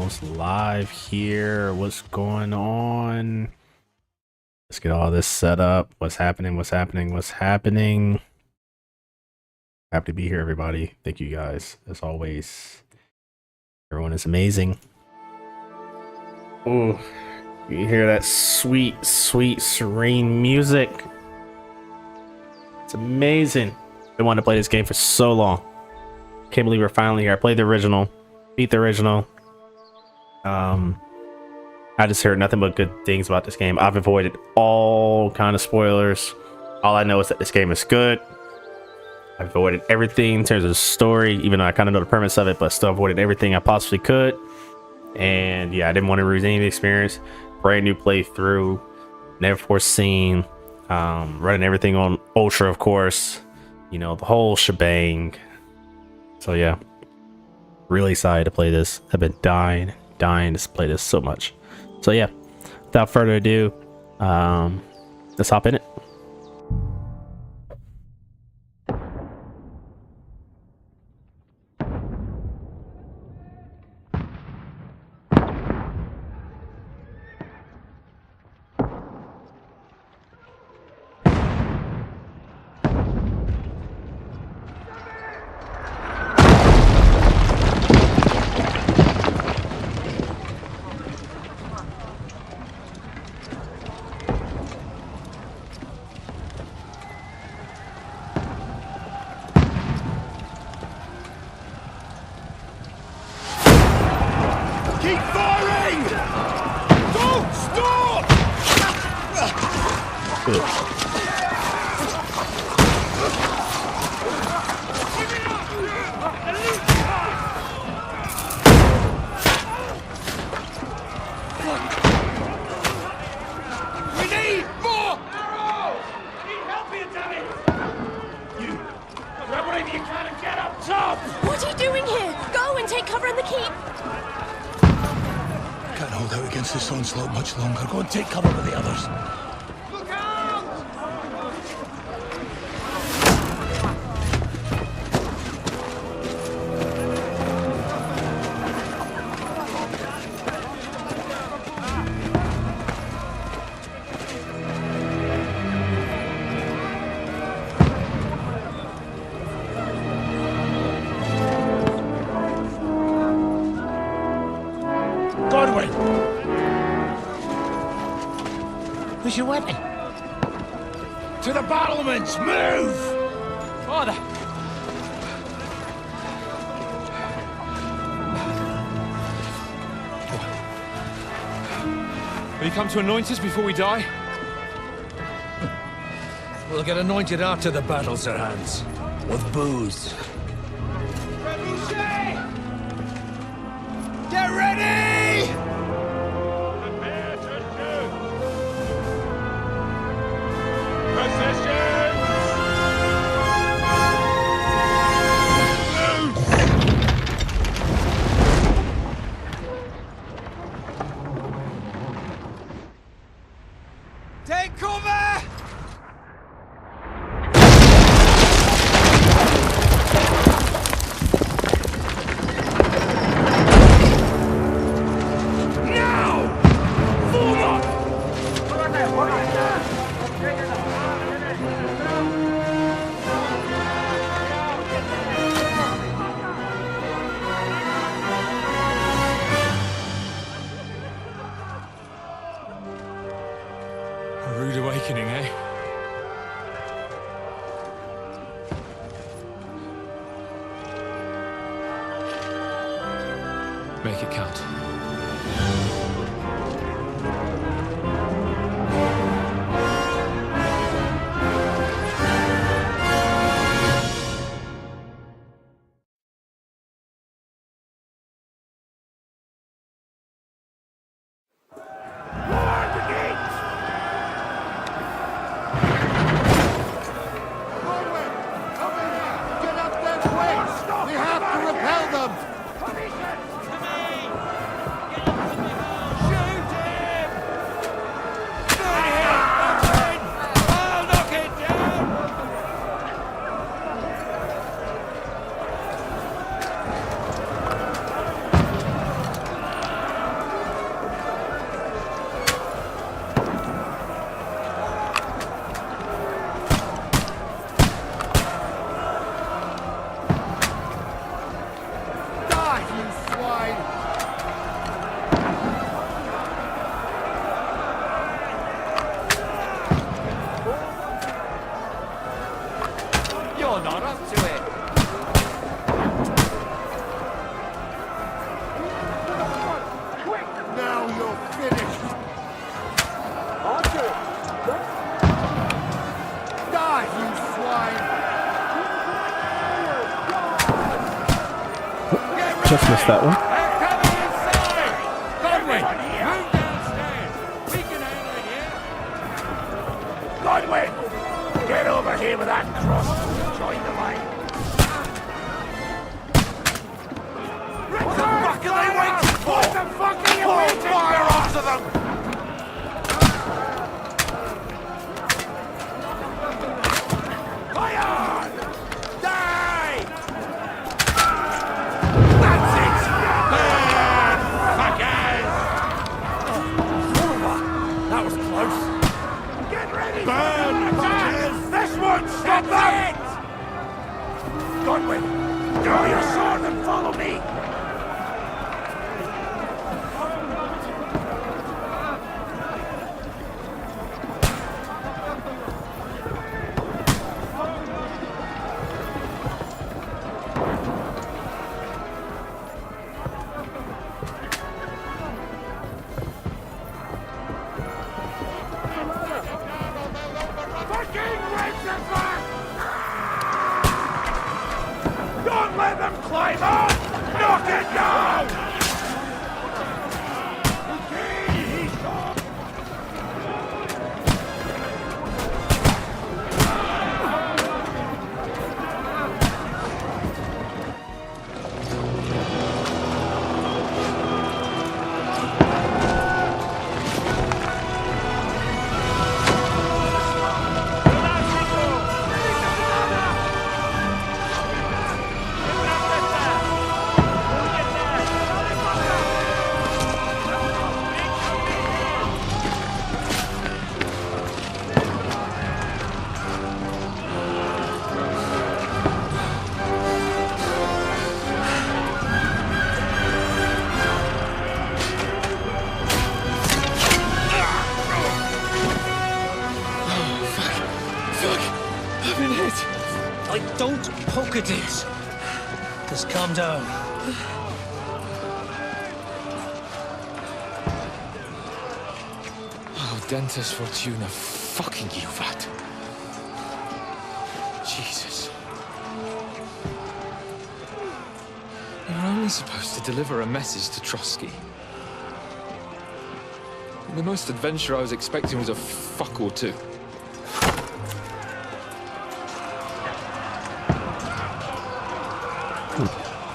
almost live here. What's going on? Let's get all this set up. What's happening? What's happening? What's happening? Happy to be here, everybody. Thank you guys, as always. Everyone is amazing. Oh, you hear that sweet, sweet, serene music? It's amazing. Been wanting to play this game for so long. Can't believe we're finally here. I played the original, beat the original. I just heard nothing but good things about this game. I've avoided all kind of spoilers. All I know is that this game is good. I've avoided everything in terms of the story, even though I kind of know the premise of it, but still avoided everything I possibly could. And yeah, I didn't want to lose any of the experience. Brand new playthrough, never foreseen. Running everything on Ultra, of course. You know, the whole shebang. So yeah, really excited to play this. I've been dying to play this so much. So yeah, without further ado, let's hop in it. Keep firing! Don't stop! We need more arrows! I need help here, damn it! You grab whatever you can and get up top! What are you doing here? Go and take cover in the keep! Can't hold out against this onslaught much longer. Go and take cover with the others. Look out! Godwin! Where's your weapon? To the battlements! Move! Father! Will you come to anoint us before we die? We'll get anointed after the battles are hands. With booze. Get ready! Prepare to shoot! Positions! Take cover! A rude awakening, eh? Make it count. Get up there quick! We have to repel them! Just missed that one. Godwin, move downstairs. We can handle it here. Godwin, get over here with that cross. Join the line. What the fuck are they waiting for? What the fuck are you waiting for? Fire onto them! Fire! Die! That's it! Burn, fuckers! That was close. Get ready! Burn, fuckers! This one! Stop that! Godwin, draw your sword and follow me! Fucking Winterford! Don't let them climb up! Knock it down! Like, don't poke at it. Just calm down. Oh, Dentes Fortuna, fucking you, Vat. Jesus. You're only supposed to deliver a message to Trotsky. The most adventure I was expecting was a fuck or two.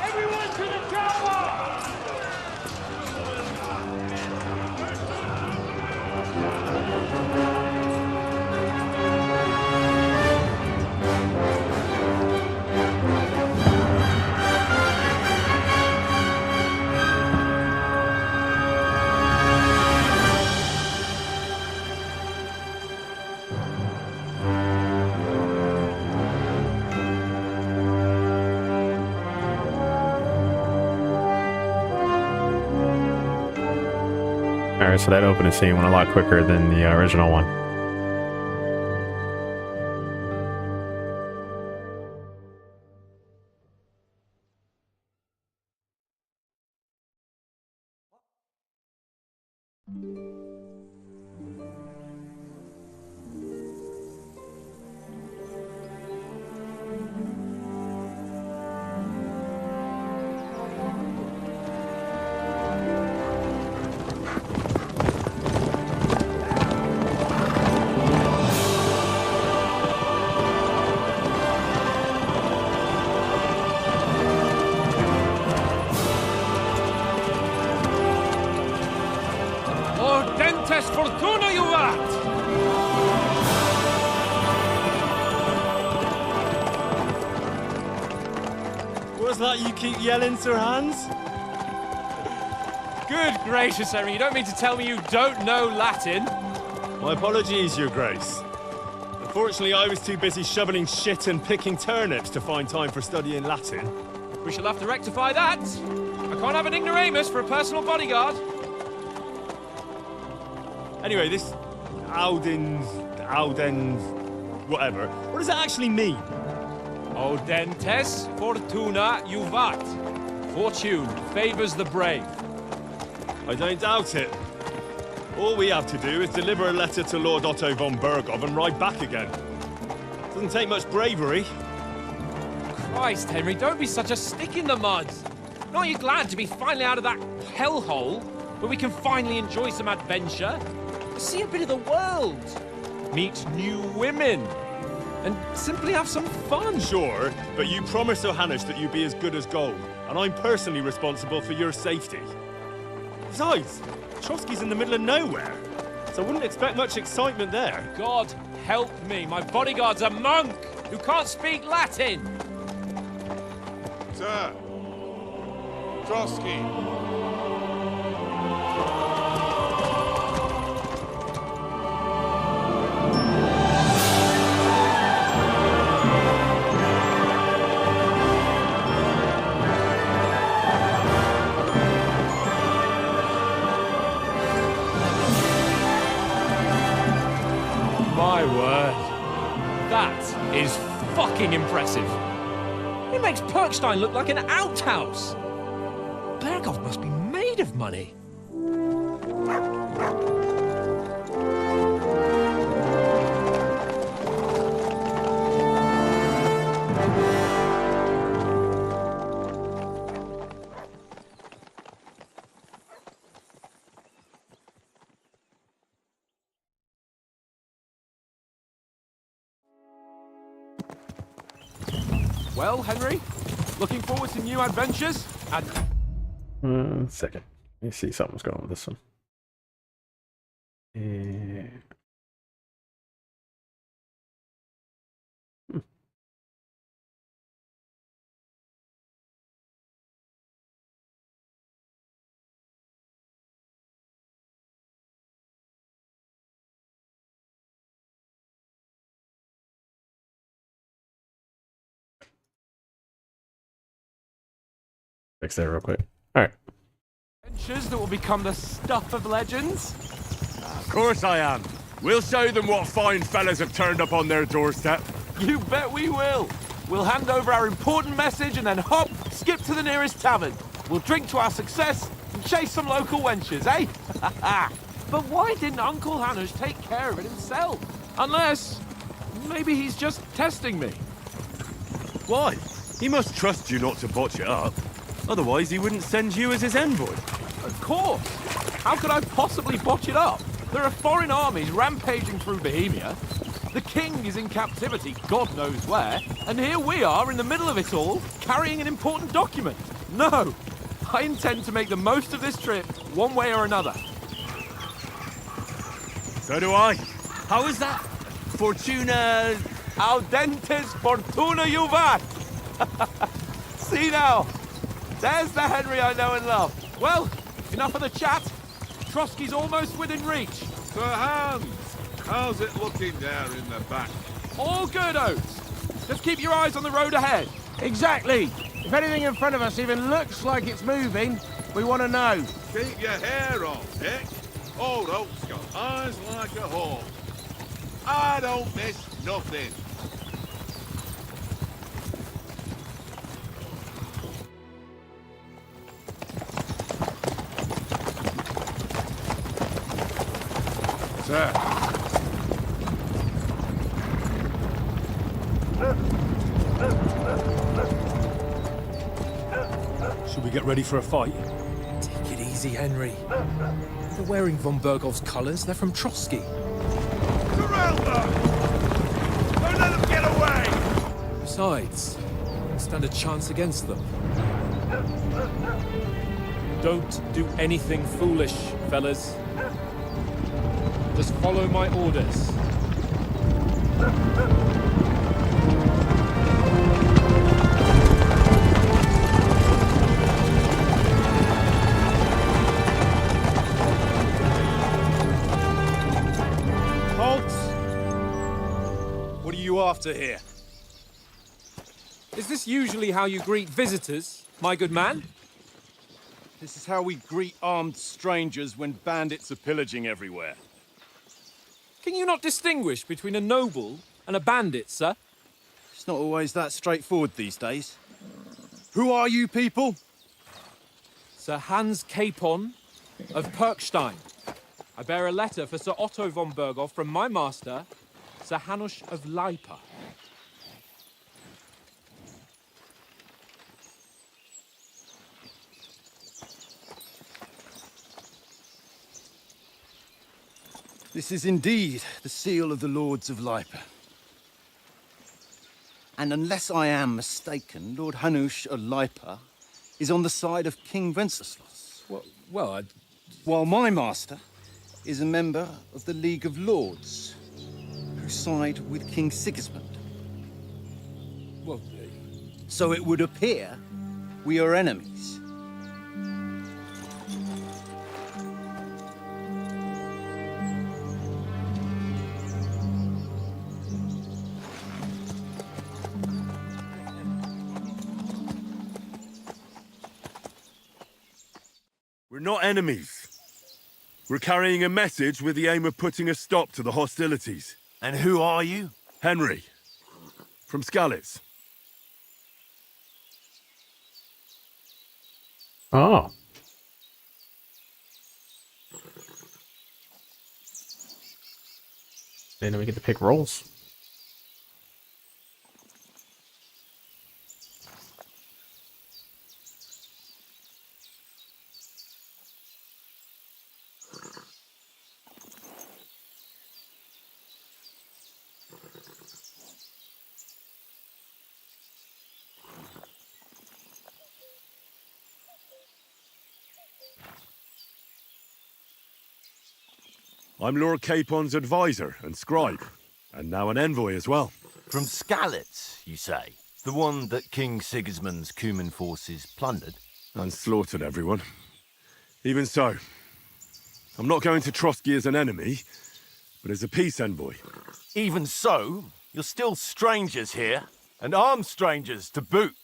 Everyone to the tower! Alright, so that opening scene went a lot quicker than the original one. Dentes Fortuna, you vat! What's that you keep yelling, Sir Hans? Good gracious, Henry, you don't mean to tell me you don't know Latin? My apologies, Your Grace. Unfortunately, I was too busy shoveling shit and picking turnips to find time for studying Latin. We shall have to rectify that. I can't have an ignoramus for a personal bodyguard. Anyway, this Audens, whatever. What does that actually mean? Audentes Fortuna Juvat. Fortune favors the brave. I don't doubt it. All we have to do is deliver a letter to Lord Otto von Bergov and ride back again. Doesn't take much bravery. Christ, Henry, don't be such a stick in the mud. Aren't you glad to be finally out of that hellhole where we can finally enjoy some adventure? See a bit of the world, meet new women, and simply have some fun. Sure, but you promised Johannes that you'd be as good as gold, and I'm personally responsible for your safety. Besides, Trotsky's in the middle of nowhere, so I wouldn't expect much excitement there. God help me, my bodyguard's a monk who can't speak Latin. Sir! Trotsky! My word. That is fucking impressive. It makes Perkstein look like an outhouse. Berghoff must be made of money. Well, Henry, looking forward to new adventures and... Second. Let me see something's going on with this one. Fix that real quick. All right. adventures that will become the stuff of legends? Of course I am. We'll show them what fine fellas have turned up on their doorstep. You bet we will. We'll hand over our important message and then hop, skip to the nearest tavern. We'll drink to our success and chase some local wenches, eh? But why didn't Uncle Hanush take care of it himself? Unless, maybe he's just testing me. Why? He must trust you not to botch it up. Otherwise, he wouldn't send you as his envoy. Of course. How could I possibly botch it up? There are foreign armies rampaging through Bohemia. The king is in captivity, God knows where. And here we are in the middle of it all, carrying an important document. No, I intend to make the most of this trip, one way or another. So do I. How is that? Fortuna... Audentes fortuna juvat! See now, there's the Henry I know and love. Well, enough of the chat. Trotsky's almost within reach. Sir Hans, how's it looking there in the back? All good, Oates. Just keep your eyes on the road ahead. Exactly. If anything in front of us even looks like it's moving, we want to know. Keep your hair on, Dick. Old Oak's got eyes like a hawk. I don't miss nothing. Sir. Should we get ready for a fight? Take it easy, Henry. They're wearing von Bergov's colours. They're from Trotsky. Corral them! Don't let them get away! Besides, we stand a chance against them. Don't do anything foolish, fellas. Just follow my orders. What are you after here? Is this usually how you greet visitors, my good man? This is how we greet armed strangers when bandits are pillaging everywhere. Can you not distinguish between a noble and a bandit, sir? It's not always that straightforward these days. Who are you people? Sir Hans Capon of Perkstein. I bear a letter for Sir Otto von Berghoff from my master, Sir Hanush of Lipa. This is indeed the seal of the Lords of Lipa. And unless I am mistaken, Lord Hanush of Lipa is on the side of King Wenceslas. Well, While my master is a member of the League of Lords, who side with King Sigismund. well, So it would appear we are enemies. We're not enemies. We're carrying a message with the aim of putting a stop to the hostilities. And who are you? Henry, from Skalitz. Oh. Then we get to pick roles. I'm Lord Capon's advisor and scribe, and now an envoy as well. From Skalitz, you say? The one that King Sigismund's Cuman forces plundered? And slaughtered everyone. Even so, I'm not going to Trotsky as an enemy, but as a peace envoy. Even so, you're still strangers here, and armed strangers to boot.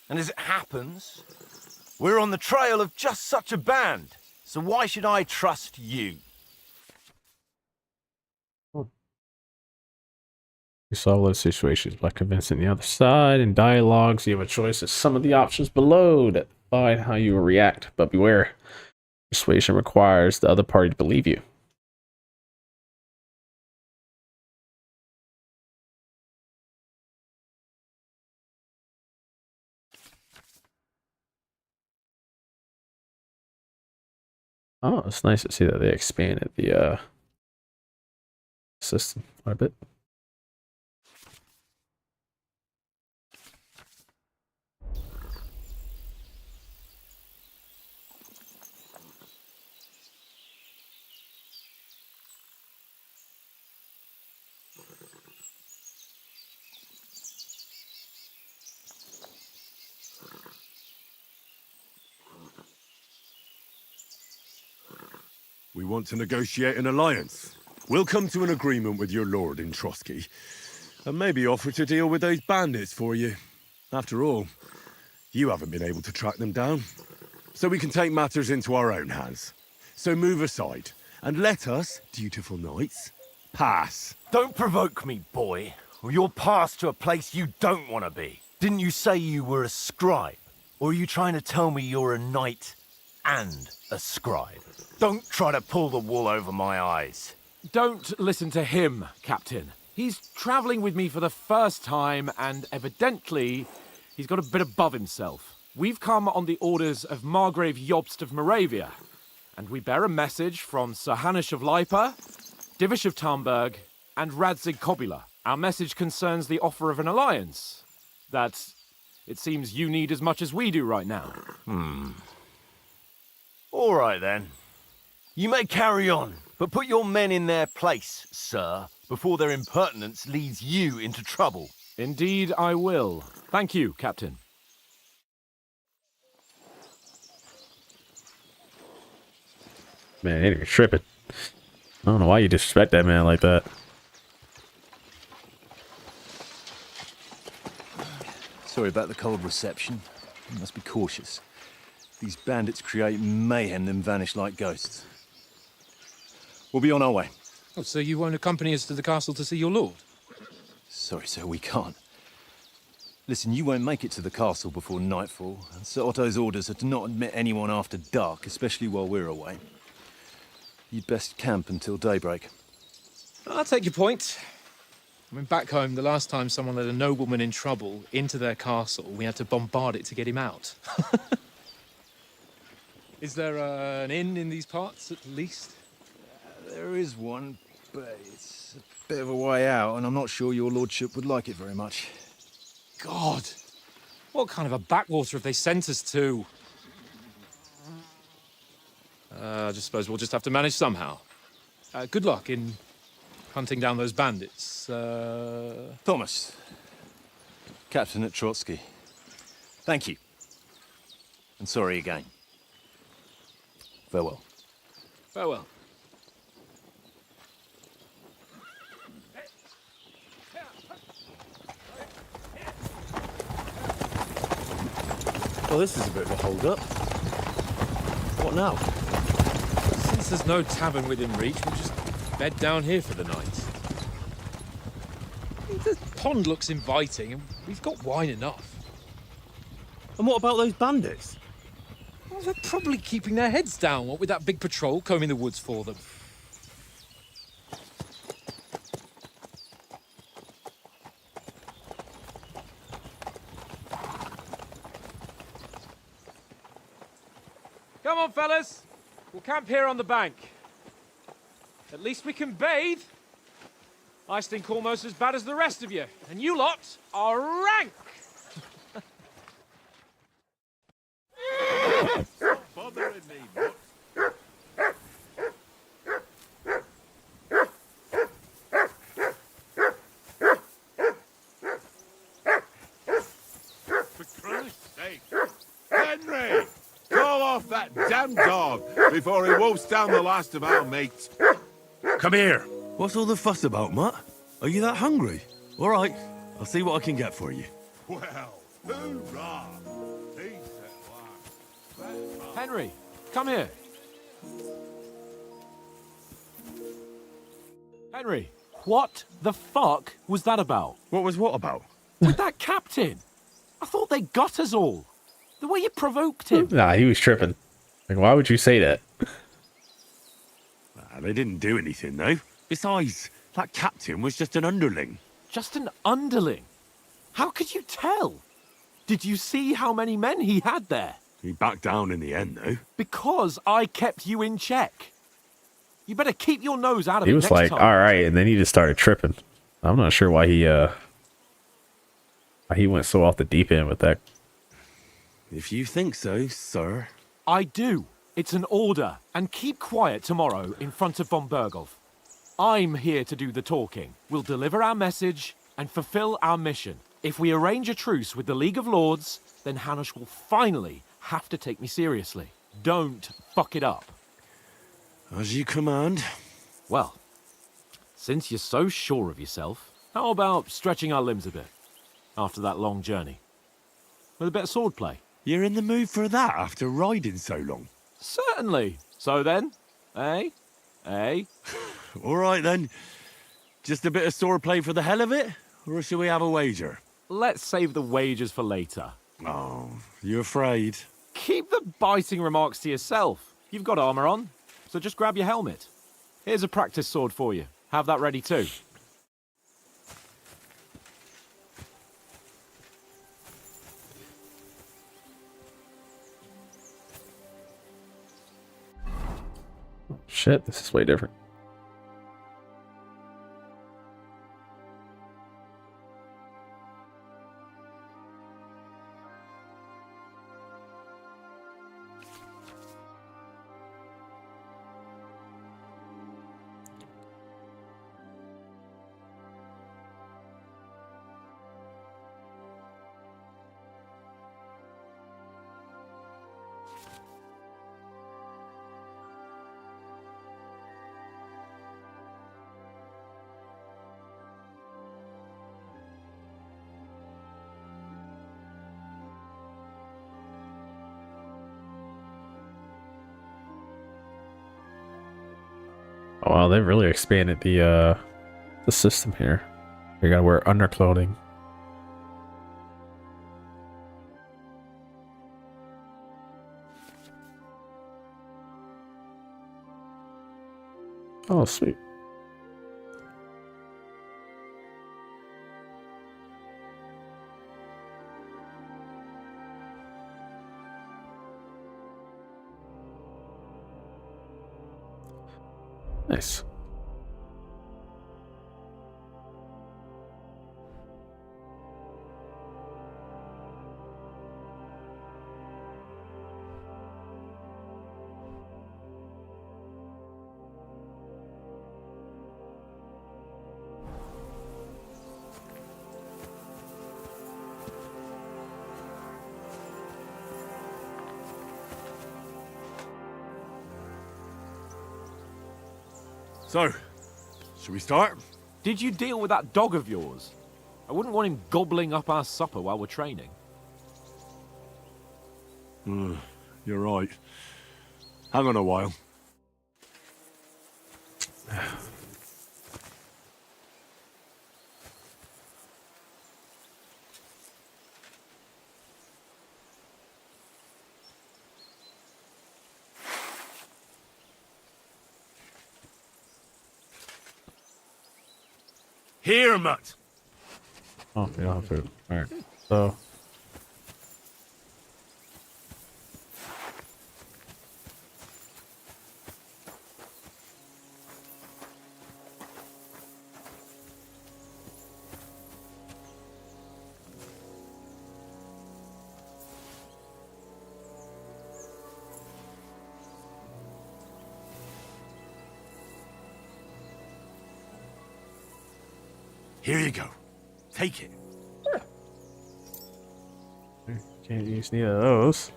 And as it happens, we're on the trail of just such a band, so why should I trust you? You solve those situations by convincing the other side. In dialogues, you have a choice of some of the options below that define how you will react, but beware. Persuasion requires the other party to believe you. Oh, it's nice to see that they expanded the system quite a bit. We want to negotiate an alliance. We'll come to an agreement with your lord in Trotsky, and maybe offer to deal with those bandits for you. After all, you haven't been able to track them down. So we can take matters into our own hands. So move aside, and let us, dutiful knights, pass. Don't provoke me, boy, or you'll pass to a place you don't want to be. Didn't you say you were a scribe? Or are you trying to tell me you're a knight and a scribe? Don't try to pull the wool over my eyes. Don't listen to him, Captain. He's travelling with me for the first time, and evidently, he's got a bit above himself. We've come on the orders of Margrave Jobst of Moravia, and we bear a message from Sir Hanush of Lipa, Divish of Tarnberg, and Radzig Kobula. Our message concerns the offer of an alliance that it seems you need as much as we do right now. All right, then. You may carry on, but put your men in their place, sir, before their impertinence leads you into trouble. Indeed, I will. Thank you, Captain. Man, you're tripping. I don't know why you disrespect that man like that. Sorry about the cold reception. You must be cautious. These bandits create mayhem, then vanish like ghosts. We'll be on our way. Oh, so you won't accompany us to the castle to see your lord? Sorry, sir, we can't. Listen, you won't make it to the castle before nightfall, and Sir Otto's orders are to not admit anyone after dark, especially while we're away. You'd best camp until daybreak. I'll take your point. I mean, back home, the last time someone let a nobleman in trouble into their castle, we had to bombard it to get him out. Is there an inn in these parts, at least? There is one, but it's a bit of a way out, and I'm not sure your lordship would like it very much. God, what kind of a backwater have they sent us to? I just suppose we'll just have to manage somehow. Good luck in hunting down those bandits. Thomas, Captain at Trotsky. Thank you. And sorry again. Farewell. Farewell. Well, this is a bit of a hold-up. What now? Since there's no tavern within reach, we'll just bed down here for the night. The pond looks inviting, and we've got wine enough. And what about those bandits? Well, they're probably keeping their heads down, what with that big patrol combing the woods for them. Come on, fellas. We'll camp here on the bank. At least we can bathe. I stink almost as bad as the rest of you, and you lot are rank. Stop bothering me, Mutt. For Christ's sake. Henry! Call off that damn dog before he wolfs down the last of our mates. Come here. What's all the fuss about, Mutt? Are you that hungry? All right, I'll see what I can get for you. Well, hoorah! Decent lad. Henry, come here. Henry, what the fuck was that about? What was what about? With that captain? I thought they got us all. The way you provoked him. Nah, he was tripping. Like, why would you say that? They didn't do anything, though. Besides, that captain was just an underling. Just an underling? How could you tell? Did you see how many men he had there? He backed down in the end, though. Because I kept you in check. You better keep your nose out of it He was next like, time. all right, and then he just started tripping. I'm not sure why he went so off the deep end with that. If you think so, sir. I do. It's an order. And keep quiet tomorrow in front of von Berghoff. I'm here to do the talking. We'll deliver our message and fulfill our mission. If we arrange a truce with the League of Lords, then Hanush will finally have to take me seriously. Don't fuck it up. As you command. Well, since you're so sure of yourself, how about stretching our limbs a bit after that long journey? With a bit of swordplay. You're in the mood for that after riding so long? Certainly. So then, eh? Eh? All right, then. Just a bit of swordplay for the hell of it? Or shall we have a wager? Let's save the wagers for later. Oh, you afraid? Keep the biting remarks to yourself. You've got armor on, so just grab your helmet. Here's a practice sword for you. Have that ready too. Shit, this is way different. Oh, wow, they've really expanded the system here. You gotta wear underclothing. Oh, sweet. Nice. So, should we start? Did you deal with that dog of yours? I wouldn't want him gobbling up our supper while we're training. You're right. Hang on a while. Here, mutt. Oh, we don't have food. All right. So. Here you go. Take it. Can't use any of those.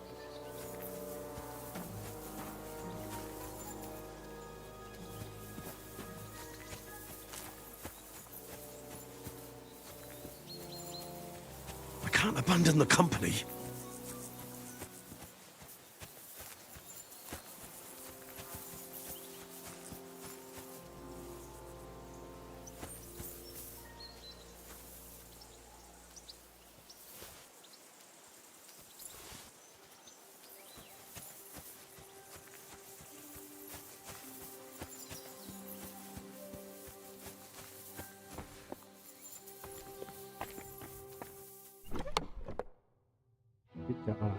I can't abandon the company. Good God.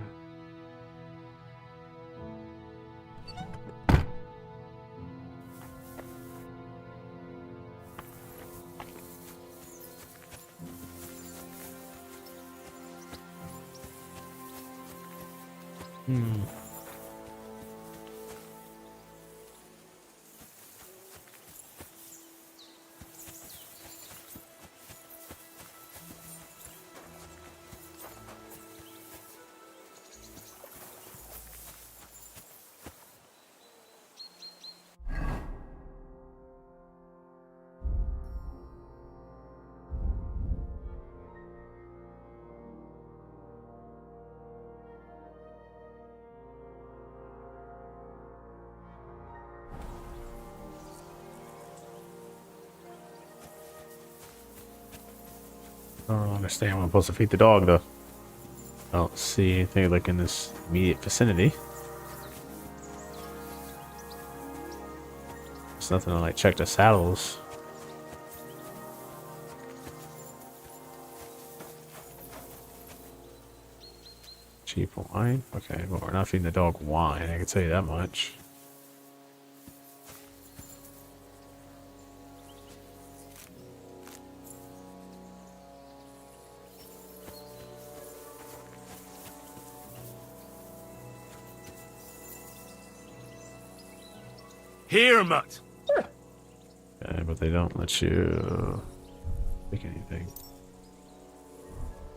I don't understand when I'm supposed to feed the dog, though. I don't see anything like in this immediate vicinity. There's nothing to like check the saddles. Cheap wine? Okay, but we're not feeding the dog wine, I can tell you that much. Here, mutt. Okay, but they don't let you pick anything.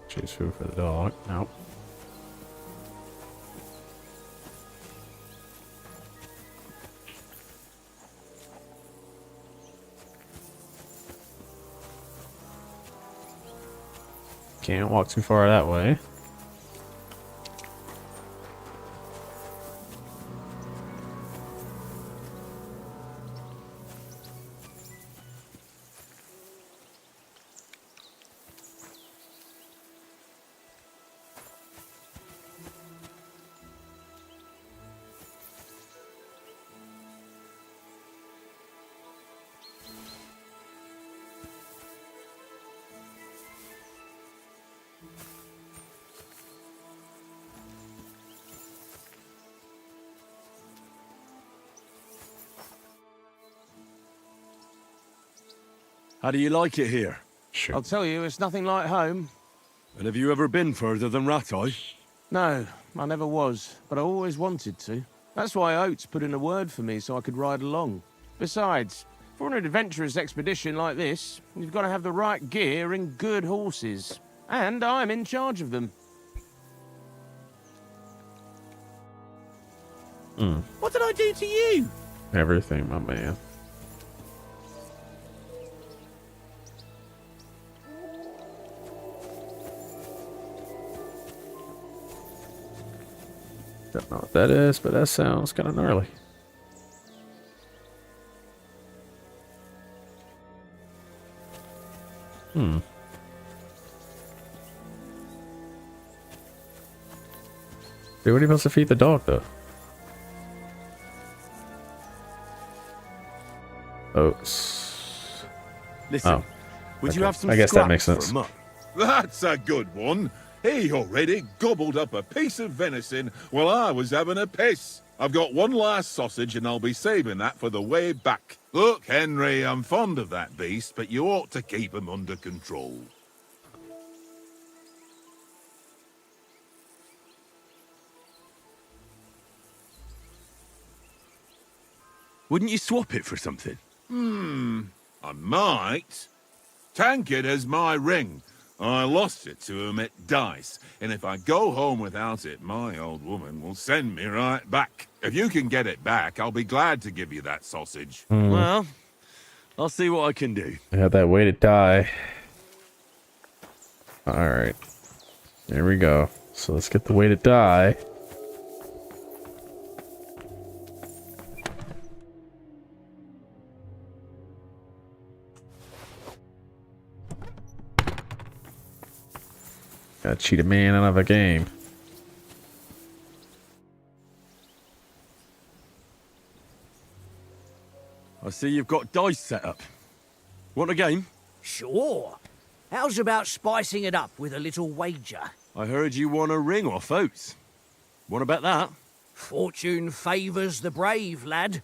Choose food for the dog. Nope. Can't walk too far that way. How do you like it here? Sure. I'll tell you, it's nothing like home. And have you ever been further than Rattay? No, I never was, but I always wanted to. That's why Oates put in a word for me so I could ride along. Besides, for an adventurous expedition like this, you've got to have the right gear and good horses. And I'm in charge of them. What did I do to you? Everything, my man. Don't know what that is, but that sounds kind of gnarly. Dude, what are you supposed to feed the dog, though? Oats. Listen, Oh, would you okay. have some I guess that scraps makes for sense. a mutt? That's a good one. He already gobbled up a piece of venison while I was having a piss. I've got one last sausage and I'll be saving that for the way back. Look, Henry, I'm fond of that beast, but you ought to keep him under control. Wouldn't you swap it for something? I might. Tankard has my ring. I lost it to him at dice, and if I go home without it, my old woman will send me right back. If you can get it back, I'll be glad to give you that sausage. Well, I'll see what I can do. I have that way to die. Alright. There we go. So let's get the way to die. Gotta cheat a man out of a game. I see you've got dice set up. Want a game? Sure. How's about spicing it up with a little wager? I heard you won a ring off Oates. Want to bet that? Fortune favours the brave, lad.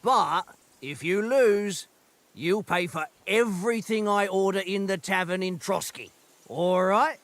But if you lose, you'll pay for everything I order in the tavern in Trotsky. All right?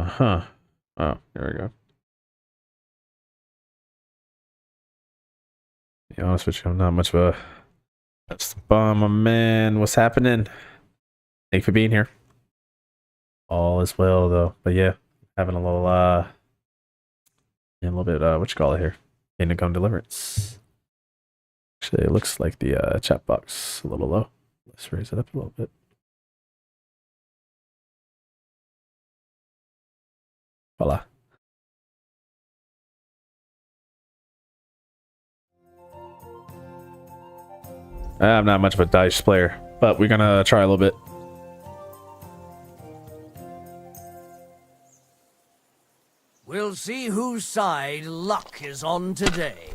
Huh. Oh, there we go. To be honest with you, I'm not much of a... That's the bomb, my man. What's happening? Thank you for being here. All is well, though. But yeah, having a little, a little bit, what you call it here? Kingdom Come Deliverance. Actually, it looks like the chat box a little low. Let's raise it up a little bit. Voila. I'm not much of a dice player, but we're gonna try a little bit. We'll see whose side luck is on today.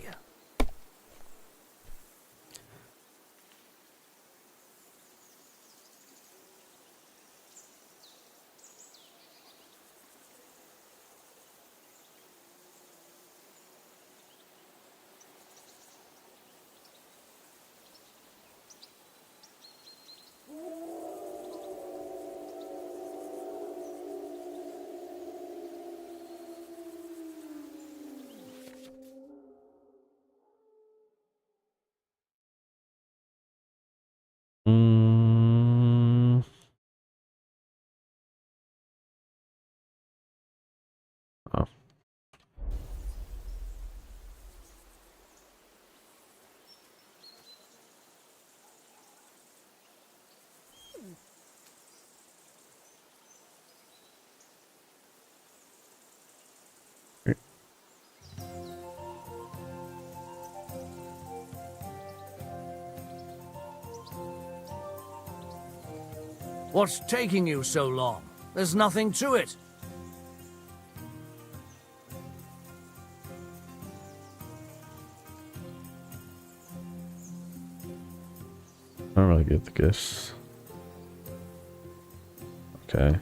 Oh. What's taking you so long? There's nothing to it. I don't really get the gifts. Okay.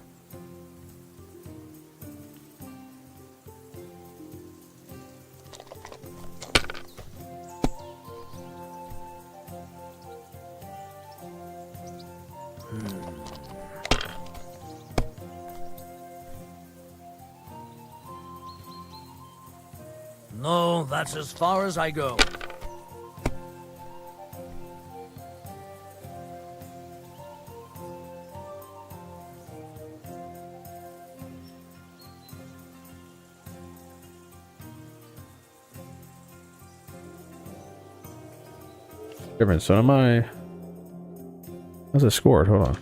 No, that's as far as I go. Different. So am I? How's it scored? Hold on.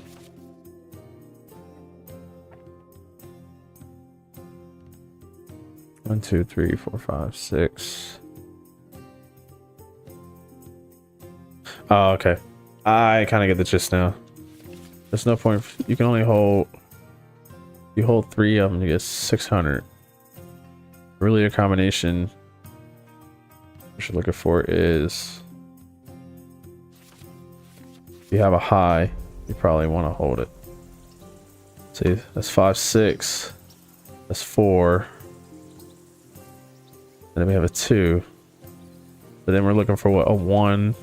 One, two, three, four, five, six. Oh, okay. I kind of get the gist now. There's no point. You can only hold. You hold 3 of them, you get 600. Really, a combination. What you're looking for is. If you have a high, you probably want to hold it. See, that's 5, 6. That's 4. And then we have a 2. But then we're looking for what? A 1.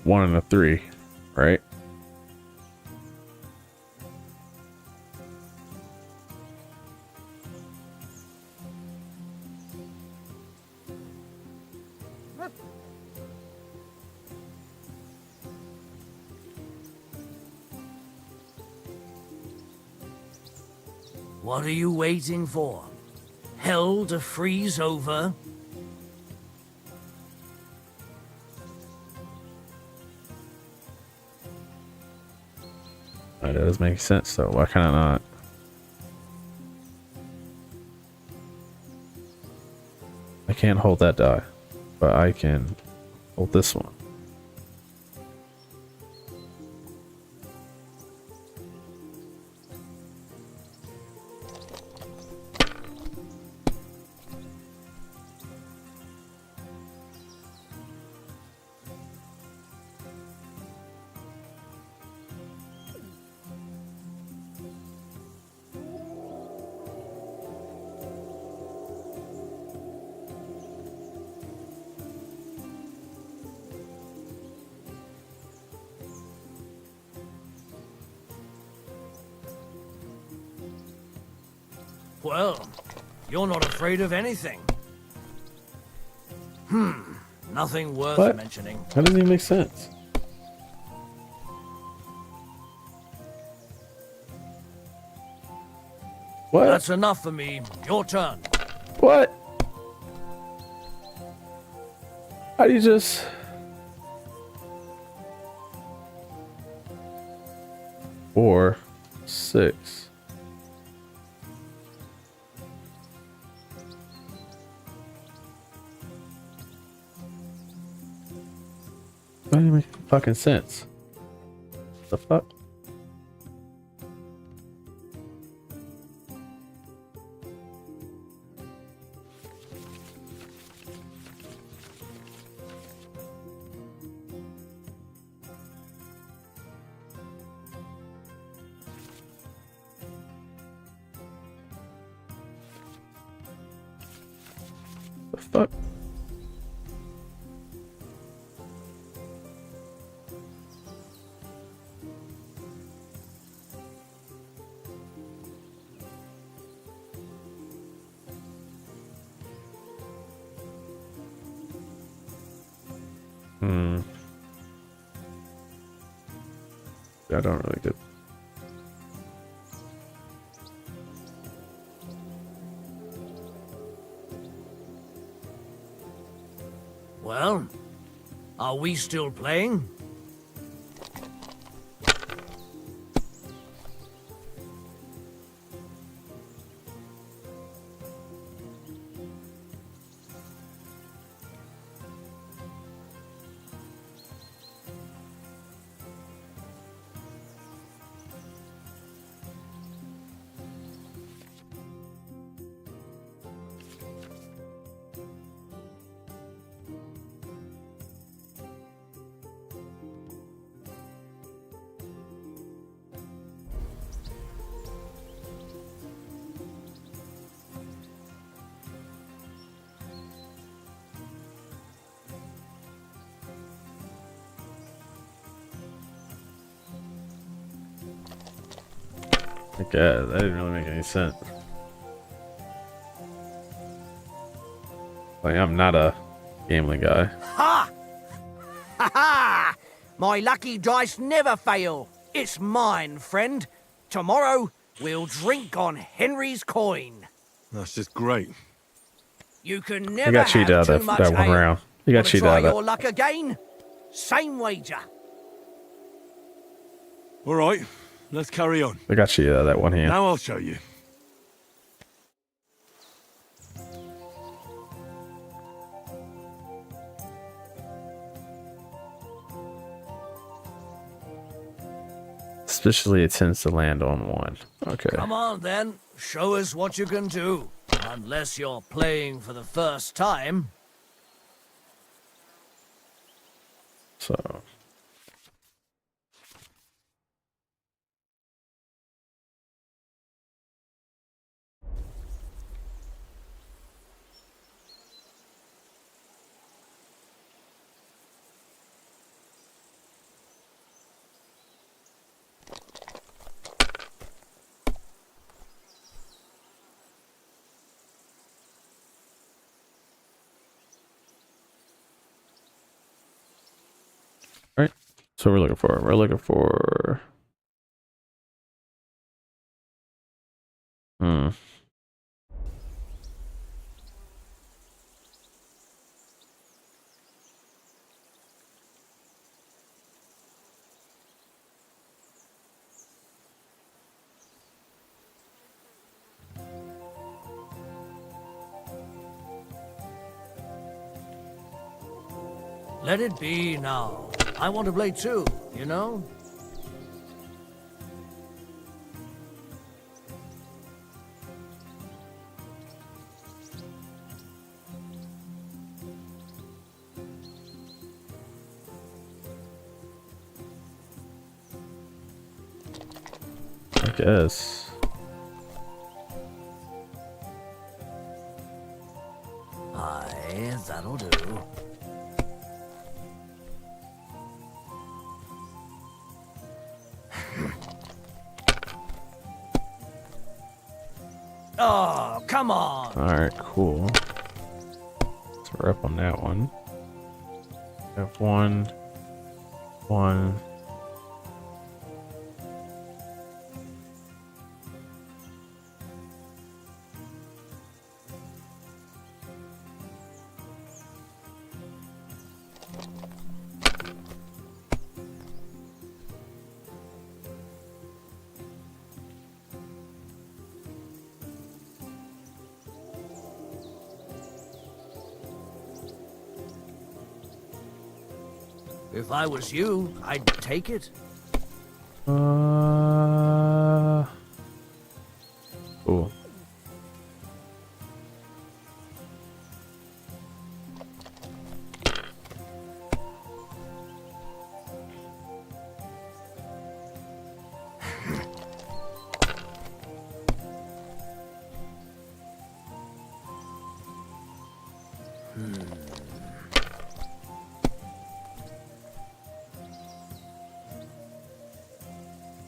1 and a 3, right? What are you waiting for? Hell to freeze over? That does make sense though. Why can I not? I can't hold that die, but I can hold this one. Well, you're not afraid of anything. Nothing worth What? mentioning. That doesn't even make sense. What? That's enough for me. Your turn. What? How do you just... Four, 6. That doesn't make fucking sense. The fuck? The fuck? I don't really get. Well, are we still playing? I guess that didn't really make any sense. Like, I'm not a gambling guy. Ha! Ha ha! My lucky dice never fail. It's mine, friend. Tomorrow, we'll drink on Henry's coin. That's just great. You can You never got cheated have out too of much that one ale. round. You got Wanna cheated try out of your that. luck again? Same wager. All right, let's carry on. I got cheated out of that one hand. Now I'll show you. Especially it tends to land on one. Okay. Come on, then. Show us what you can do. Unless you're playing for the first time. So. Right. So we're looking for. We're looking for. Let it be now. I want to play too, you know? I guess. Aye, that'll do. Oh, come on. All right, cool. So we're up on that one. Have one. If I was you, I'd take it. Cool.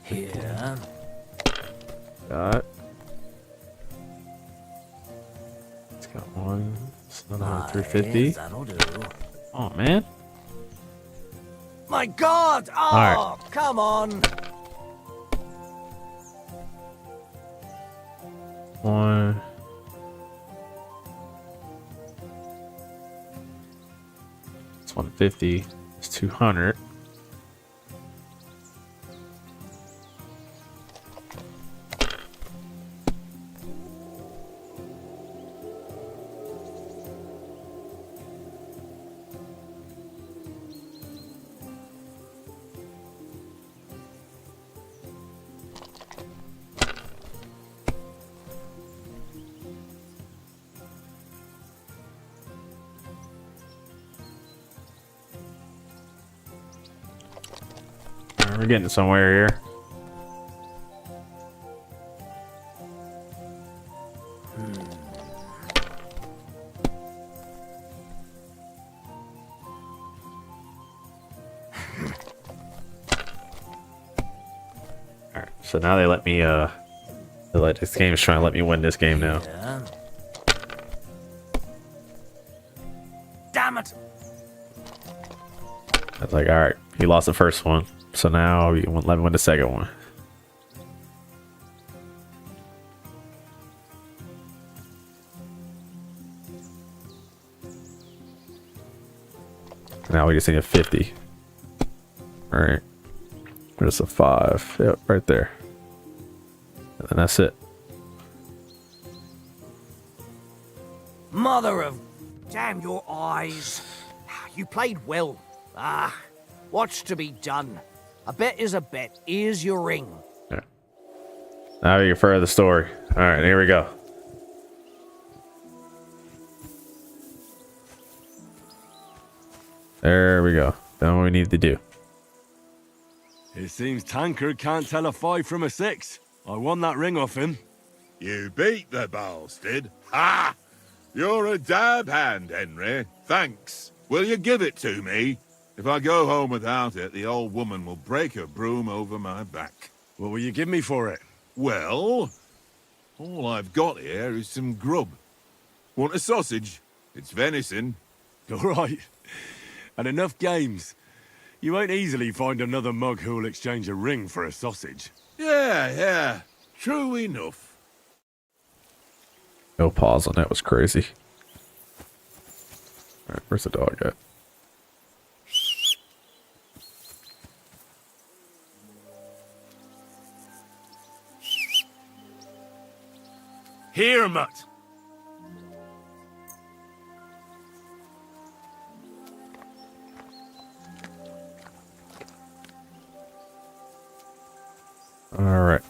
Here. Got. It's got one. It's another 350. That'll do. Oh man. My God! Oh, All come on! One. It's 150. It's 200. We're getting somewhere here. Alright, so now they let me I feel like this game is trying to let me win this game now. Yeah. Damn it! I was like, all right, he lost the first one, so now you won't let me win the second one. Now we just need a 50. All right, there's a 5. Yep, right there. And then that's it. Mother of... Damn your eyes. You played well. Ah, what's to be done? A bet is a bet. Here's your ring. Yeah. Now we can further the story. All right, here we go. There we go. Done what we need to do. It seems Tankard can't tell a 5 from a 6. I won that ring off him. You beat the bastard. Ha! You're a dab hand, Henry. Thanks. Will you give it to me? If I go home without it, the old woman will break her broom over my back. What will you give me for it? Well, all I've got here is some grub. Want a sausage? It's venison. All right. And enough games. You won't easily find another mug who'll exchange a ring for a sausage. Yeah. True enough. No pause on that was crazy. All right, where's the dog at? Here, mutt. All right.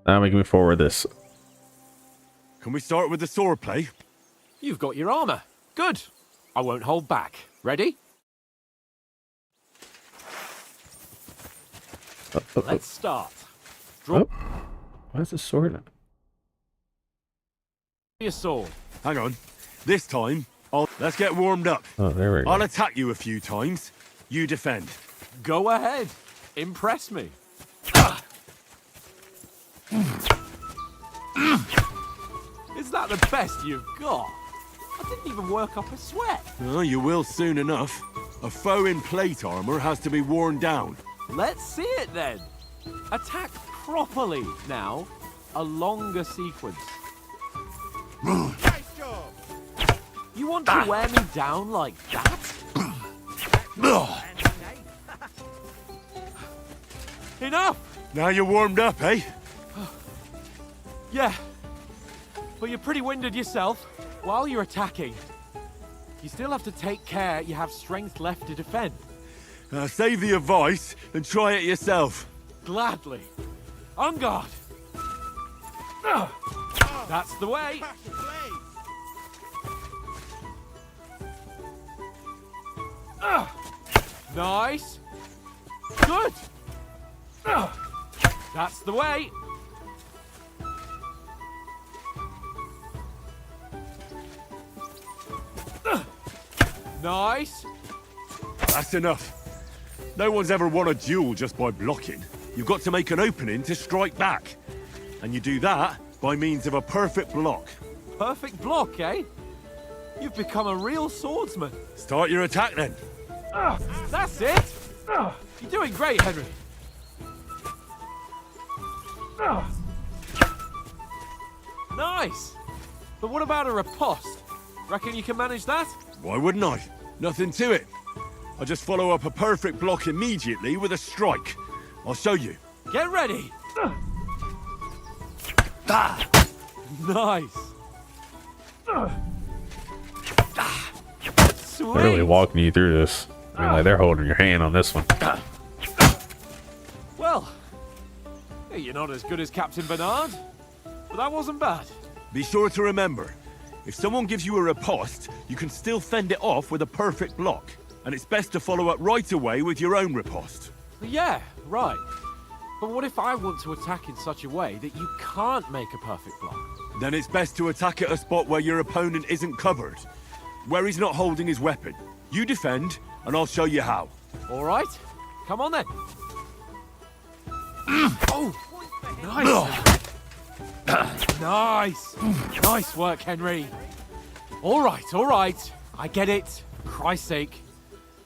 Now we can move forward this. Can we start with the sword play? You've got your armor. Good. I won't hold back. Ready? Let's start. Draw Where's the sword? your sword. Hang on. This time, let's get warmed up. Oh, there we go. I'll attack you a few times. You defend. Go ahead. Impress me. Is that the best you've got? I didn't even work up a sweat. Oh, you will soon enough. A foe in plate armor has to be worn down. Let's see it then. Attack properly now. A longer sequence. You want to wear me down like that? Enough! Now you're warmed up, eh? Yeah. But you're pretty winded yourself. While you're attacking, you still have to take care you have strength left to defend. Save the advice and try it yourself. Gladly. On guard. That's the way. Nice. Good. That's the way. Nice. That's enough. No one's ever won a duel just by blocking. You've got to make an opening to strike back. And you do that by means of a perfect block. Perfect block, eh? You've become a real swordsman. Start your attack then. That's it. You're doing great, Henry. Nice. But what about a riposte? Reckon you can manage that? Why wouldn't I? Nothing to it. I just follow up a perfect block immediately with a strike. I'll show you. Get ready. Nice. Sweet. They're really walking you through this. I mean, like, they're holding your hand on this one. Well, you're not as good as Captain Bernard, but that wasn't bad. Be sure to remember, if someone gives you a riposte, you can still fend it off with a perfect block. And it's best to follow up right away with your own riposte. Yeah, right. But what if I want to attack in such a way that you can't make a perfect block? Then it's best to attack at a spot where your opponent isn't covered. Where he's not holding his weapon. You defend, and I'll show you how. All right, come on then. Oh, nice. Nice. Nice work, Henry. All right. I get it. For Christ's sake.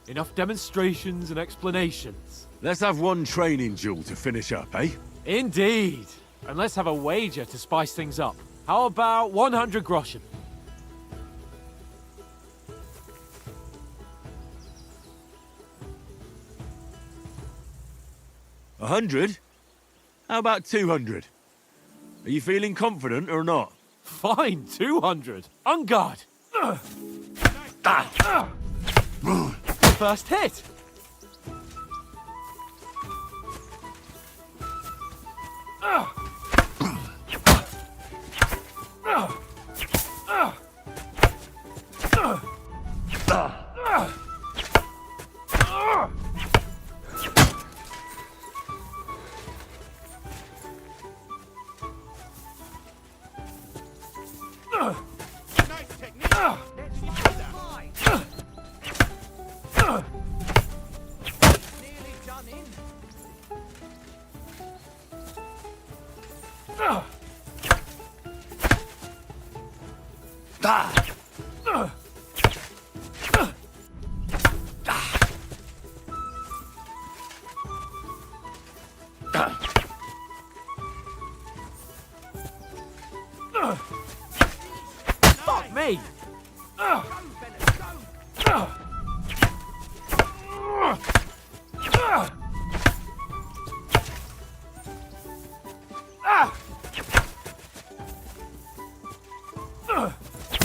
Enough demonstrations and explanations. Let's have one training duel to finish up, eh? Indeed. And let's have a wager to spice things up. How about 100 groschen? 100? How about 200? Are you feeling confident or not? Fine, 200. On guard. First hit. Fuck me!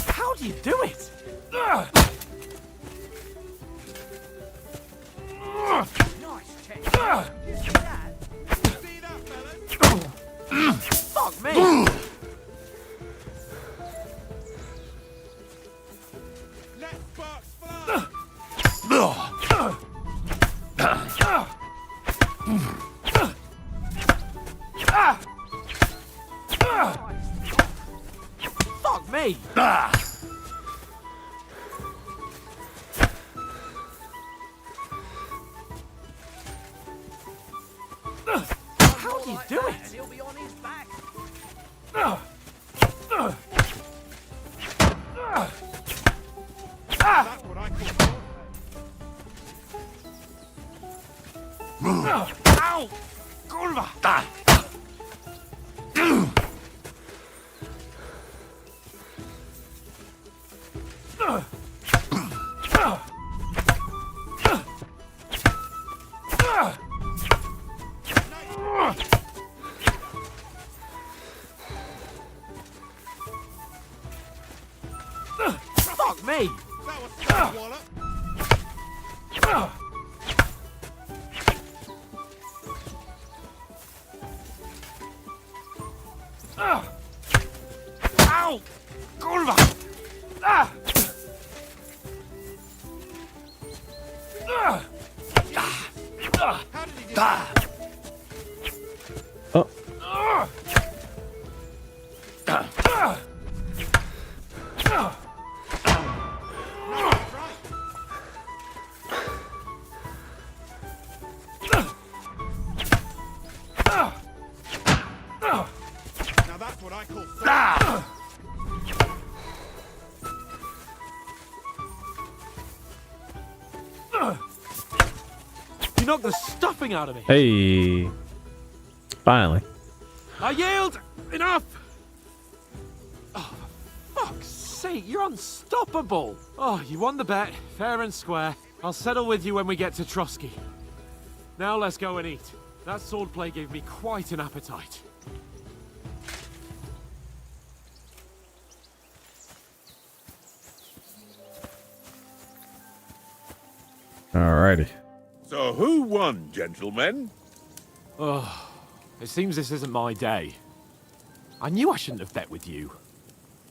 How do you do it? Fuck me! Fuck me! How do you do it? He'll be on his back. Ow! Kurwa! Fuck me! Ow! Kurwa! Ah! Oh. Now that's what I call You knocked the stuffing out of me. Hey. Finally. I yield! Enough! Oh, for fuck's sake, you're unstoppable! Oh, you won the bet, fair and square. I'll settle with you when we get to Trotsky. Now let's go and eat. That swordplay gave me quite an appetite. Alrighty. So who won, gentlemen? Oh, it seems this isn't my day. I knew I shouldn't have bet with you.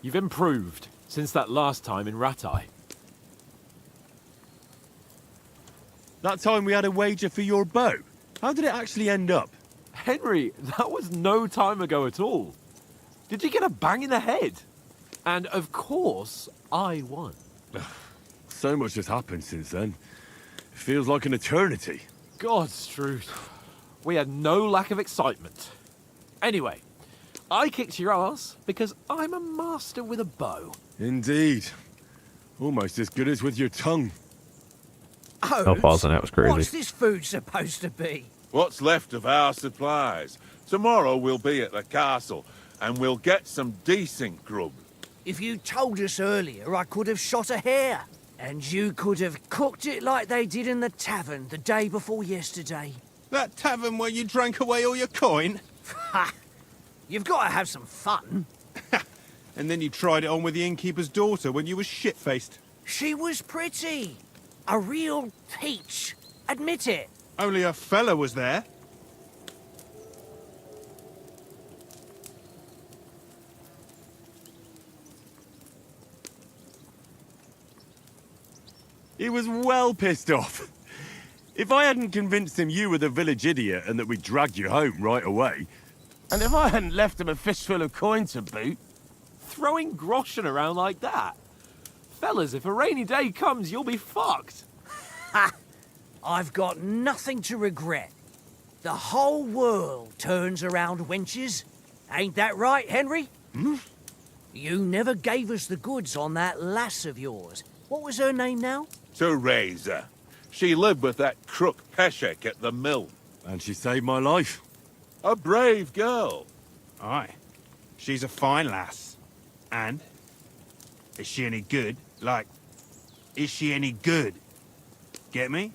You've improved since that last time in Ratai. That time we had a wager for your bow. How did it actually end up? Henry, that was no time ago at all. Did you get a bang in the head? And of course, I won. So much has happened since then. Feels like an eternity. God's truth. We had no lack of excitement. Anyway, I kicked your ass because I'm a master with a bow. Indeed. Almost as good as with your tongue. No pause on that was crazy. What's this food supposed to be? What's left of our supplies. Tomorrow we'll be at the castle, and we'll get some decent grub. If you told us earlier, I could have shot a hare. And you could have cooked it like they did in the tavern the day before yesterday. That tavern where you drank away all your coin? Ha! You've got to have some fun. And then you tried it on with the innkeeper's daughter when you were shit-faced. She was pretty. A real peach. Admit it. Only a fella was there. He was well pissed off. If I hadn't convinced him you were the village idiot and that we'd drag you home right away... And if I hadn't left him a fistful of coin to boot... Throwing groschen around like that? Fellas, if a rainy day comes, you'll be fucked. Ha! I've got nothing to regret. The whole world turns around wenches. Ain't that right, Henry? Hmm? You never gave us the goods on that lass of yours. What was her name now? Teresa. She lived with that crook Peshek at the mill. And she saved my life. A brave girl. Aye. She's a fine lass. And? Is she any good? Like, is she any good? Get me?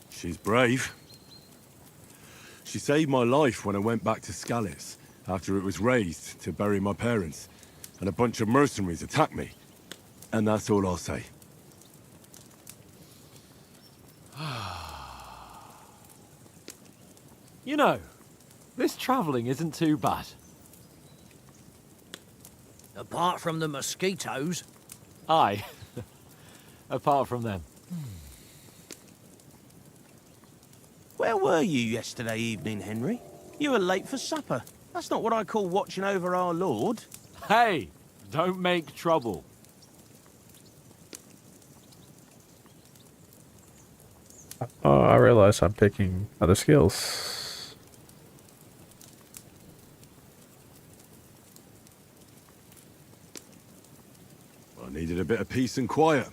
She's brave. She saved my life when I went back to Scalitz after it was razed to bury my parents, and a bunch of mercenaries attacked me. And that's all I'll say. You know, this travelling isn't too bad. Apart from the mosquitoes. Aye. Apart from them. Where were you yesterday evening, Henry? You were late for supper. That's not what I call watching over our lord. Hey, don't make trouble. Oh, I realize I'm picking other skills. I needed a bit of peace and quiet.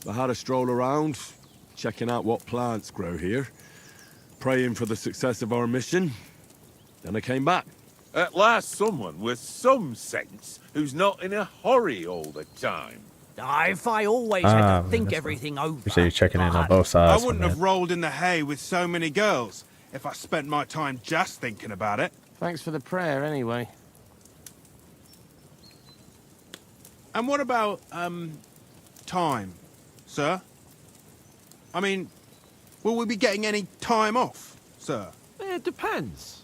I had a stroll around, checking out what plants grow here, praying for the success of our mission. Then I came back. At last someone with some sense who's not in a hurry all the time. If I always had to think that's everything over. You say you're checking in on but- both sides. I wouldn't have rolled in the hay with so many girls if I spent my time just thinking about it. Thanks for the prayer, anyway. And what about, time, sir? I mean, will we be getting any time off, sir? It depends.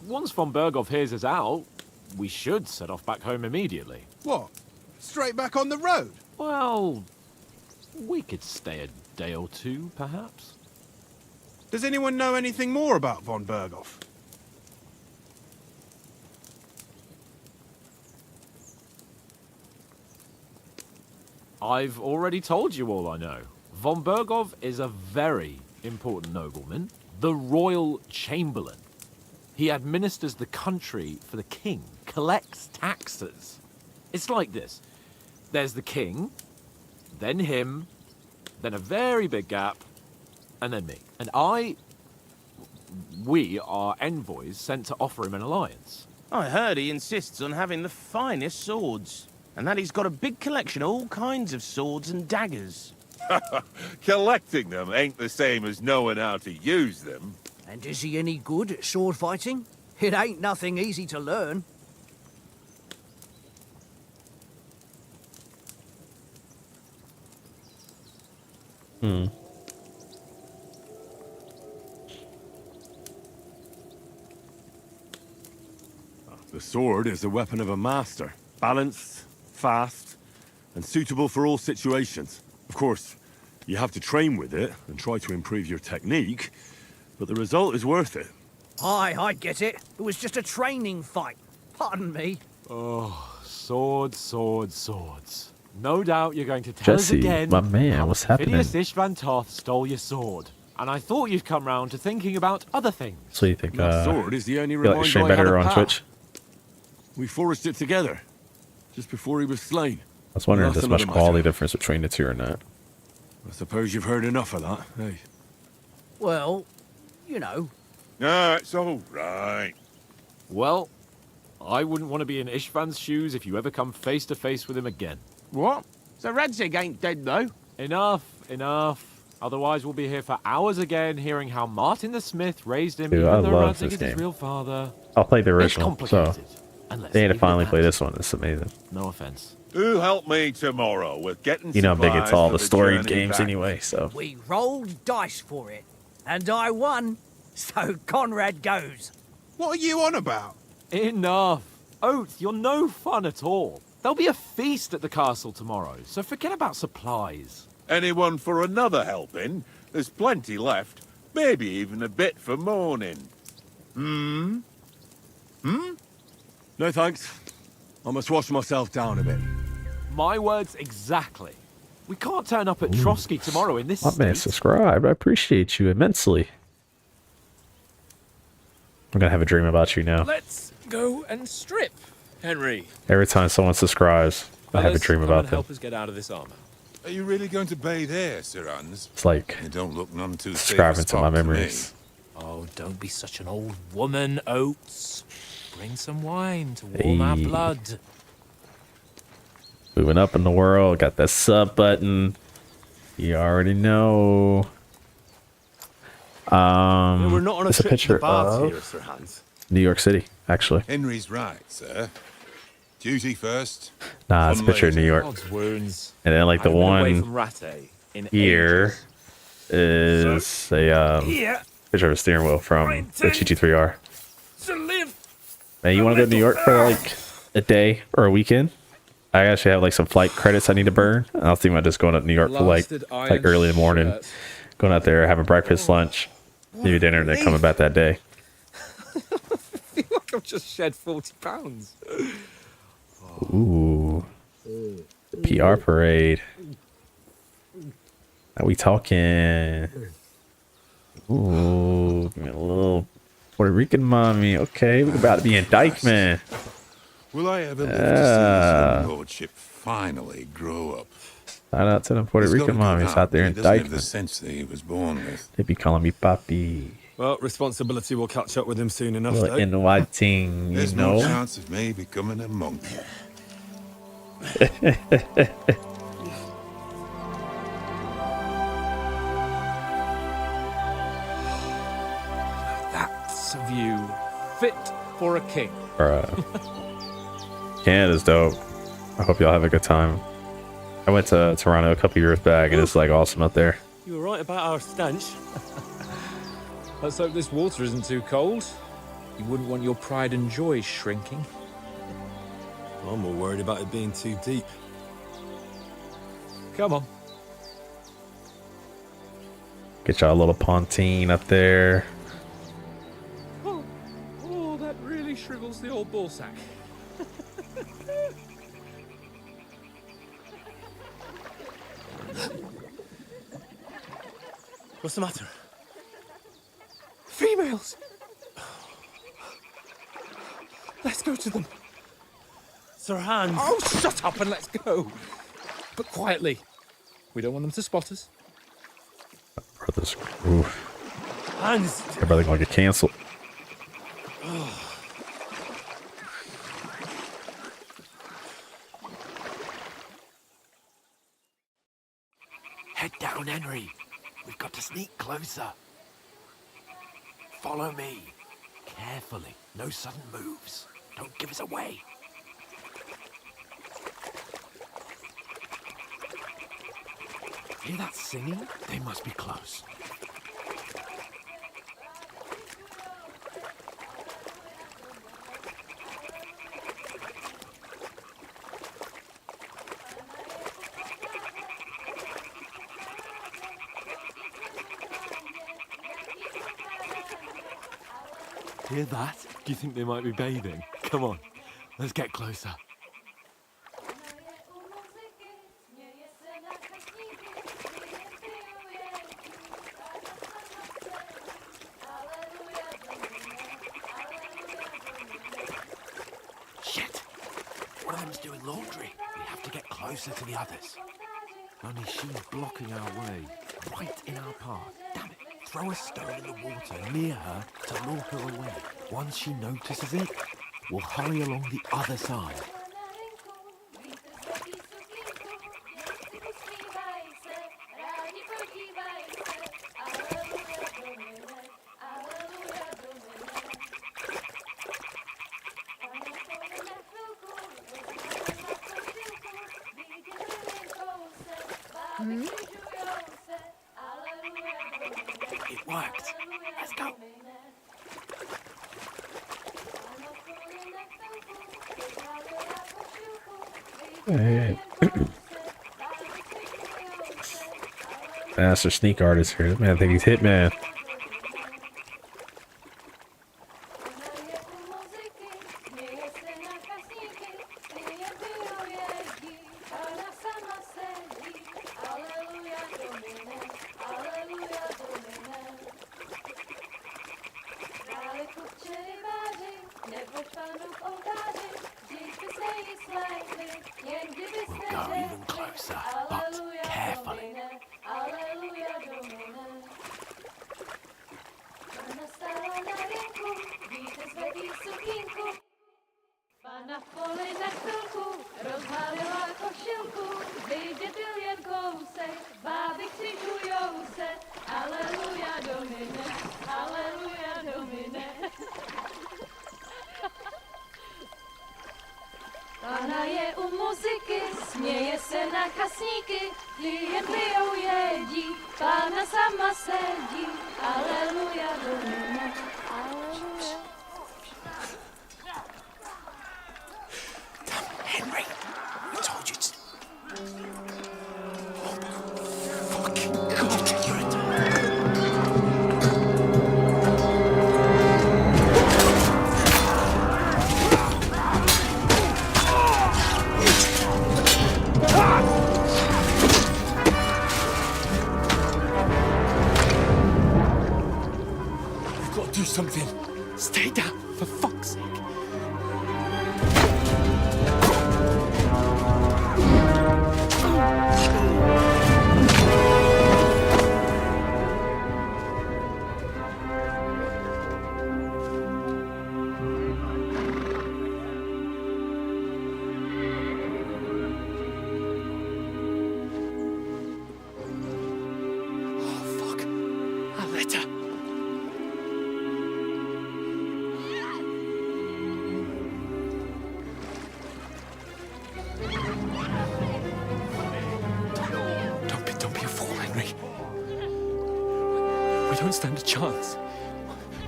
Once von Berghoff hears us out, we should set off back home immediately. What? Straight back on the road? Well, we could stay a day or two, perhaps. Does anyone know anything more about von Berghoff? I've already told you all I know. Von Berghoff is a very important nobleman, the royal chamberlain. He administers the country for the king, collects taxes. It's like this. There's the king, then him, then a very big gap, and then me. And we are envoys sent to offer him an alliance. I heard he insists on having the finest swords. And that he's got a big collection of all kinds of swords and daggers. Collecting them ain't the same as knowing how to use them. And is he any good at sword fighting? It ain't nothing easy to learn. The sword is the weapon of a master. Balanced, fast, and suitable for all situations. Of course, you have to train with it and try to improve your technique, but the result is worth it. Aye, I get it. It was just a training fight. Pardon me. Oh, swords, swords, swords. No doubt you're going to tell us Jesse, again my man, how what's happening? Phineas Ishvan Toth stole your sword. And I thought you'd come round to thinking about other things. So you think, That sword is the only feel like you reminder stream I had better of on Pa. Twitch? We forged it together, just before he was slain. I was wondering if That's there's much another quality matter. difference between the two or not. I suppose you've heard enough of that, hey? Well, you know. No, it's all right. Well, I wouldn't want to be in Ishvan's shoes if you ever come face to face with him again. What? So Radzig ain't dead, though? Enough, enough. Otherwise, we'll be here for hours again, hearing how Martin the Smith raised him, Dude, even I though love Radzig this is his game. real father. I'll play the It's original, so complicated. And let's they had to leave it finally at play that. this one. It's amazing. No offense. Who help me tomorrow with getting You know how big it's supplies all for the story journey games back? anyway, so. We rolled dice for it, and I won, so Conrad goes. What are you on about? Enough. Oath, you're no fun at all. There'll be a feast at the castle tomorrow, so forget about supplies. Anyone for another helping? There's plenty left. Maybe even a bit for morning. Hmm? No thanks. I must wash myself down a bit. My words exactly. We can't turn up at Trotsky tomorrow in this My man state. subscribed. I appreciate you immensely. I'm gonna have a dream about you now. Let's go and strip, Henry. Every time someone subscribes, I have a Fellas, dream come about and them. help us get out of this armor. Are you really going to bathe here, Sir Hans? It's like You don't look none too safe a subscribing to my spot me. memories. Oh, don't be such an old woman, Oates. Bring some wine to warm our Hey. blood. Moving up in the world, got that sub button. You already know. We're not on a it's a trip to picture the baths of here, Sir Hans. New York City, actually. Henry's right, sir. Duty first. Nah, it's a fun picture of New later. York. God's wounds. And then like the I haven't been away one from Rattay in here ages. is a Here picture of a steering wheel from the GT3R. to live. Man, you want to go to New York for like a day or a weekend? I actually have like some flight credits I need to burn. And I was thinking about just going up to New York for like early in the morning, going out there, having breakfast, lunch, maybe dinner, and then coming back that day. I feel like I've just shed 40 pounds. Ooh, the PR parade. Are we talking? Ooh, give me a little Puerto Rican mommy. Okay, we're about to be in Dykeman. Will I ever live to see his lordship finally grow up? Shout out to the Puerto He's got Rican a good mommies heart, out there but in he doesn't have Dykeman. the sense that he was born with. They be calling me Papi. Well, responsibility will catch up with him soon enough, Little though. NY ting, you There's no know? chance of me becoming a monk. That's a view fit for a king. Canada's dope. I hope y'all have a good time. I went to Toronto a couple years back and it's like awesome out there. You were right about our stench. Let's hope this water isn't too cold. You wouldn't want your pride and joy shrinking. I'm more worried about it being too deep. Come on. Get y'all a little pontine up there. Oh, that really shrivels the old ball sack. What's the matter? Females! Let's go to them. Sir Hans! Oh, shut up and let's go. But quietly. We don't want them to spot us. Brothers, ooh, Hans! everybody gonna get canceled. Head down, Henry. We've got to sneak closer. Follow me. Carefully. No sudden moves. Don't give us away. Hear that singing? They must be close. Hear that? Do you think they might be bathing? Come on, let's get closer. laundry. We have to get closer to the others. Only she's blocking our way, right in our path. Damn it. Throw a stone in the water near her to lure her away. Once she notices it, we'll hurry along the other side. It worked. Let's go. Hey. Master sneak artist here. Man, I think he's Hitman. We'll go even closer, but carefully. Pana v poli na chvilku rozhalila košilku, vydětil jen kousek, báby křižujou se, aleluja domine, aleluja domine. Pana je u muziky, směje se na kasníky, ty jen pijou jedí, Pána sama sedí, aleluja domine, aleluja. Henry, I told you to... You've got to do something. Stay down, for fuck's sake. Don't be a fool, Henry. We don't stand a chance.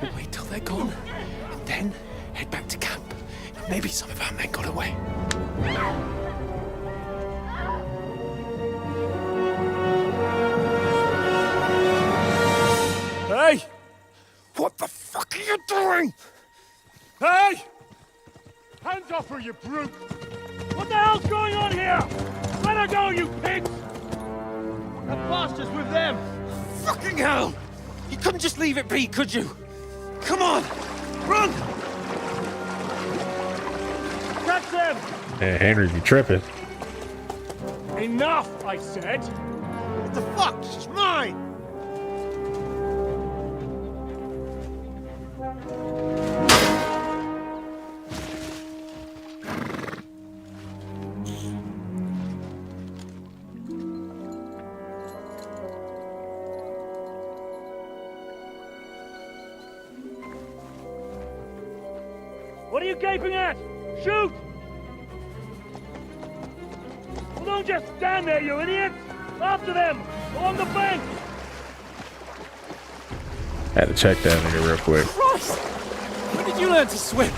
We'll wait till they're gone, and then head back to camp. Maybe some of our men got away. Hey! What the fuck are you doing? Hey! Hands off her, you brute! What the hell's going on here? Let her go, you pigs! That bastard's with them! Fucking hell! You couldn't just leave it be, could you? Come on! Run! Catch them! Hey, Henry, you tripping. Enough, I said! What the fuck? She's mine! What are you gaping at? Shoot! Well, don't just stand there, you idiots! After them! Along the bank! Had to check that nigga real quick. Christ! When did you learn to swim?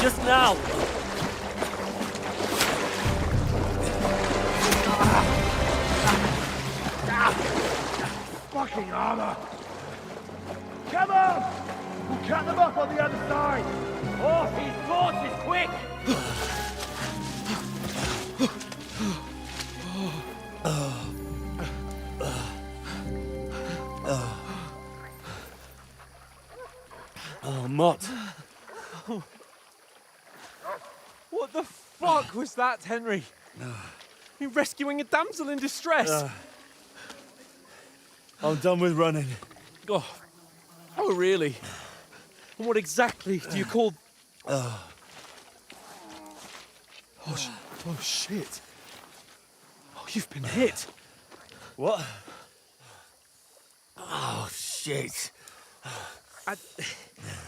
Just now. Fucking armor! Come on! We'll cut them off on the other side! Off his horses, quick! Oh, Mott. was that, Henry? You rescuing a damsel in distress? I'm done with running. Oh, really? And what exactly do you call... Oh, shit. Oh, you've been hit. What? Oh, shit.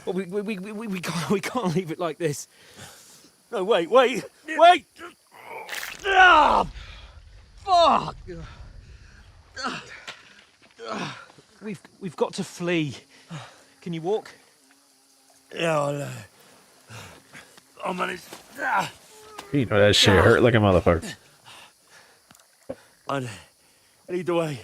Well, we can't leave it like this. No, wait! Ah! Fuck! We've got to flee. Can you walk? Yeah, I'll manage. You know that shit hurt like a motherfucker. I lead the way.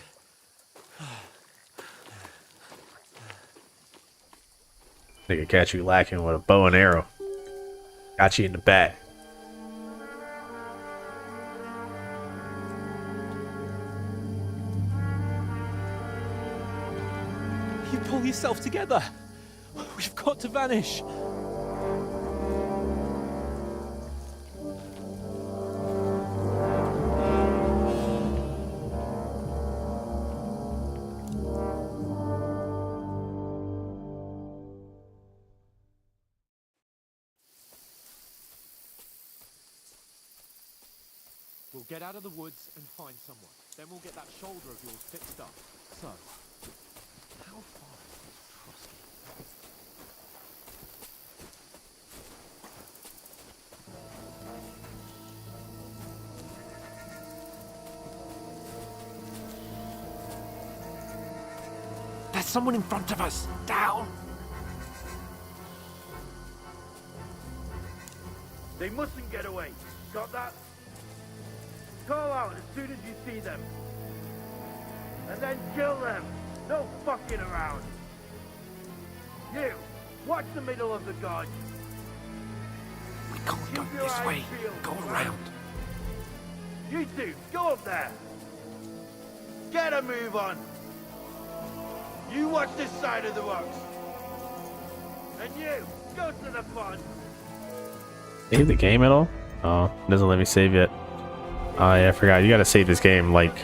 Nigga catch you lacking with a bow and arrow. Got you in the back. You pull yourself together. We've got to vanish. We'll get out of the woods and find someone. Then we'll get that shoulder of yours fixed up. So, how far is Trusky? There's someone in front of us! Down! They mustn't get away. Got that? Call out as soon as you see them. And then kill them. No fucking around. You, watch the middle of the gorge. We can't go Keep your this eyes way. peeled, Go right? around. You two, go up there. Get a move on. You watch this side of the rocks. And you, go to the pond. Save the game at all? Oh, it doesn't let me save yet. Oh yeah, I forgot. You gotta save this game like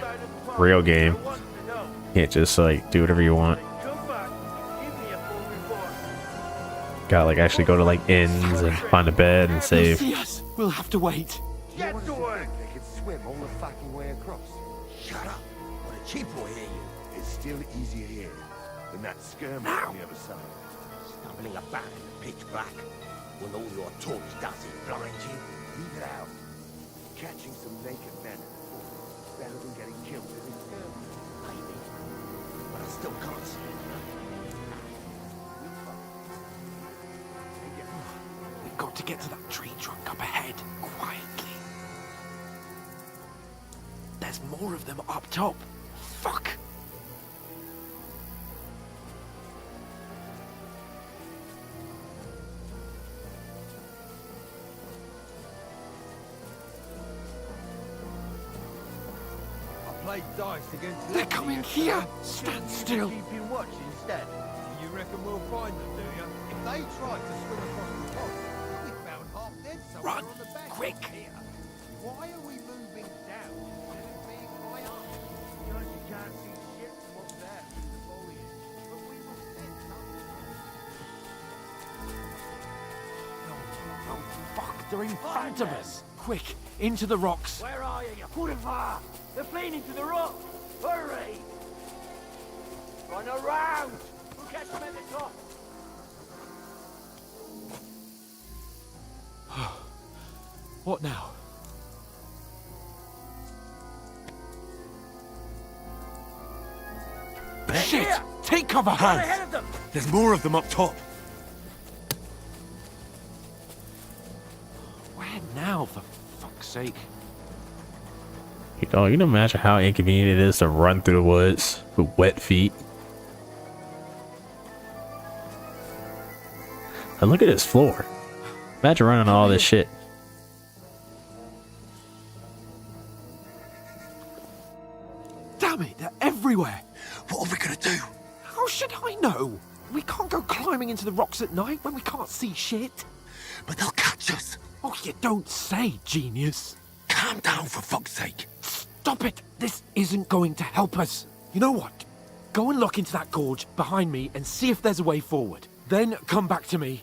real game. You can't just like do whatever you want. Gotta like actually go to like inns and find a bed and save. See us. We'll have to wait. Get to work. They could swim all the fucking way across. Shut up. What a cheap will hear you. It's still easier here than that skirmish on the other side. Stumbling about in the pitch black when all your torch does is blind you. Leave it out. Catching some naked men at the fort is better than getting killed in a skirmish. Maybe. But I still can't see it. We've got to get to that tree trunk up ahead, quietly. There's more of them up top. Fuck! Play dice against. They're coming here! Stand still! Keeping watch instead. You reckon we'll find them, do you? If they tried to swim across the pond, we found half dead somewhere Run! on the bank. Quick! Here. Why are we moving down instead of being high up? Because you can't see shit from up there through the foliage. But we were sent up. Oh, fuck! They're in front of us! Quick! Into the rocks! Where are you, you boulevard? They're fleeing into the rock. Hurry! Run around! We'll catch them at the top. What now? Shit! Take cover, Run Hans! ahead of them! There's more of them up top. Where now, for fuck's sake? You know, you can imagine how inconvenient it is to run through the woods with wet feet. And look at this floor. Imagine running all this shit. Damn it, they're everywhere! What are we gonna do? How should I know? We can't go climbing into the rocks at night when we can't see shit. But they'll catch us. Oh, you don't say, genius. Calm down, for fuck's sake. Stop it! This isn't going to help us. You know what? Go and look into that gorge behind me and see if there's a way forward. Then come back to me.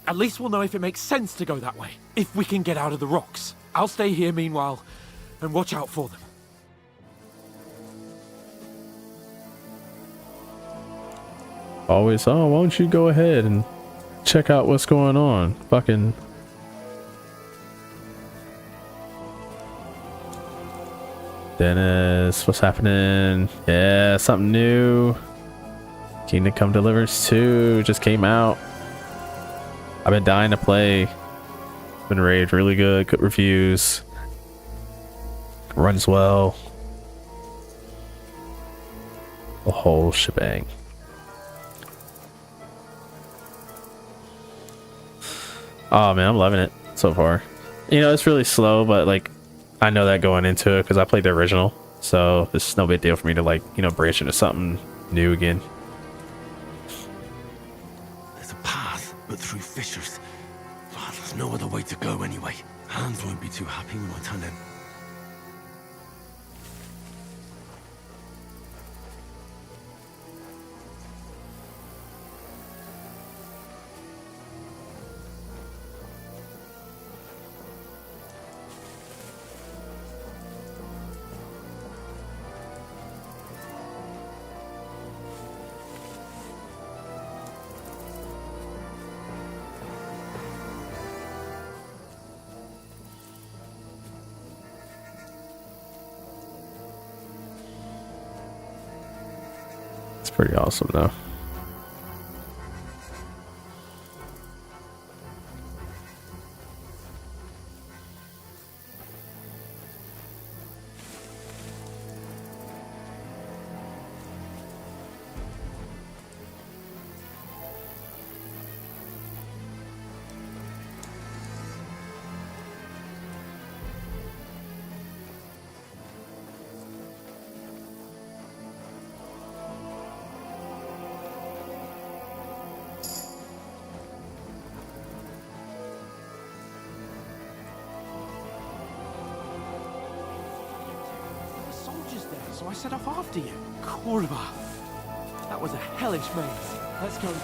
At least we'll know if it makes sense to go that way. If we can get out of the rocks. I'll stay here meanwhile and watch out for them. Always, oh, why don't you go ahead and check out what's going on? Fucking. Dennis, what's happening? Yeah, something new. Kingdom Come Deliverance 2 just came out. I've been dying to play. Been rated really good reviews. Runs well. The whole shebang. Oh man, I'm loving it so far. You know, it's really slow, but like I know that going into it because I played the original, so it's no big deal for me to like, you know, branch into something new again. There's a path, but through fissures. Oh, there's no other way to go anyway. Hans won't be too happy when I turn in. It's pretty awesome though. So I set off after you. Korva. That was a hellish maze. Let's go then.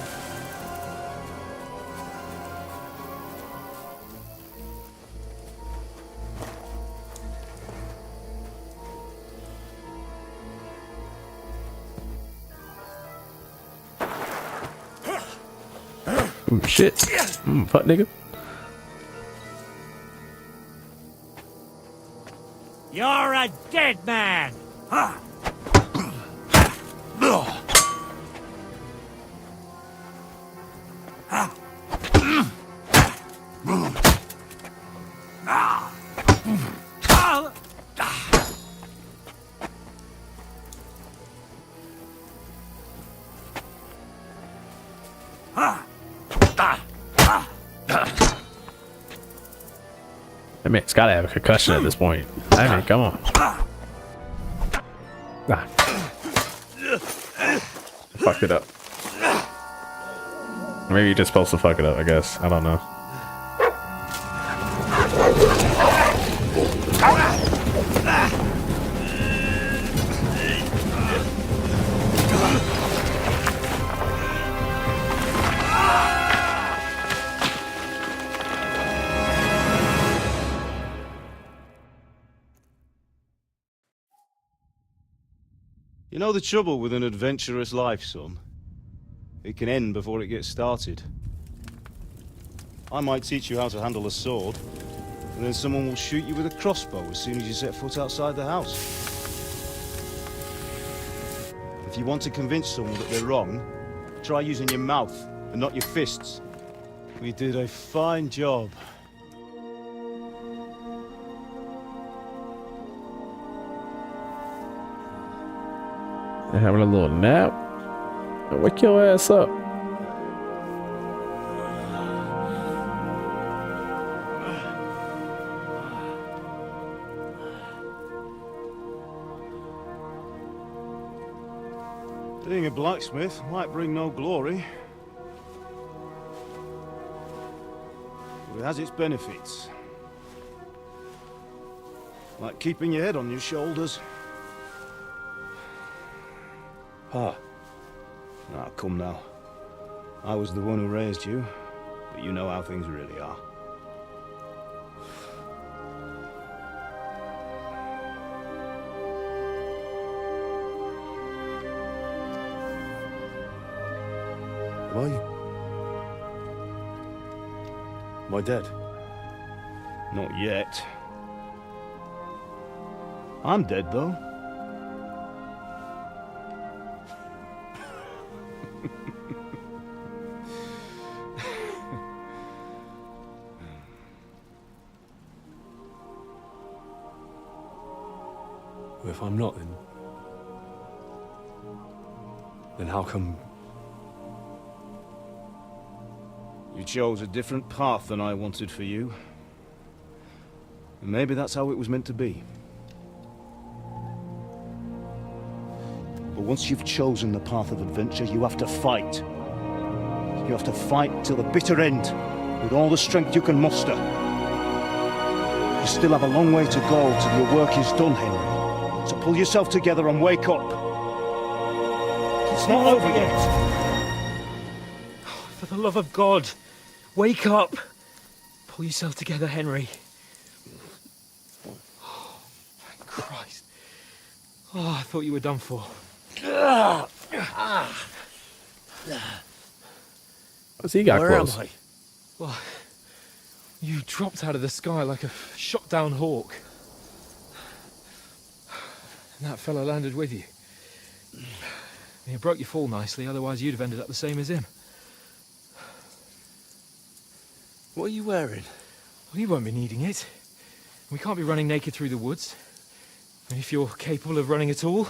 Ooh, shit. Fuck nigga. You're a dead man! Ha! I mean, it's gotta have a concussion at this point. I mean, come on. Ah. Fucked it up. Maybe you're just supposed to fuck it up, I guess. I don't know. You know the trouble with an adventurous life, son? It can end before it gets started. I might teach you how to handle a sword, and then someone will shoot you with a crossbow as soon as you set foot outside the house. If you want to convince someone that they're wrong, try using your mouth and not your fists. We did a fine job. Having a little nap? Wake your ass up. Being a blacksmith might bring no glory. But it has its benefits. Like keeping your head on your shoulders. Pa. Ah, come now. I was the one who raised you, but you know how things really are. Am I dead? Not yet. I'm dead, though. Well, if I'm not, then how come... You chose a different path than I wanted for you. And maybe that's how it was meant to be. But once you've chosen the path of adventure, you have to fight. You have to fight till the bitter end, with all the strength you can muster. You still have a long way to go till your work is done, Henry. So pull yourself together and wake up. It's not over yet. For the love of God, wake up! Pull yourself together, Henry. Oh, thank Christ. Oh, I thought you were done for. What's he got close? Where am I? Well, you dropped out of the sky like a shot-down hawk. And that fella landed with you. You broke your fall nicely, otherwise you'd have ended up the same as him. What are you wearing? Well, you won't be needing it. We can't be running naked through the woods. And if you're capable of running at all...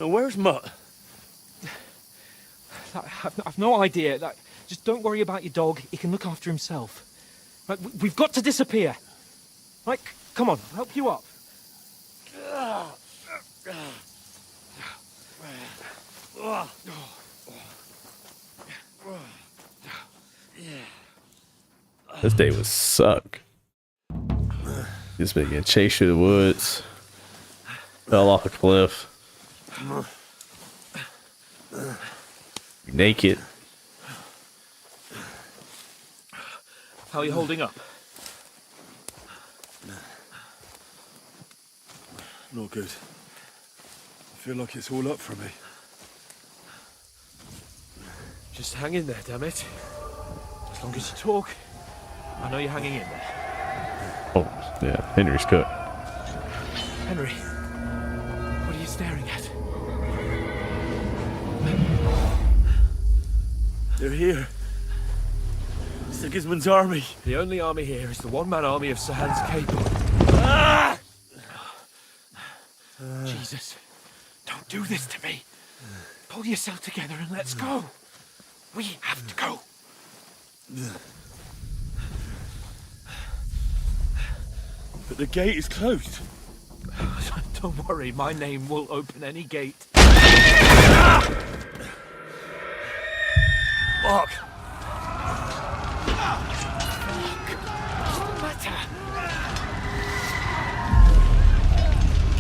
Now, where's Mutt? I've no idea. Just don't worry about your dog. He can look after himself. Right, we've got to disappear. Right, come on, I'll help you up. This day would suck. Just been getting chased through the woods. Fell off a cliff. Naked. How are you holding up? Not good. I feel like it's all up for me. Just hang in there, damn it. As long as you talk, I know you're hanging in there. Oh, yeah, Henry's cooked. Henry, what are you staring at? They're here. Sigismund's army. The only army here is the one-man army of Sahan's Cape. Ah! Jesus, don't do this to me. Pull yourself together and let's go. We have to go. But the gate is closed. Don't worry, my name will open any gate. Fuck.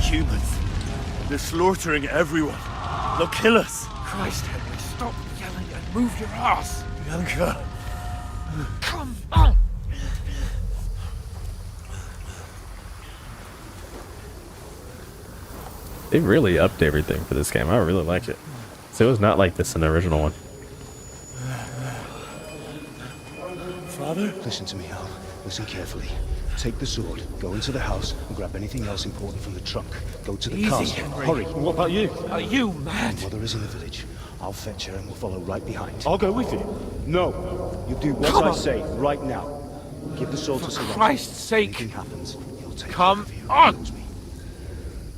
Humans. They're slaughtering everyone. They'll kill us. Christ, Henry, stop yelling and move your ass. Bianca. Come on. They really upped everything for this game. I really like it. So it was not like this in the original one. Father? Listen to me, Al. Listen carefully. Take the sword, go into the house, and grab anything else important from the trunk. Go to the Easy, castle. Henry. Hurry. What about you? Are you mad? Mother is in the village. I'll fetch her and we'll follow right behind. I'll go with you. No. You do what Come I on. say right now. Give the sword to For Sir Christ's sake. Anything happens, he'll take Come care of you. on. He knows me.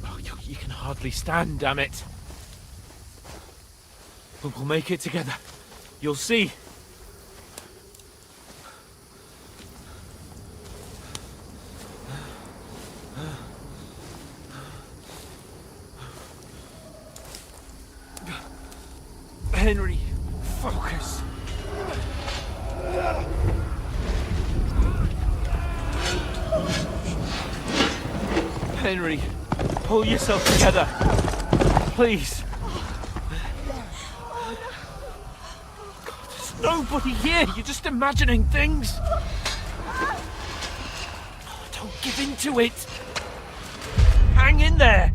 Oh, you can hardly stand, damn it. But we'll make it together. You'll see. Henry, focus. Henry, pull yourself together. Please. God, there's nobody here. You're just imagining things. Don't give in to it. Hang in there.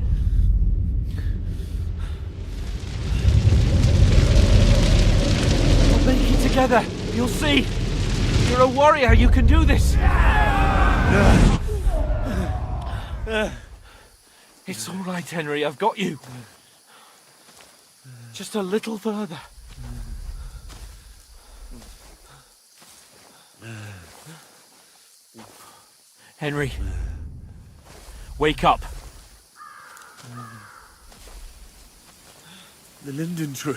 We'll make it together. You'll see. You're a warrior. You can do this. It's all right, Henry. I've got you. Just a little further. Henry, wake up. The linden tree.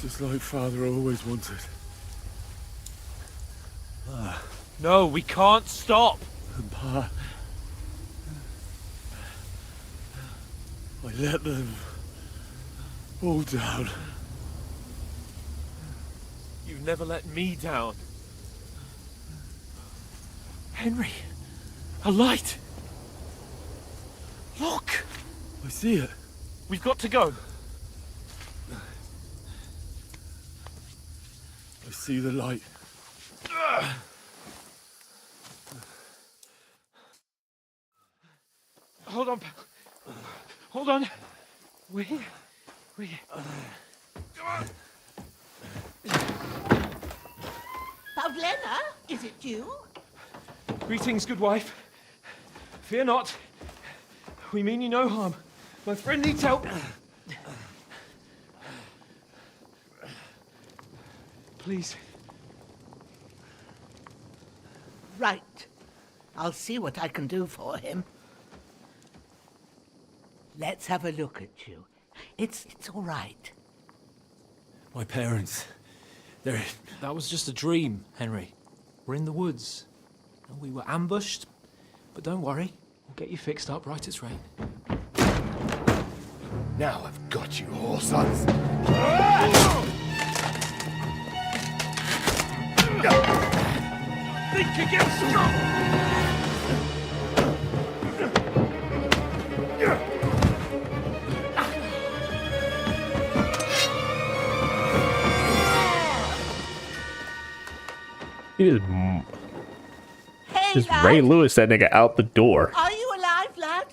Just like Father always wanted. No, we can't stop. And Pa... I let them all down. You've never let me down. Henry, a light. Look. I see it. We've got to go. I see the light. Hold on. Hold on. We're here. Pavlena, is it you? Greetings, good wife. Fear not. We mean you no harm. My friend needs help. Please. Right. I'll see what I can do for him. Let's have a look at you. It's all right. My parents, they're... That was just a dream, Henry. We're in the woods. We were ambushed, but don't worry. We'll get you fixed up right as rain. Now I've got you, whoresons. Think again, strong! He just Ray Lewis that nigga out the door. Are you alive, lad?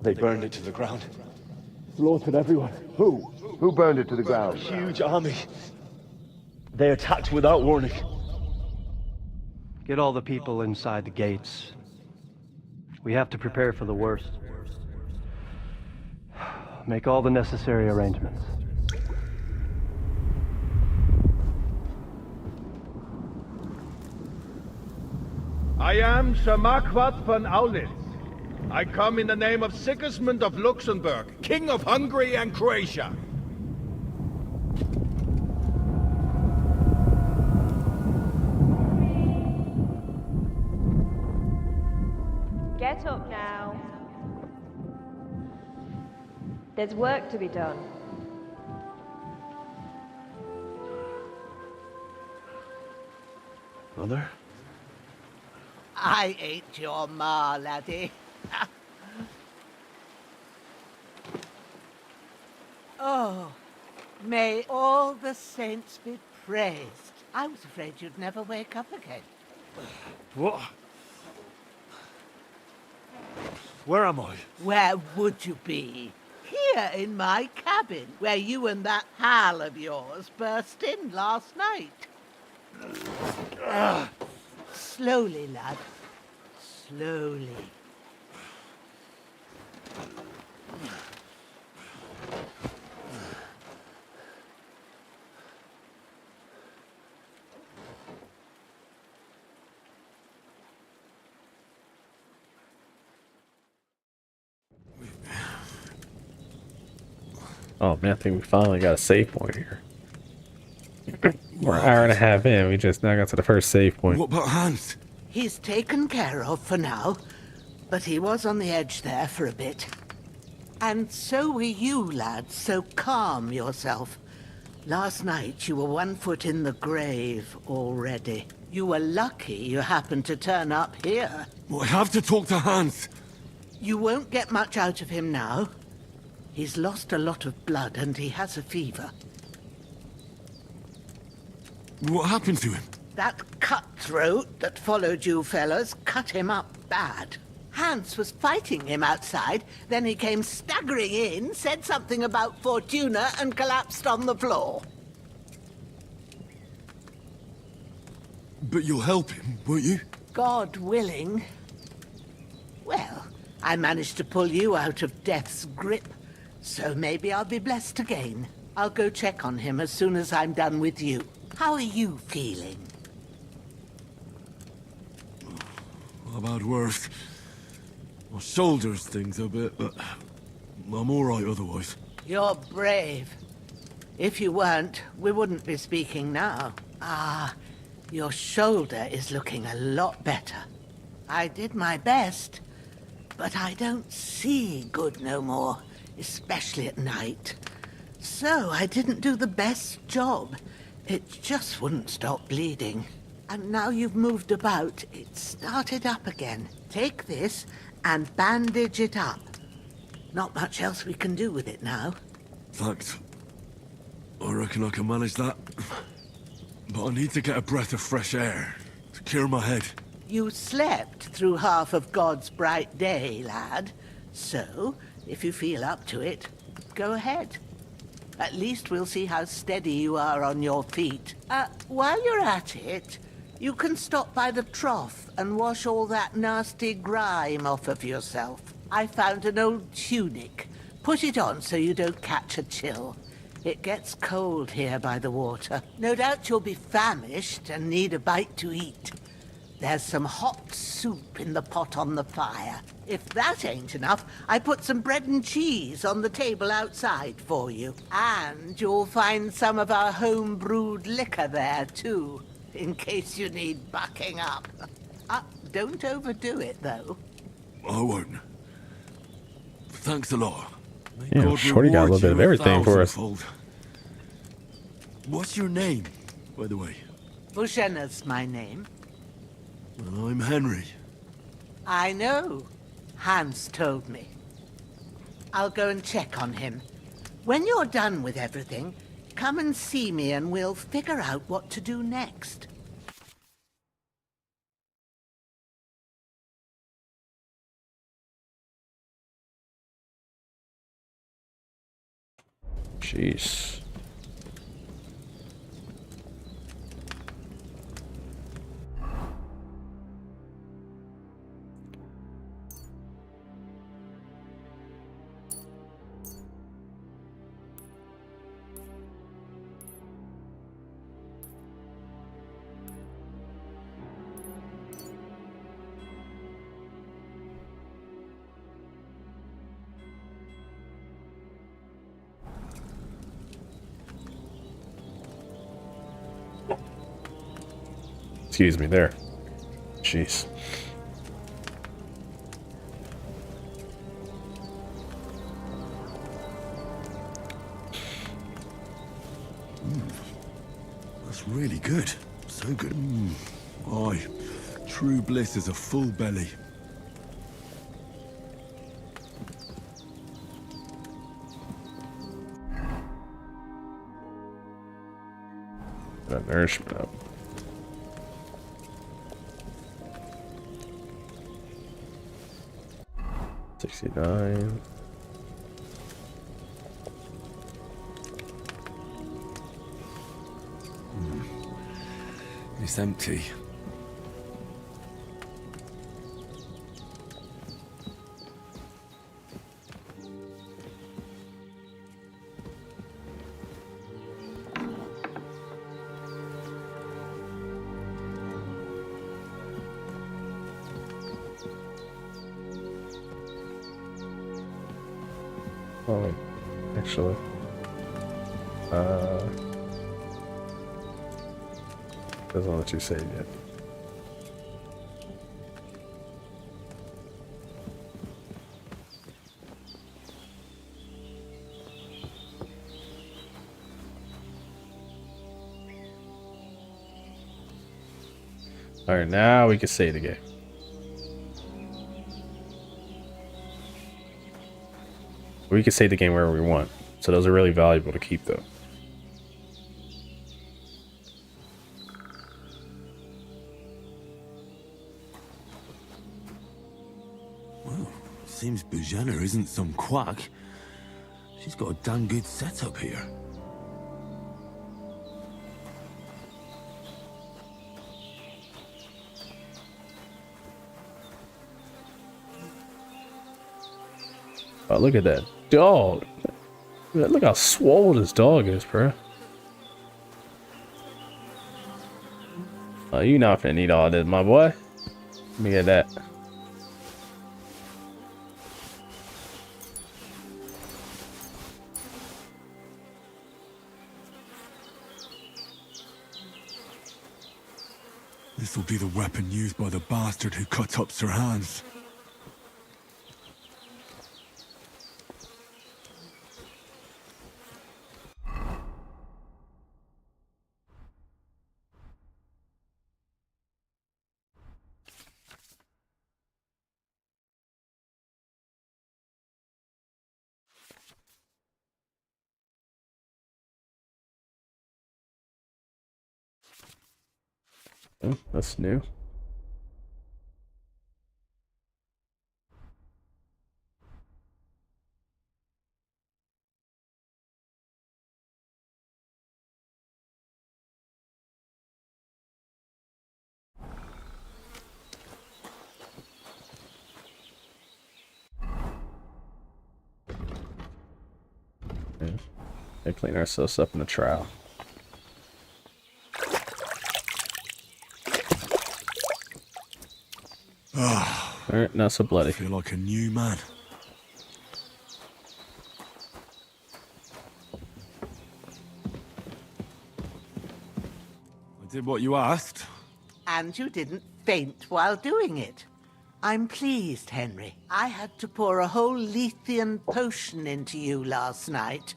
They burned it to the ground. Slaughtered everyone. Who? Who burned it to the ground? Huge army. They attacked without warning. Get all the people inside the gates. We have to prepare for the worst. Make all the necessary arrangements. I am Sir Marquardt von Aulitz. I come in the name of Sigismund of Luxembourg, King of Hungary and Croatia. Get up now. There's work to be done. Mother? I ain't your ma, laddie. Oh, may all the saints be praised. I was afraid you'd never wake up again. What? Where am I? Where would you be? Here in my cabin, where you and that pal of yours burst in last night. Slowly, lad. Slowly. Oh man, I think we finally got a save point here. We're an hour and a half in. We just now got to the first save point. What about Hans? He's taken care of for now, but he was on the edge there for a bit. And so were you, lad, so calm yourself. Last night you were 1 foot in the grave already. You were lucky you happened to turn up here. Well, I have to talk to Hans. You won't get much out of him now. He's lost a lot of blood and he has a fever. What happened to him? That cutthroat that followed you fellas cut him up bad. Hans was fighting him outside, then he came staggering in, said something about Fortuna and collapsed on the floor. But you'll help him, won't you? God willing. Well, I managed to pull you out of death's grip, so maybe I'll be blessed again. I'll go check on him as soon as I'm done with you. How are you feeling? I've had worse. My shoulders things a bit, but I'm all right otherwise. You're brave. If you weren't, we wouldn't be speaking now. Ah, your shoulder is looking a lot better. I did my best, but I don't see good no more, especially at night. So I didn't do the best job. It just wouldn't stop bleeding. And now you've moved about, it started up again. Take this and bandage it up. Not much else we can do with it now. Thanks. I reckon I can manage that. But I need to get a breath of fresh air to clear my head. You slept through half of God's bright day, lad. So, if you feel up to it, go ahead. At least we'll see how steady you are on your feet. While you're at it, you can stop by the trough and wash all that nasty grime off of yourself. I found an old tunic. Put it on so you don't catch a chill. It gets cold here by the water. No doubt you'll be famished and need a bite to eat. There's some hot soup in the pot on the fire. If that ain't enough, I put some bread and cheese on the table outside for you. And you'll find some of our home-brewed liquor there, too, in case you need bucking up. Don't overdo it, though. I won't. Thanks a lot. May Yeah, God Shorty got a little reward bit of you everything for us. thousandfold. What's your name, by the way? Bushenna's my name. Well, I'm Henry. I know. Hans told me. I'll go and check on him. When you're done with everything, come and see me and we'll figure out what to do next. Jeez. Excuse me there. Jeez. That's really good. So good. Aye. True bliss is a full belly. That nourishment up. 69. It's empty. Oh wait, actually, doesn't let you save yet. All right, now we can save the game. We can save the game wherever we want. So those are really valuable to keep, though. Well, seems Bujana isn't some quack. She's got a damn good setup here. Oh, look at that dog. Look how swole this dog is, bro. Oh, you not finna need all this, my boy. Let me get that. This will be the weapon used by the bastard who cut up Sir Hans. Oh, that's new. Yeah. They clean ourselves up in the trial. Alright, not so bloody. I feel like a new man. I did what you asked. And you didn't faint while doing it. I'm pleased, Henry. I had to pour a whole Lethean potion into you last night.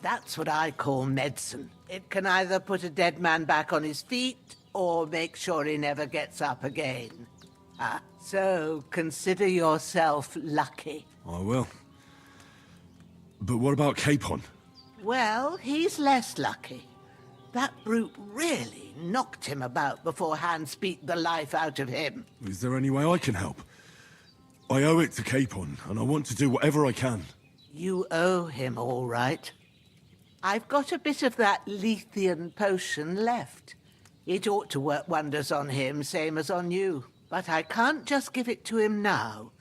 That's what I call medicine. It can either put a dead man back on his feet, or make sure he never gets up again. So consider yourself lucky. I will. But what about Capon? Well, he's less lucky. That brute really knocked him about before Hans beat the life out of him. Is there any way I can help? I owe it to Capon, and I want to do whatever I can. You owe him, all right. I've got a bit of that Lethean potion left. It ought to work wonders on him, same as on you. But I can't just give it to him now.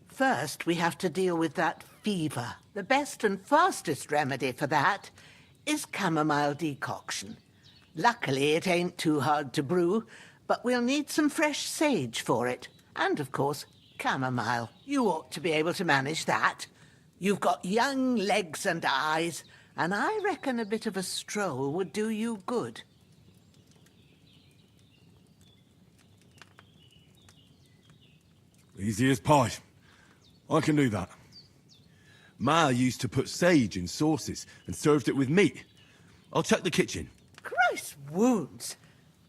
First, we have to deal with that fever. The best and fastest remedy for that is chamomile decoction. Luckily, it ain't too hard to brew, but we'll need some fresh sage for it. And, of course, chamomile. You ought to be able to manage that. You've got young legs and eyes, and I reckon a bit of a stroll would do you good. Easy as pie. I can do that. Ma used to put sage in sauces and served it with meat. I'll check the kitchen. Christ wounds!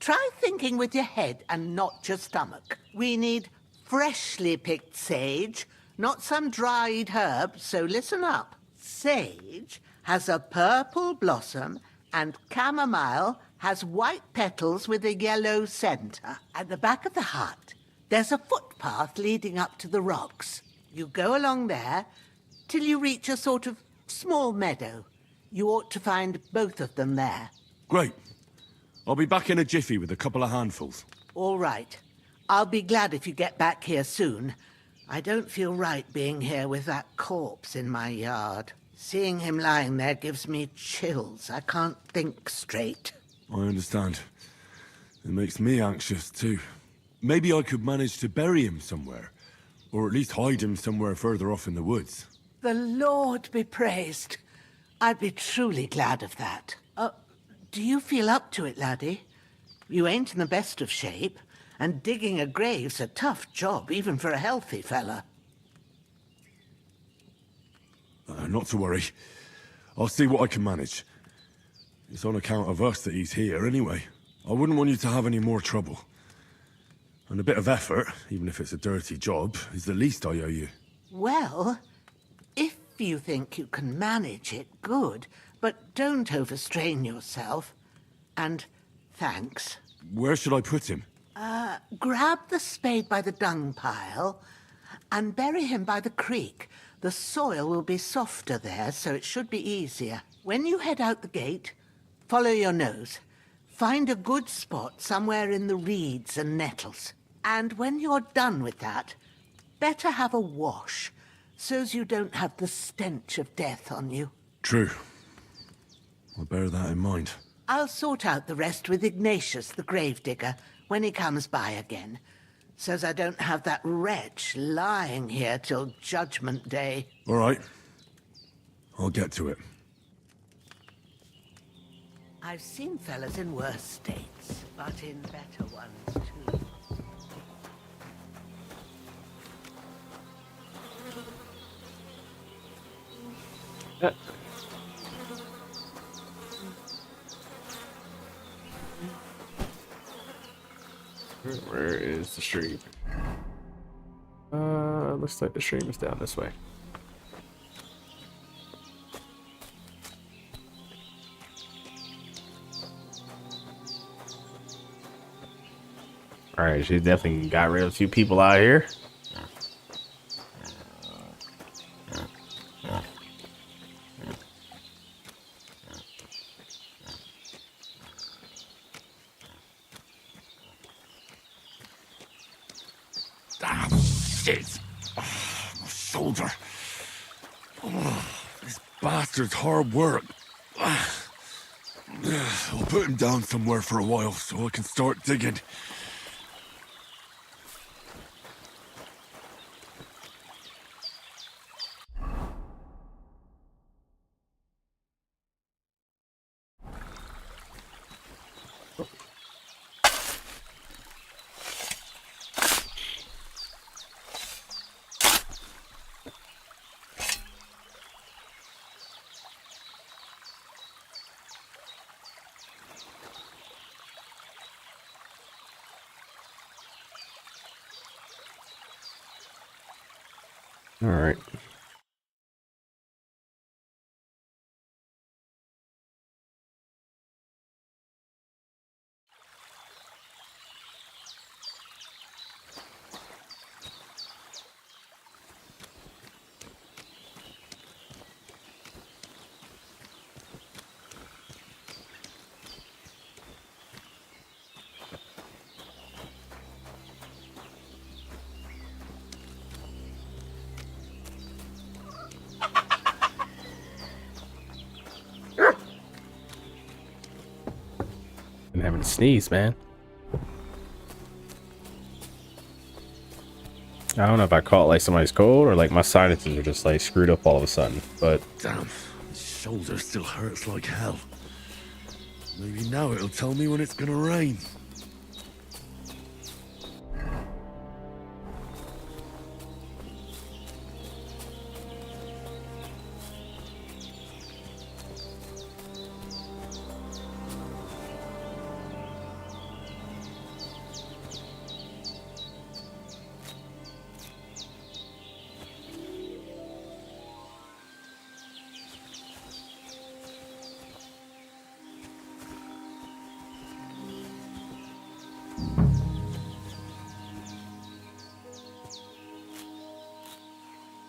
Try thinking with your head and not your stomach. We need freshly picked sage, not some dried herb, so listen up. Sage has a purple blossom and chamomile has white petals with a yellow center. At the back of the hut, there's a footpath leading up to the rocks. You go along there till you reach a sort of small meadow. You ought to find both of them there. Great. I'll be back in a jiffy with a couple of handfuls. All right. I'll be glad if you get back here soon. I don't feel right being here with that corpse in my yard. Seeing him lying there gives me chills. I can't think straight. I understand. It makes me anxious, too. Maybe I could manage to bury him somewhere. Or at least hide him somewhere further off in the woods. The Lord be praised. I'd be truly glad of that. Do you feel up to it, laddie? You ain't in the best of shape, and digging a grave's a tough job, even for a healthy fella. Not to worry. I'll see what I can manage. It's on account of us that he's here, anyway. I wouldn't want you to have any more trouble. And a bit of effort, even if it's a dirty job, is the least I owe you. Well, if you think you can manage it, good. But don't overstrain yourself. And thanks. Where should I put him? Grab the spade by the dung pile and bury him by the creek. The soil will be softer there, so it should be easier. When you head out the gate, follow your nose. Find a good spot somewhere in the reeds and nettles. And when you're done with that, better have a wash, so's you don't have the stench of death on you. True. I'll bear that in mind. I'll sort out the rest with Ignatius, the gravedigger, when he comes by again, so's I don't have that wretch lying here till Judgment Day. All right. I'll get to it. I've seen fellas in worse states, but in better ones too. Where is the stream? Looks like the stream is down this way. All right, she definitely got rid of a few people out here. Ah, shit! Oh, my shoulder. Oh, this bastard's hard work. I'll put him down somewhere for a while so I can start digging. All right. Been having to sneeze, man. I don't know if I caught like somebody's cold or like my sinuses are just like screwed up all of a sudden, but Damn, my shoulder still hurts like hell. Maybe now it'll tell me when it's gonna rain.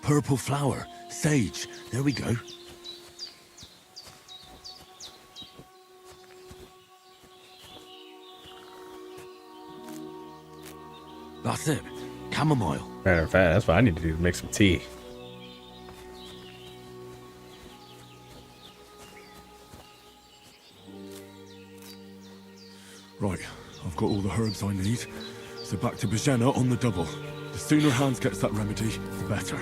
purple flower. Sage. There we go. That's it. Chamomile. Matter of fact, that's what I need to do to make some tea. Right, I've got all the herbs I need. So back to Bajena on the double. The sooner Hans gets that remedy, the better.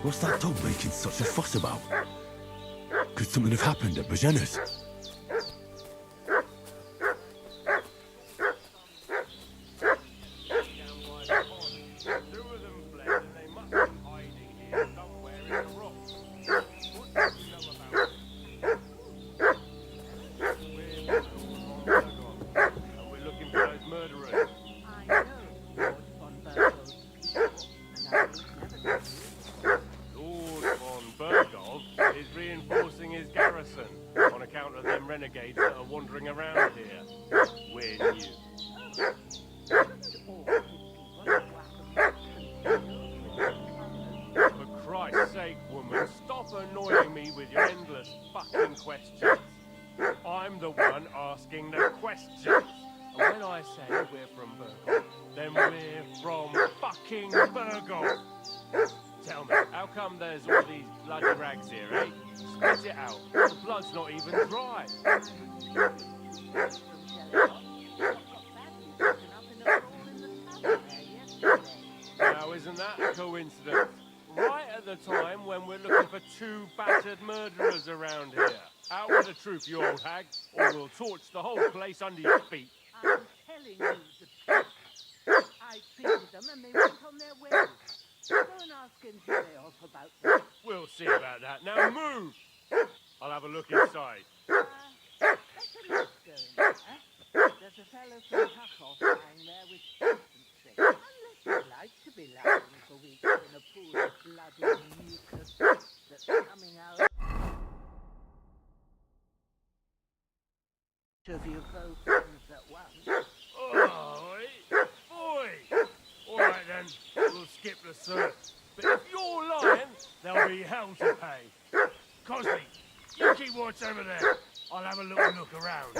What's that dog making such a fuss about? Could something have happened at Bajena's? You old hag, or we'll torch the whole place under your feet. I'm telling you the truth. I treated them and they went on their way. Go and ask Angelios about that. We'll see about that. Now move! I'll have a look inside. Let's go in there. There's a fellow from Hakov lying there with decency. Unless you like to be lying for weeks in a pool of bloody mucus that's coming out. Of you both things at once. Oh, boy! All right then, we'll skip the search. But if you're lying, there'll be hell to pay. Cosby, you keep watch over there. I'll have a little look around.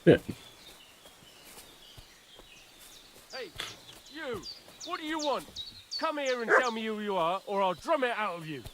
Yeah. Hey, you! What do you want? Come here and tell me who you are, or I'll drum it out of you.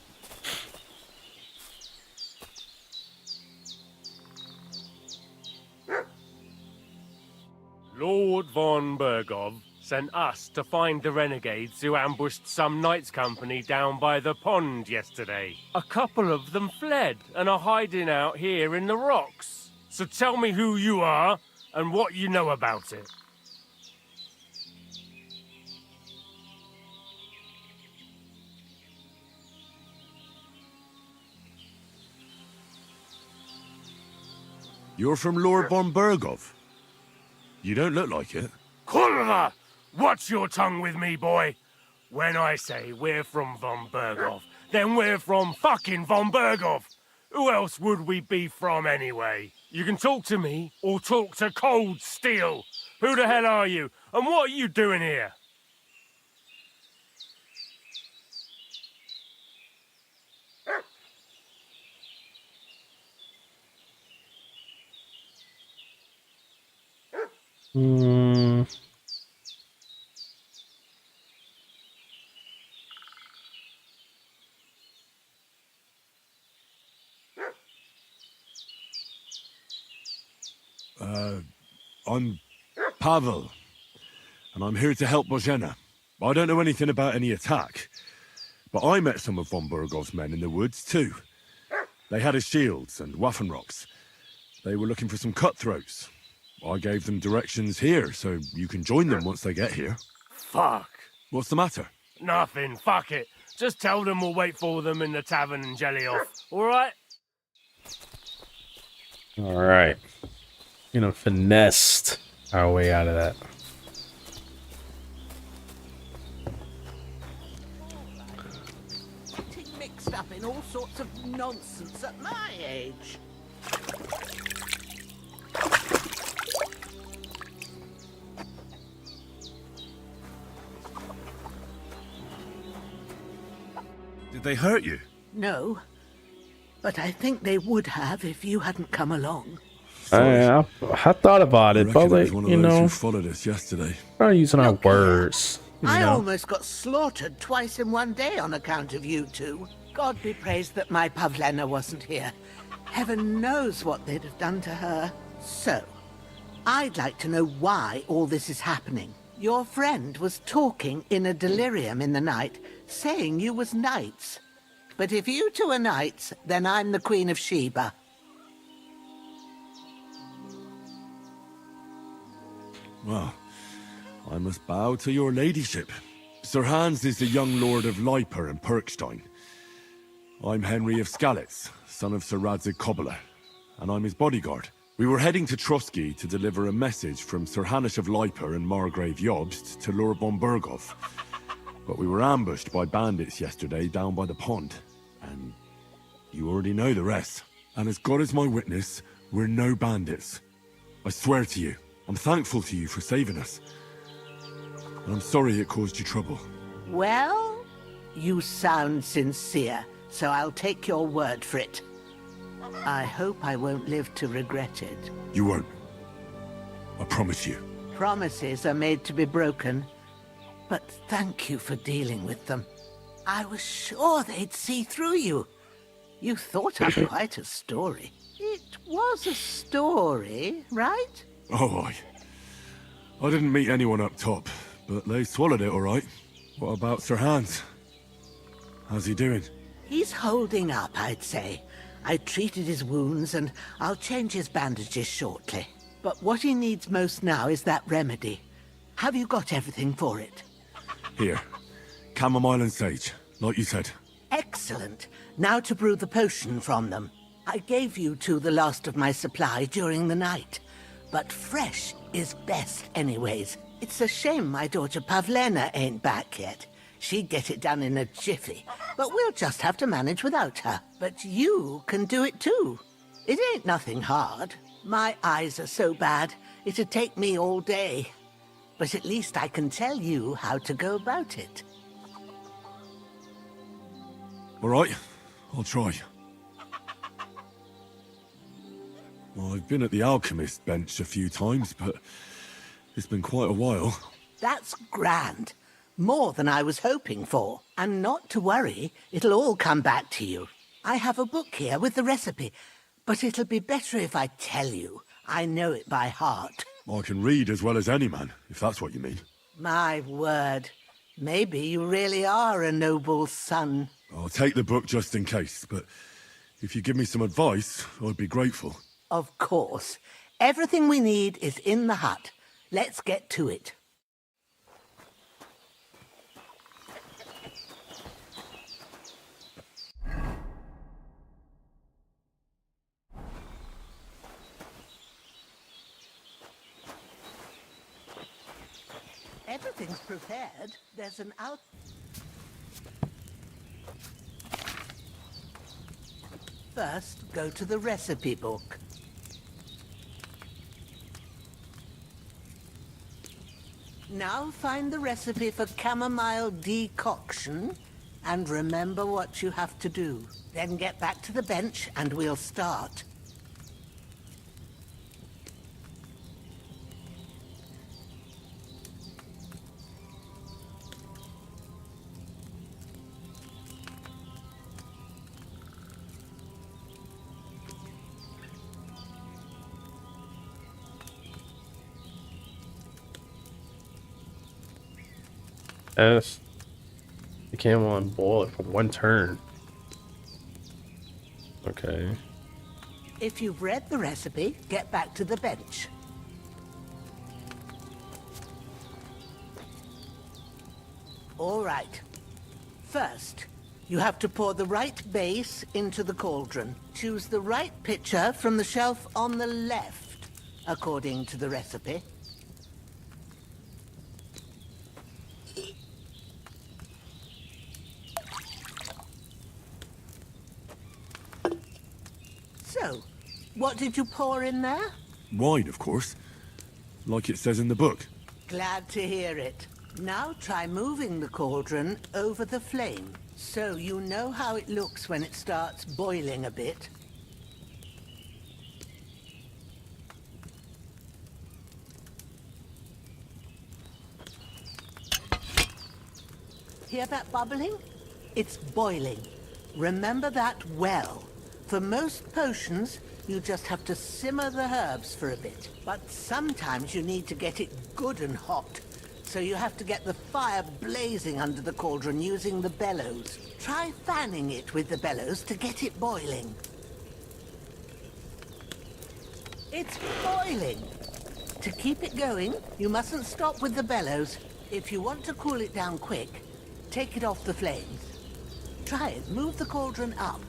Lord von Bergov sent us to find the renegades who ambushed some knights' company down by the pond yesterday. A couple of them fled and are hiding out here in the rocks. So tell me who you are and what you know about it. You're from Lord von Bergov? You don't look like it. Kurva! Watch your tongue with me, boy. When I say we're from von Bergov, then we're from fucking von Bergov. Who else would we be from anyway? You can talk to me or talk to cold steel. Who the hell are you? And what are you doing here? I'm Pavel, and I'm here to help Bojena. I don't know anything about any attack, but I met some of von Bergov's men in the woods too. They had his shields and Waffenrocks. They were looking for some cutthroats. I gave them directions here, so you can join them once they get here. Fuck. What's the matter? Nothing, fuck it. Just tell them we'll wait for them in the tavern in Jelly-Off, alright? Alright. You know, finessed our way out of that. mixed up in all sorts of nonsense at my age. Did they hurt you? No, but I think they would have if you hadn't come along. I thought about it, but like, One of you those know, who followed us yesterday. we're not using our words. You I know? almost got slaughtered twice in one day on account of you two. God be praised that my Pavlena wasn't here. Heaven knows what they'd have done to her. So, I'd like to know why all this is happening. Your friend was talking in a delirium in the night, saying you was knights. But if you two are knights, then I'm the Queen of Sheba. Well, I must bow to your ladyship. Sir Hans is the young lord of Leiper and Perkstein. I'm Henry of Skalitz, son of Sir Radzig Kobyla, and I'm his bodyguard. We were heading to Trusky to deliver a message from Sir Hanush of Leiper and Margrave Jobst to Lord von Berghoff. But we were ambushed by bandits yesterday down by the pond, and you already know the rest. And as God is my witness, we're no bandits. I swear to you, I'm thankful to you for saving us. And I'm sorry it caused you trouble. Well, you sound sincere, so I'll take your word for it. I hope I won't live to regret it. You won't. I promise you. Promises are made to be broken, but thank you for dealing with them. I was sure they'd see through you. You thought up quite a story. It was a story, right? Oh, I didn't meet anyone up top, but they swallowed it all right. What about Sir Hans? How's he doing? He's holding up, I'd say. I treated his wounds, and I'll change his bandages shortly. But what he needs most now is that remedy. Have you got everything for it? Here. Chamomile and sage, like you said. Excellent. Now to brew the potion from them. I gave you two the last of my supply during the night. But fresh is best anyways. It's a shame my daughter Pavlena ain't back yet. She'd get it done in a jiffy. But we'll just have to manage without her. But you can do it too. It ain't nothing hard. My eyes are so bad, it'd take me all day. But at least I can tell you how to go about it. All right, I'll try. Well, I've been at the alchemist bench a few times, but it's been quite a while. That's grand. More than I was hoping for. And not to worry, it'll all come back to you. I have a book here with the recipe, but it'll be better if I tell you. I know it by heart. I can read as well as any man, if that's what you mean. My word. Maybe you really are a noble son. I'll take the book just in case, but if you give me some advice, I'd be grateful. Of course. Everything we need is in the hut. Let's get to it. Everything's prepared. There's an out... First, go to the recipe book. Now find the recipe for chamomile decoction and remember what you have to do. Then get back to the bench and we'll start. Yes. You can't want to boil it for one turn. Okay. If you've read the recipe, get back to the bench. All right. First, you have to pour the right base into the cauldron. Choose the right pitcher from the shelf on the left, according to the recipe. What did you pour in there? Wine, of course. Like it says in the book. Glad to hear it. Now try moving the cauldron over the flame, so you know how it looks when it starts boiling a bit. Hear that bubbling? It's boiling. Remember that well. For most potions, you just have to simmer the herbs for a bit. But sometimes you need to get it good and hot. So you have to get the fire blazing under the cauldron using the bellows. Try fanning it with the bellows to get it boiling. It's boiling. To keep it going, you mustn't stop with the bellows. If you want to cool it down quick, take it off the flames. Try it. Move the cauldron up.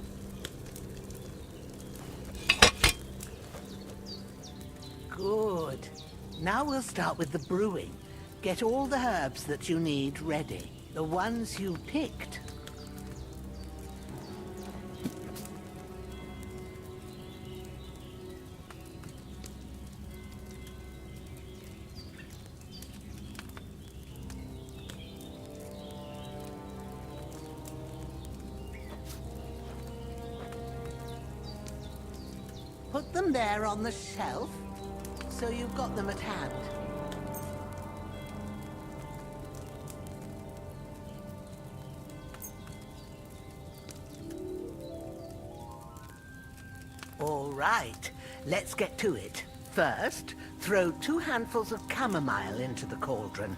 Good. Now we'll start with the brewing. Get all the herbs that you need ready. The ones you picked. Put them there on the shelf, so you've got them at hand. All right, let's get to it. First, throw 2 handfuls of chamomile into the cauldron.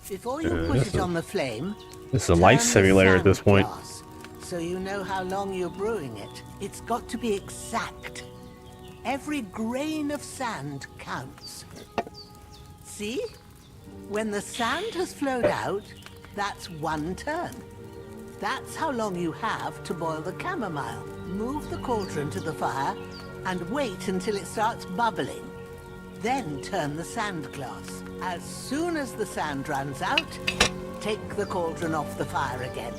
Before you put it on the flame, This is a life simulator at this point. glass, so you know how long you're brewing it. It's got to be exact. Every grain of sand counts. See? When the sand has flowed out, that's 1 turn. That's how long you have to boil the chamomile. Move the cauldron to the fire and wait until it starts bubbling. Then turn the sand glass. As soon as the sand runs out, take the cauldron off the fire again.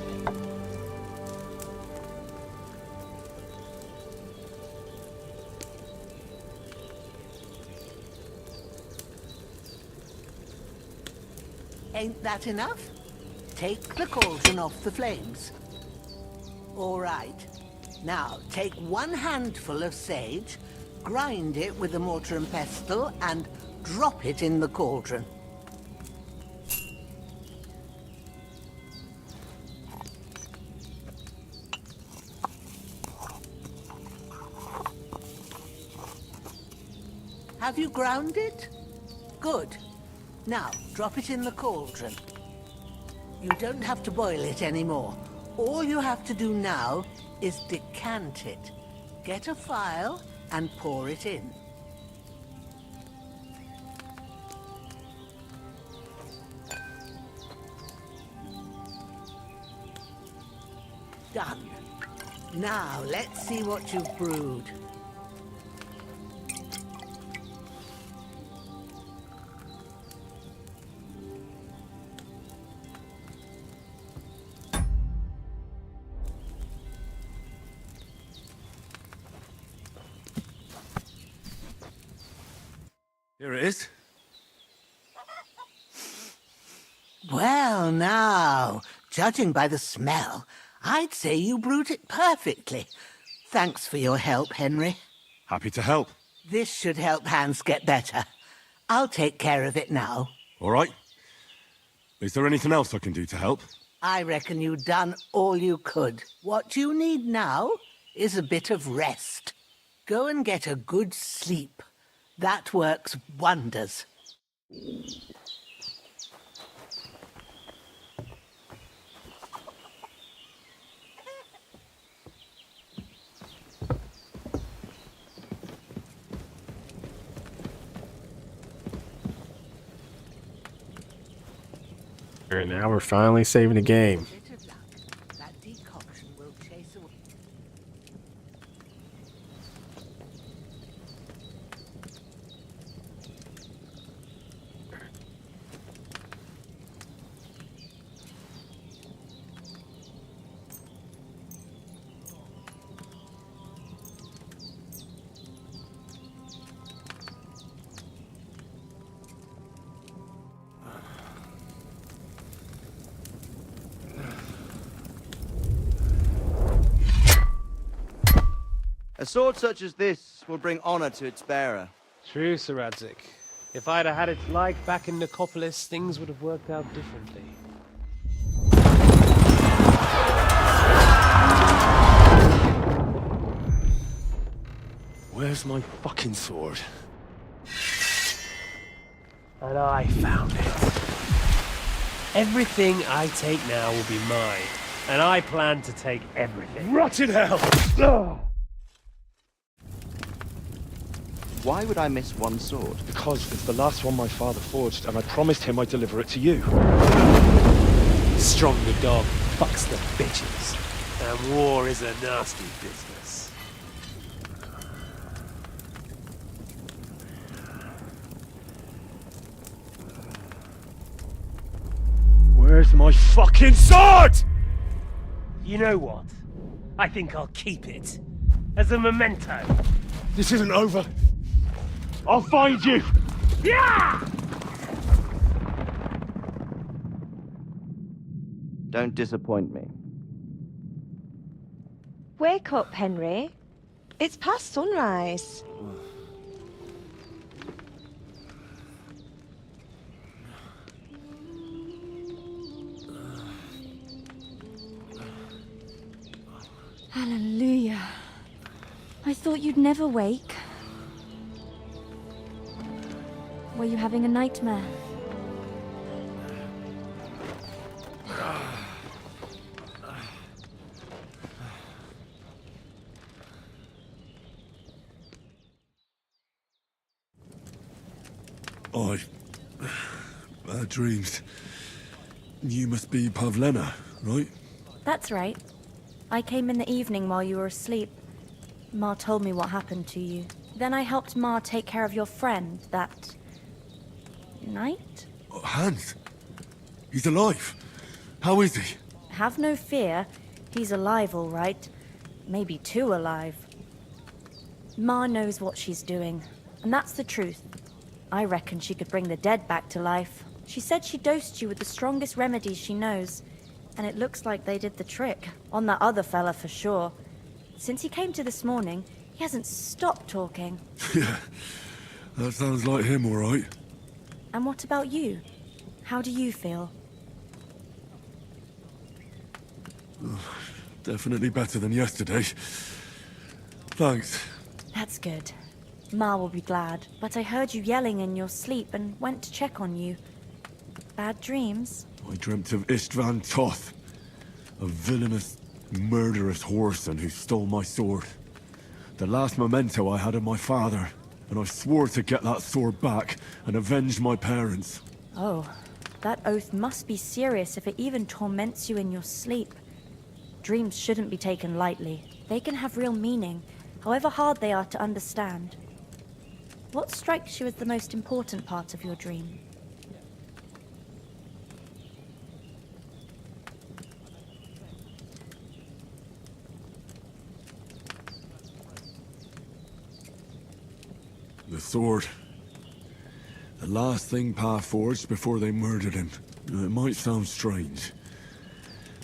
Ain't that enough? Take the cauldron off the flames. All right. Now, take 1 handful of sage, grind it with a mortar and pestle, and drop it in the cauldron. Have you ground it? Good. Now, drop it in the cauldron. You don't have to boil it anymore. All you have to do now is decant it. Get a phial and pour it in. Done. Now, let's see what you've brewed. Here it is. Well, now, judging by the smell, I'd say you brewed it perfectly. Thanks for your help, Henry. Happy to help. This should help Hans get better. I'll take care of it now. All right. Is there anything else I can do to help? I reckon you've done all you could. What you need now is a bit of rest. Go and get a good sleep. That works wonders. All right, now we're finally saving the game. That decoction will chase away. A sword such as this will bring honor to its bearer. True, Sir Radzik. If I'd have had its like back in Nicopolis, things would have worked out differently. Where's my fucking sword? And I found it. Everything I take now will be mine, and I plan to take everything. Rotted hell! Why would I miss one sword? Because it's the last one my father forged, and I promised him I'd deliver it to you. Strong the dog fucks the bitches, and war is a nasty business. Where's my fucking sword? You know what? I think I'll keep it. As a memento. This isn't over. I'll find you! Yeah! Don't disappoint me. Wake up, Henry. It's past sunrise. Hallelujah. I thought you'd never wake. Were you having a nightmare? Bad dreams. You must be Pavlena, right? That's right. I came in the evening while you were asleep. Ma told me what happened to you. Then I helped Ma take care of your friend that night? Hans? He's alive. How is he? Have no fear. He's alive, all right. Maybe too alive. Ma knows what she's doing, and that's the truth. I reckon she could bring the dead back to life. She said she dosed you with the strongest remedies she knows, and it looks like they did the trick. On that other fella for sure. Since he came to this morning, he hasn't stopped talking. Yeah, that sounds like him, all right. And what about you? How do you feel? Definitely better than yesterday. Thanks. That's good. Ma will be glad, but I heard you yelling in your sleep and went to check on you. Bad dreams? I dreamt of Istvan Toth, a villainous, murderous whoreson who stole my sword. The last memento I had of my father, and I swore to get that sword back and avenge my parents. Oh, that oath must be serious if it even torments you in your sleep. Dreams shouldn't be taken lightly. They can have real meaning, however hard they are to understand. What strikes you as the most important part of your dream? The sword. The last thing Pa forged before they murdered him. It might sound strange,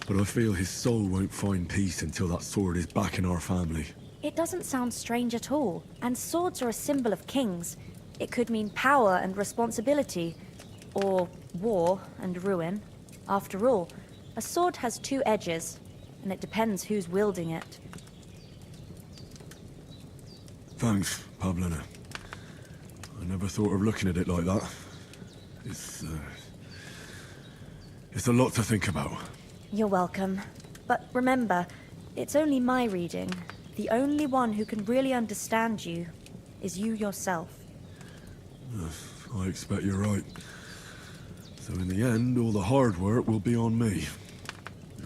but I feel his soul won't find peace until that sword is back in our family. It doesn't sound strange at all, and swords are a symbol of kings. It could mean power and responsibility, or war and ruin. After all, a sword has two edges, and it depends who's wielding it. Thanks, Pavlena. I never thought of looking at it like that. It's a lot to think about. You're welcome. But remember, it's only my reading. The only one who can really understand you is you yourself. I expect you're right. So in the end, all the hard work will be on me.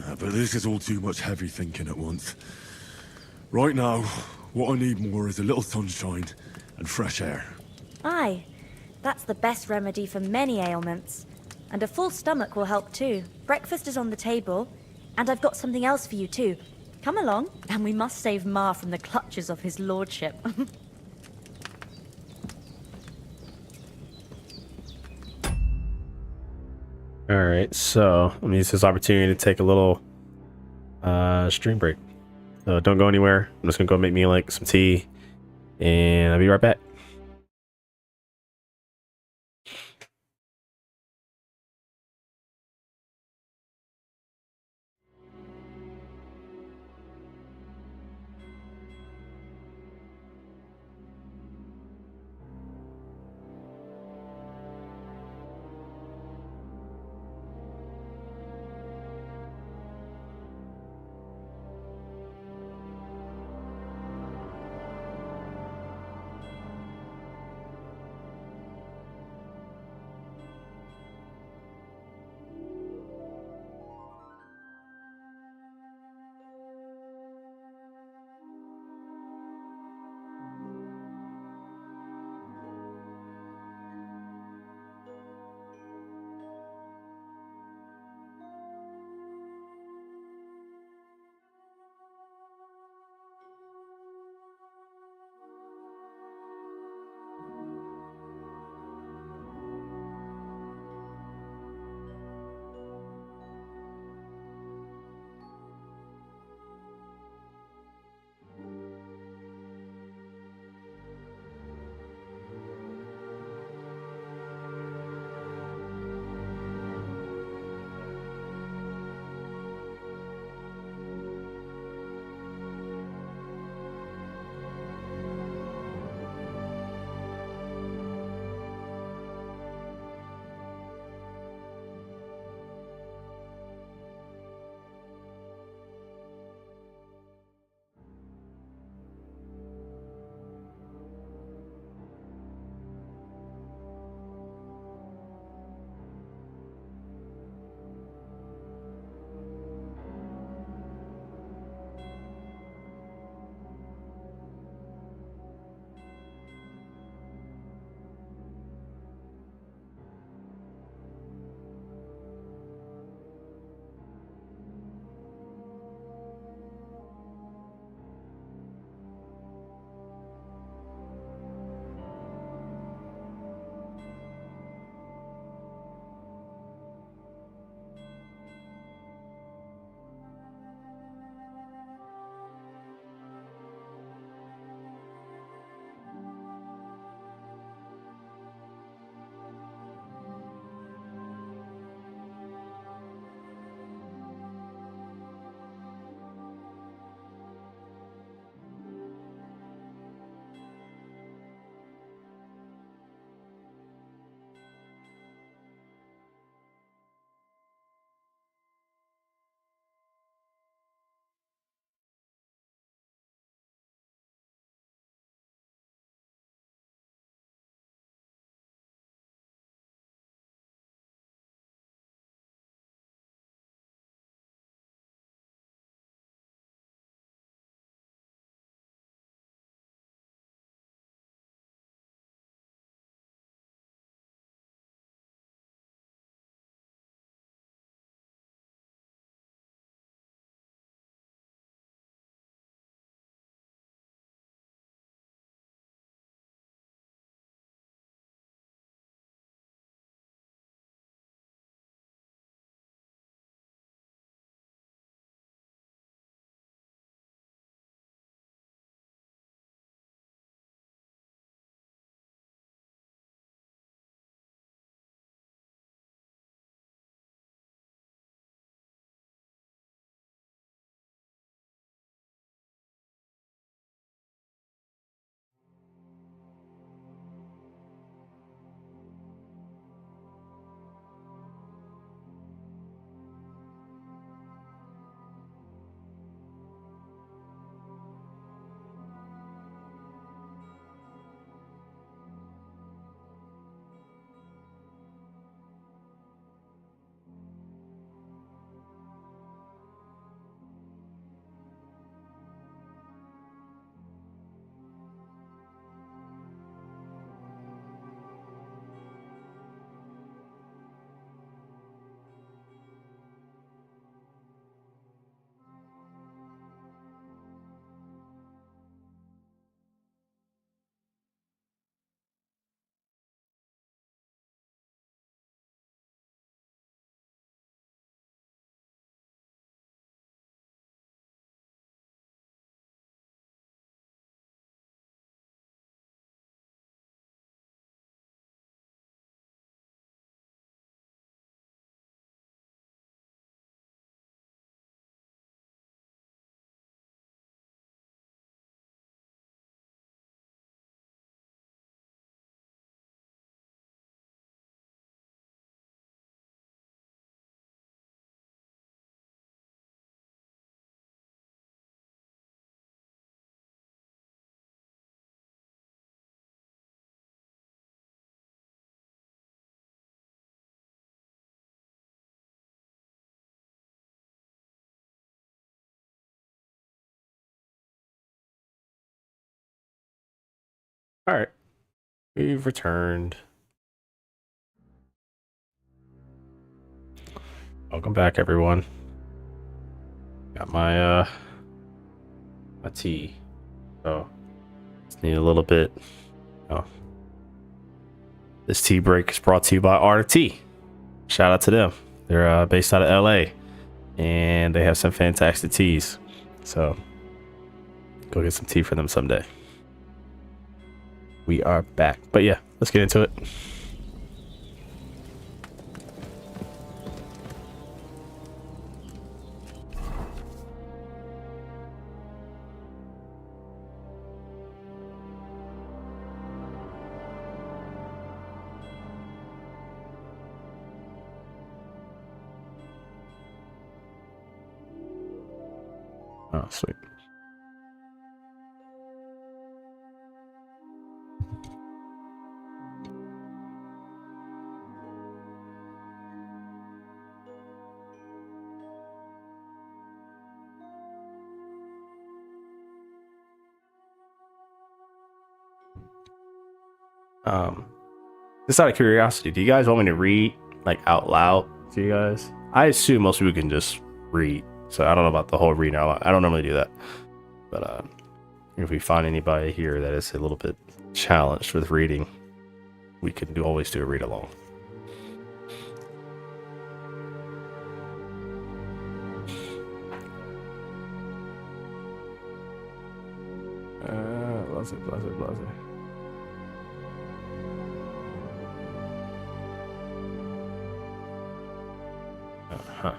But this is all too much heavy thinking at once. Right now, what I need more is a little sunshine and fresh air. Aye, that's the best remedy for many ailments. And a full stomach will help too. Breakfast is on the table, and I've got something else for you too. Come along, and we must save Ma from the clutches of his lordship. Alright, so let me use this opportunity to take a little stream break. So don't go anywhere. I'm just gonna go make me like some tea, and I'll be right back. All right, we've returned. Welcome back, everyone. Got my my tea. So just need a little bit. Oh, this tea break is brought to you by Art of Tea. Shout out to them. They're based out of LA, and they have some fantastic teas. So go get some tea for them someday. We are back, but yeah, let's get into it. Oh, sweet. Just out of curiosity, do you guys want me to read like out loud to you guys? I assume most people can just read, so I don't know about the whole reading out loud. I don't normally do that, but if we find anybody here that is a little bit challenged with reading, we can always do a read along. Blase. Uh-huh.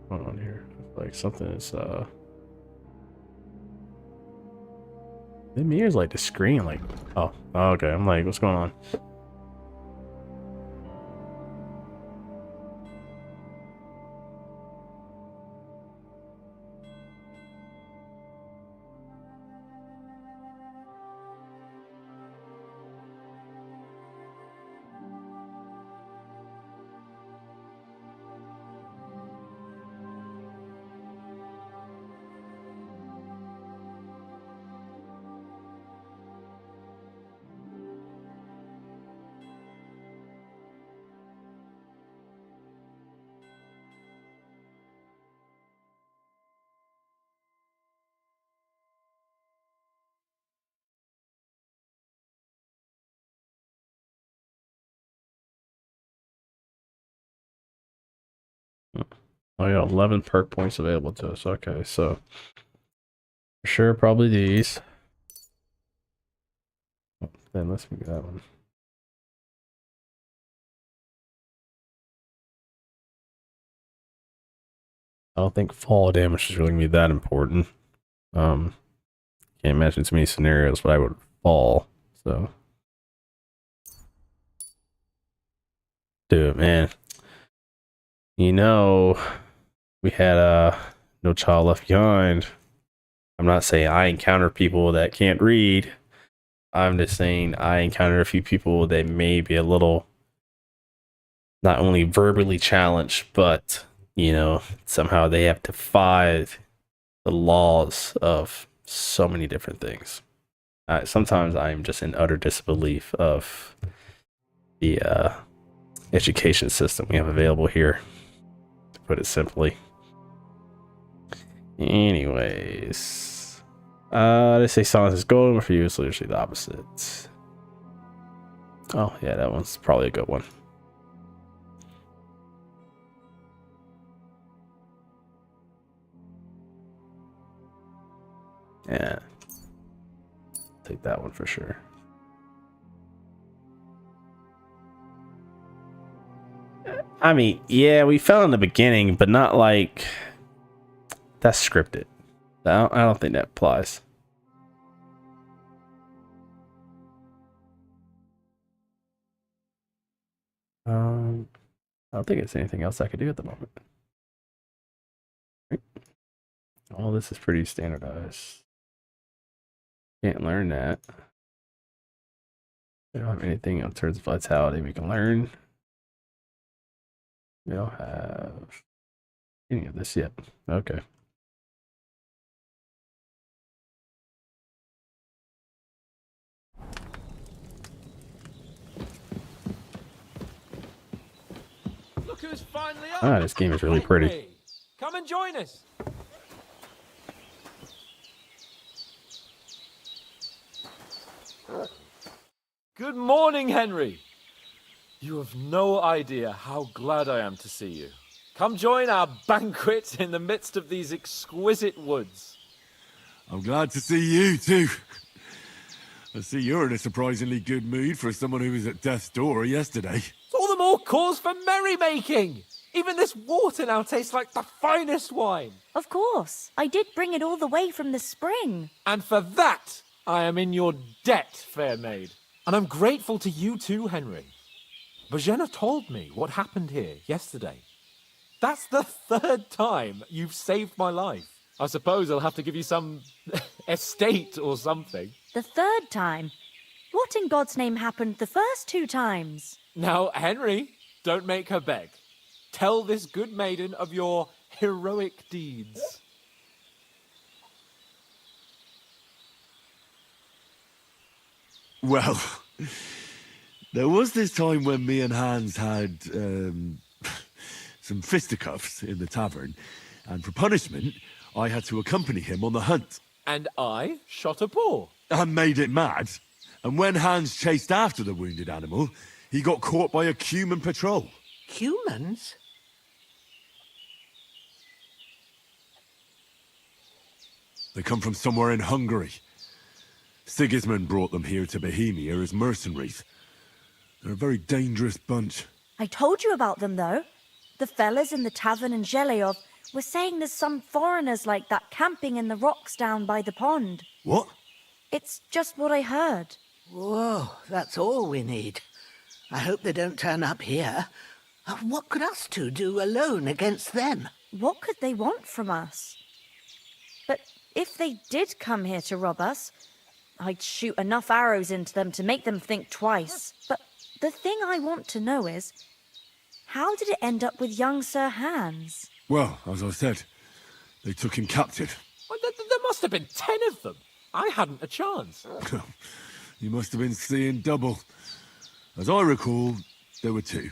What's going on here? Like something is the mirror's like the screen, like oh okay. I'm like, what's going on? Oh yeah, 11 perk points available to us. Okay, so for sure, probably these. Oh, then let's make that one. I don't think fall damage is really gonna be that important. Can't imagine too many scenarios where I would fall. So, dude, man, you know, we had No Child Left Behind. I'm not saying I encounter people that can't read. I'm just saying I encounter a few people that may be a little not only verbally challenged, but you know, somehow they have defied the laws of so many different things. Sometimes I'm just in utter disbelief of the education system we have available here, to put it simply. Anyways, they say silence is golden, but for you it's literally the opposite. Oh yeah, that one's probably a good one. Yeah, take that one for sure. I mean, yeah, we fell in the beginning, but not like that's scripted. I don't think that applies. I don't think there's anything else I could do at the moment. Right. All this is pretty standardized. Can't learn that. We don't have anything in terms of vitality we can learn. We don't have any of this yet. Okay. Look who's finally up. Ah, this game is really pretty. Henry, come and join us. Good morning, Henry. You have no idea how glad I am to see you. Come join our banquet in the midst of these exquisite woods. I'm glad to see you too. I see you're in a surprisingly good mood for someone who was at death's door yesterday. It's all the more cause for merrymaking. Even this water now tastes like the finest wine. Of course. I did bring it all the way from the spring. And for that, I am in your debt, fair maid. And I'm grateful to you too, Henry. Bojena told me what happened here yesterday. That's the third time you've saved my life. I suppose I'll have to give you some estate or something. The third time? What in God's name happened the first 2 times? Now, Henry, don't make her beg. Tell this good maiden of your heroic deeds. Well, there was this time when me and Hans had some fisticuffs in the tavern, and for punishment, I had to accompany him on the hunt. And I shot a boar. And made it mad. And when Hans chased after the wounded animal, he got caught by a human patrol. Humans? They come from somewhere in Hungary. Sigismund brought them here to Bohemia as mercenaries. They're a very dangerous bunch. I told you about them, though. The fellas in the tavern in Zheleyov were saying there's some foreigners like that camping in the rocks down by the pond. What? It's just what I heard. Whoa, that's all we need. I hope they don't turn up here. What could us two do alone against them? What could they want from us? But if they did come here to rob us, I'd shoot enough arrows into them to make them think twice. But the thing I want to know is, how did it end up with young Sir Hans? Well, as I said, they took him captive. Well, there must have been 10 of them. I hadn't a chance. You must have been seeing double. As I recall, there were 2.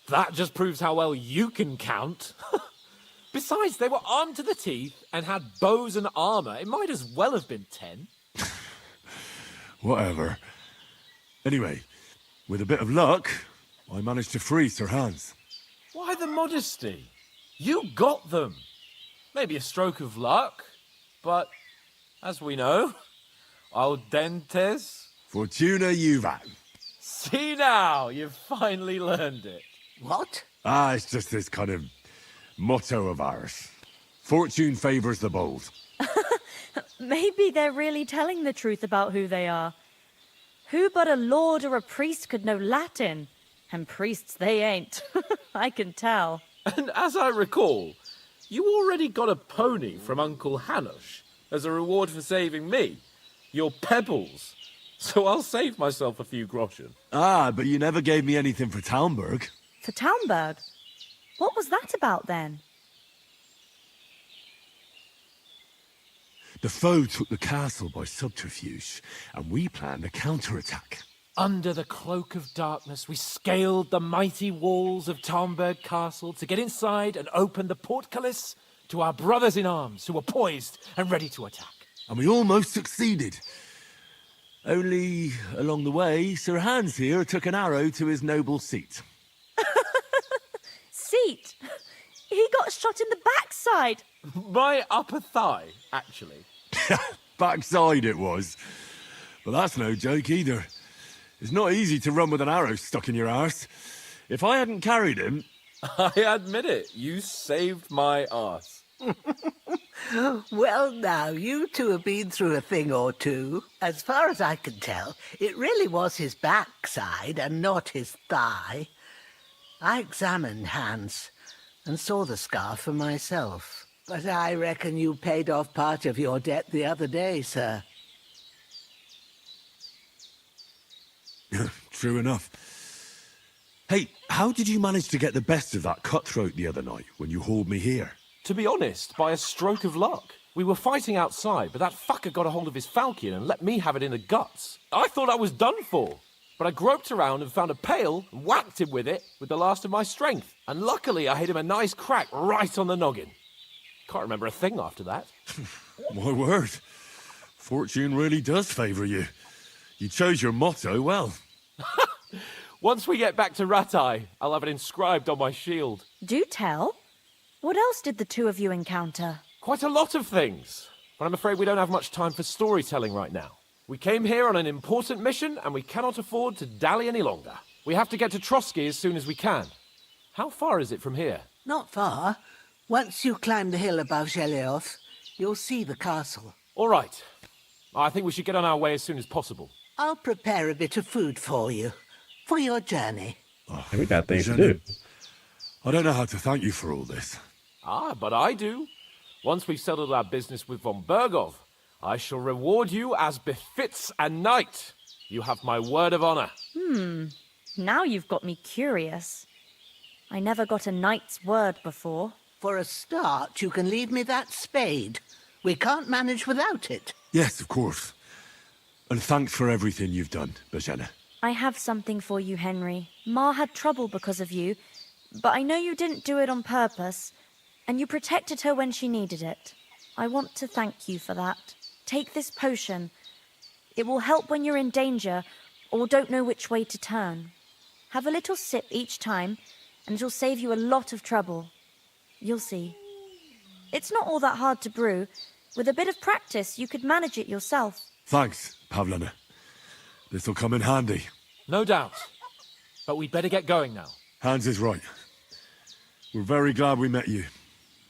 That just proves how well you can count. Besides, they were armed to the teeth and had bows and armor. It might as well have been 10. Whatever. Anyway, with a bit of luck, I managed to free Sir Hans. Why the modesty? You got them. Maybe a stroke of luck, but as we know, al dentes. Fortuna juvat. See now, you've finally learned it. What? It's just this kind of motto of ours. Fortune favors the bold. Maybe they're really telling the truth about who they are. Who but a lord or a priest could know Latin? And priests they ain't. I can tell. And as I recall, you already got a pony from Uncle Hanush as a reward for saving me. Your pebbles. So I'll save myself a few groschen. But you never gave me anything for Talmberg. For Talmberg? What was that about then? The foe took the castle by subterfuge, and we planned a counterattack. Under the cloak of darkness, we scaled the mighty walls of Talmberg Castle to get inside and open the portcullis to our brothers in arms who were poised and ready to attack. And we almost succeeded. Only, along the way, Sir Hans here took an arrow to his noble seat. Seat? He got shot in the backside. My upper thigh, actually. Backside it was. But that's no joke either. It's not easy to run with an arrow stuck in your arse. If I hadn't carried him... I admit it, you saved my arse. Well, now, you two have been through a thing or two. As far as I can tell, it really was his backside and not his thigh. I examined Hans and saw the scar for myself. But I reckon you paid off part of your debt the other day, sir. True enough. Hey, how did you manage to get the best of that cutthroat the other night when you hauled me here? To be honest, by a stroke of luck. We were fighting outside, but that fucker got a hold of his falcon and let me have it in the guts. I thought I was done for. But I groped around and found a pail and whacked him with it with the last of my strength. And luckily I hit him a nice crack right on the noggin. Can't remember a thing after that. My word. Fortune really does favour you. You chose your motto well. Once we get back to Ratai, I'll have it inscribed on my shield. Do tell. What else did the two of you encounter? Quite a lot of things. But I'm afraid we don't have much time for storytelling right now. We came here on an important mission, and we cannot afford to dally any longer. We have to get to Trotsky as soon as we can. How far is it from here? Not far. Once you climb the hill above Geleoth, you'll see the castle. All right. I think we should get on our way as soon as possible. I'll prepare a bit of food for you, for your journey. We got things to do. I don't know how to thank you for all this. But I do. Once we've settled our business with von Bergov, I shall reward you as befits a knight. You have my word of honor. Now you've got me curious. I never got a knight's word before. For a start, you can leave me that spade. We can't manage without it. Yes, of course. And thanks for everything you've done, Bajana. I have something for you, Henry. Ma had trouble because of you, but I know you didn't do it on purpose, and you protected her when she needed it. I want to thank you for that. Take this potion. It will help when you're in danger or don't know which way to turn. Have a little sip each time, and it'll save you a lot of trouble. You'll see. It's not all that hard to brew. With a bit of practice, you could manage it yourself. Thanks, Pavlana. This'll come in handy. No doubt. But we'd better get going now. Hans is right. We're very glad we met you.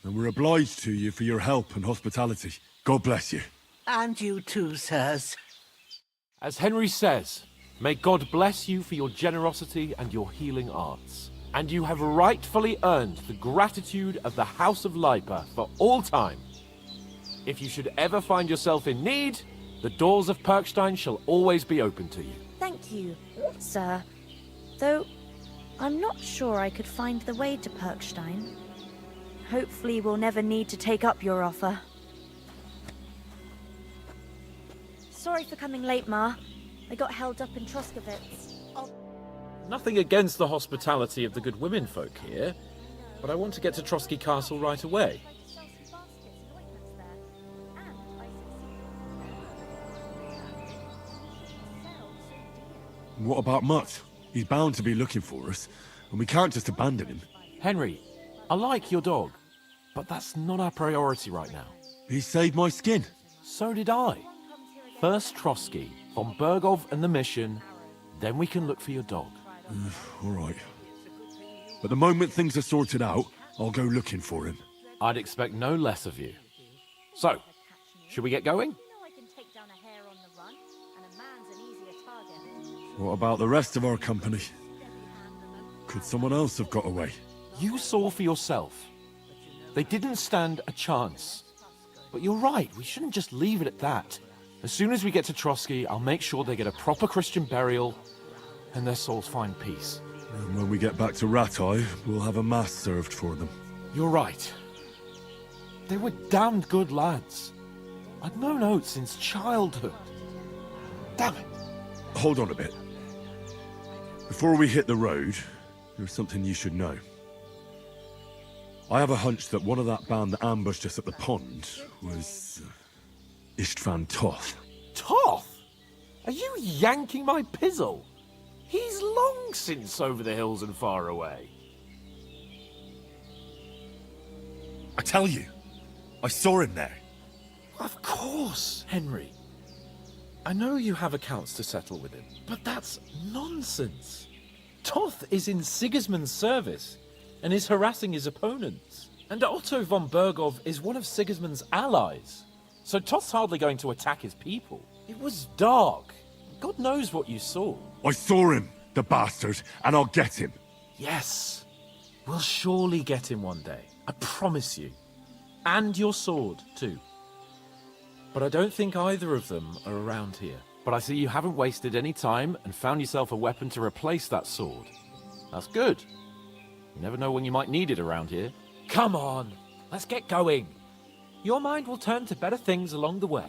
And we're obliged to you for your help and hospitality. God bless you. And you too, sirs. As Henry says, may God bless you for your generosity and your healing arts. And you have rightfully earned the gratitude of the House of Lipa for all time. If you should ever find yourself in need, the doors of Perkstein shall always be open to you. Thank you, sir. Though, I'm not sure I could find the way to Perkstein. Hopefully we'll never need to take up your offer. Sorry for coming late, Ma. I got held up in Troskowitz. Nothing against the hospitality of the good women folk here, but I want to get to Trotsky Castle right away. What about Mutt? He's bound to be looking for us, and we can't just abandon him. Henry, I like your dog, but that's not our priority right now. He saved my skin. So did I. First Trotsky, von Bergov and the mission, then we can look for your dog. All right. But the moment things are sorted out, I'll go looking for him. I'd expect no less of you. So, should we get going? What about the rest of our company? Could someone else have got away? You saw for yourself. They didn't stand a chance. But you're right, we shouldn't just leave it at that. As soon as we get to Trotsky, I'll make sure they get a proper Christian burial and their souls find peace. And when we get back to Ratai, we'll have a mass served for them. You're right. They were damned good lads. I'd known Oates since childhood. Damn it. Hold on a bit. Before we hit the road, there's something you should know. I have a hunch that one of that band that ambushed us at the pond was Istvan Toth. Toth? Are you yanking my pizzle? He's long since over the hills and far away. I tell you, I saw him there. Of course, Henry. I know you have accounts to settle with him, but that's nonsense. Toth is in Sigismund's service and is harassing his opponents. And Otto von Bergov is one of Sigismund's allies. So Toth's hardly going to attack his people. It was dark. God knows what you saw. I saw him, the bastard, and I'll get him. Yes. We'll surely get him one day. I promise you. And your sword, too. But I don't think either of them are around here. But I see you haven't wasted any time and found yourself a weapon to replace that sword. That's good. You never know when you might need it around here. Come on, let's get going. Your mind will turn to better things along the way.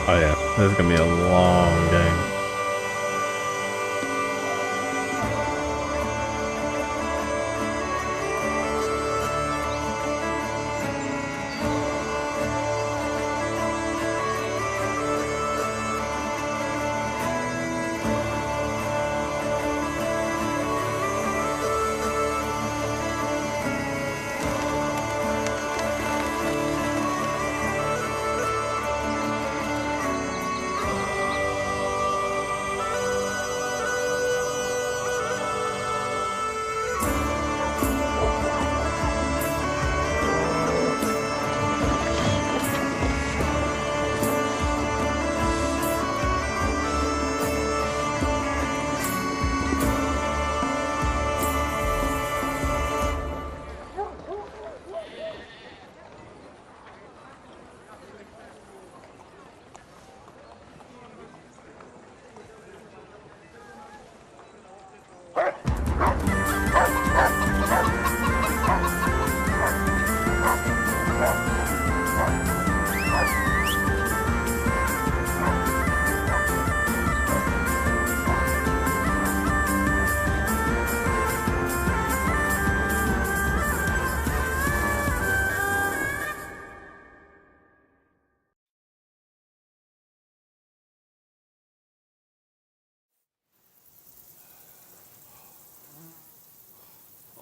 Oh yeah, this is gonna be a long game.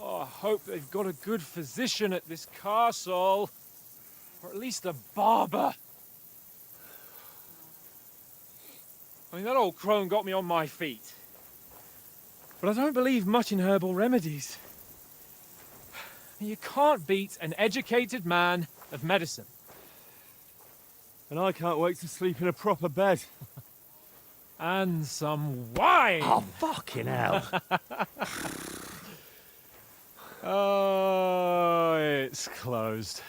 Oh, I hope they've got a good physician at this castle. Or at least a barber. I mean, that old crone got me on my feet. But I don't believe much in herbal remedies. You can't beat an educated man of medicine. And I can't wait to sleep in a proper bed. And some wine! Oh, fucking hell. Oh, it's closed.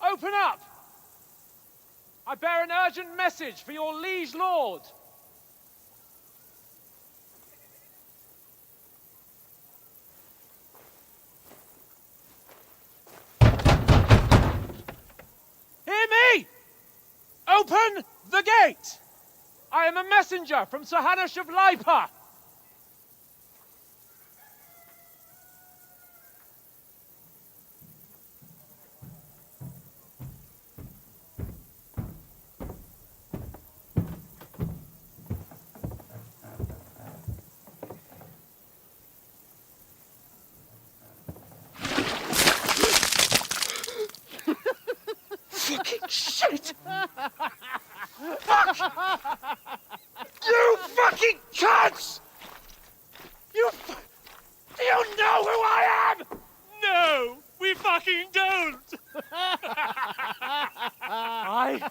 Open up! I bear an urgent message for your liege lord. Hear me! Open the gate! I am a messenger from Sir Hanush of Lipa. Shit! Fuck! You fucking cunts! Do you know who I am? No, we fucking don't! I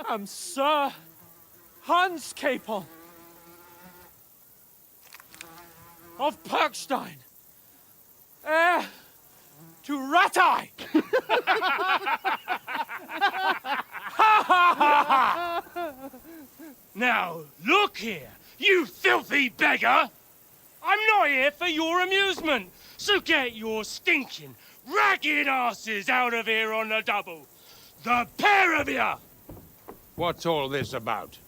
am Sir Hans Capon of Perkstein, heir to Ratai! Now, look here, you filthy beggar! I'm not here for your amusement, so get your stinking, ragged asses out of here on the double. The pair of you! What's all this about?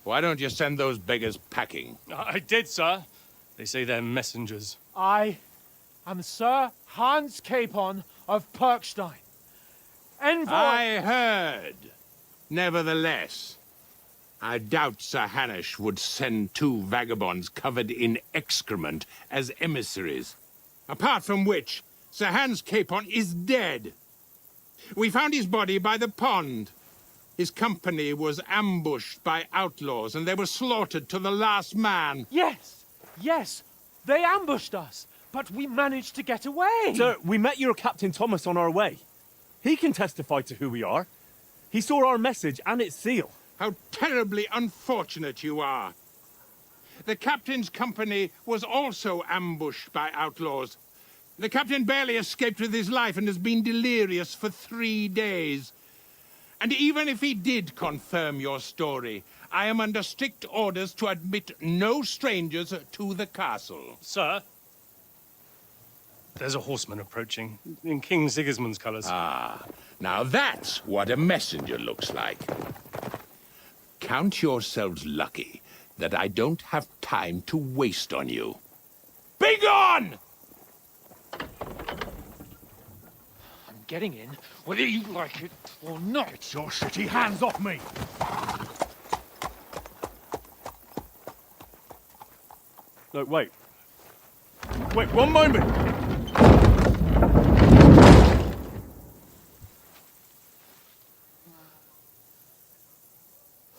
Why don't you send those beggars packing? I did, sir. They say they're messengers. I am Sir Hans Capon of Perkstein, envoy... I heard. Nevertheless, I doubt Sir Hanush would send two vagabonds covered in excrement as emissaries. Apart from which, Sir Hans Capon is dead. We found his body by the pond. His company was ambushed by outlaws, and they were slaughtered to the last man. Yes, they ambushed us, but we managed to get away. Sir, we met your Captain Thomas on our way. He can testify to who we are. He saw our message and its seal. How terribly unfortunate you are. The captain's company was also ambushed by outlaws. The captain barely escaped with his life and has been delirious for 3 days. And even if he did confirm your story, I am under strict orders to admit no strangers to the castle. Sir, there's a horseman approaching, in King Sigismund's colours. Ah, now that's what a messenger looks like. Count yourselves lucky that I don't have time to waste on you. Be gone! I'm getting in, whether you like it or not. Get your shitty hands off me! No, wait. Wait, one moment!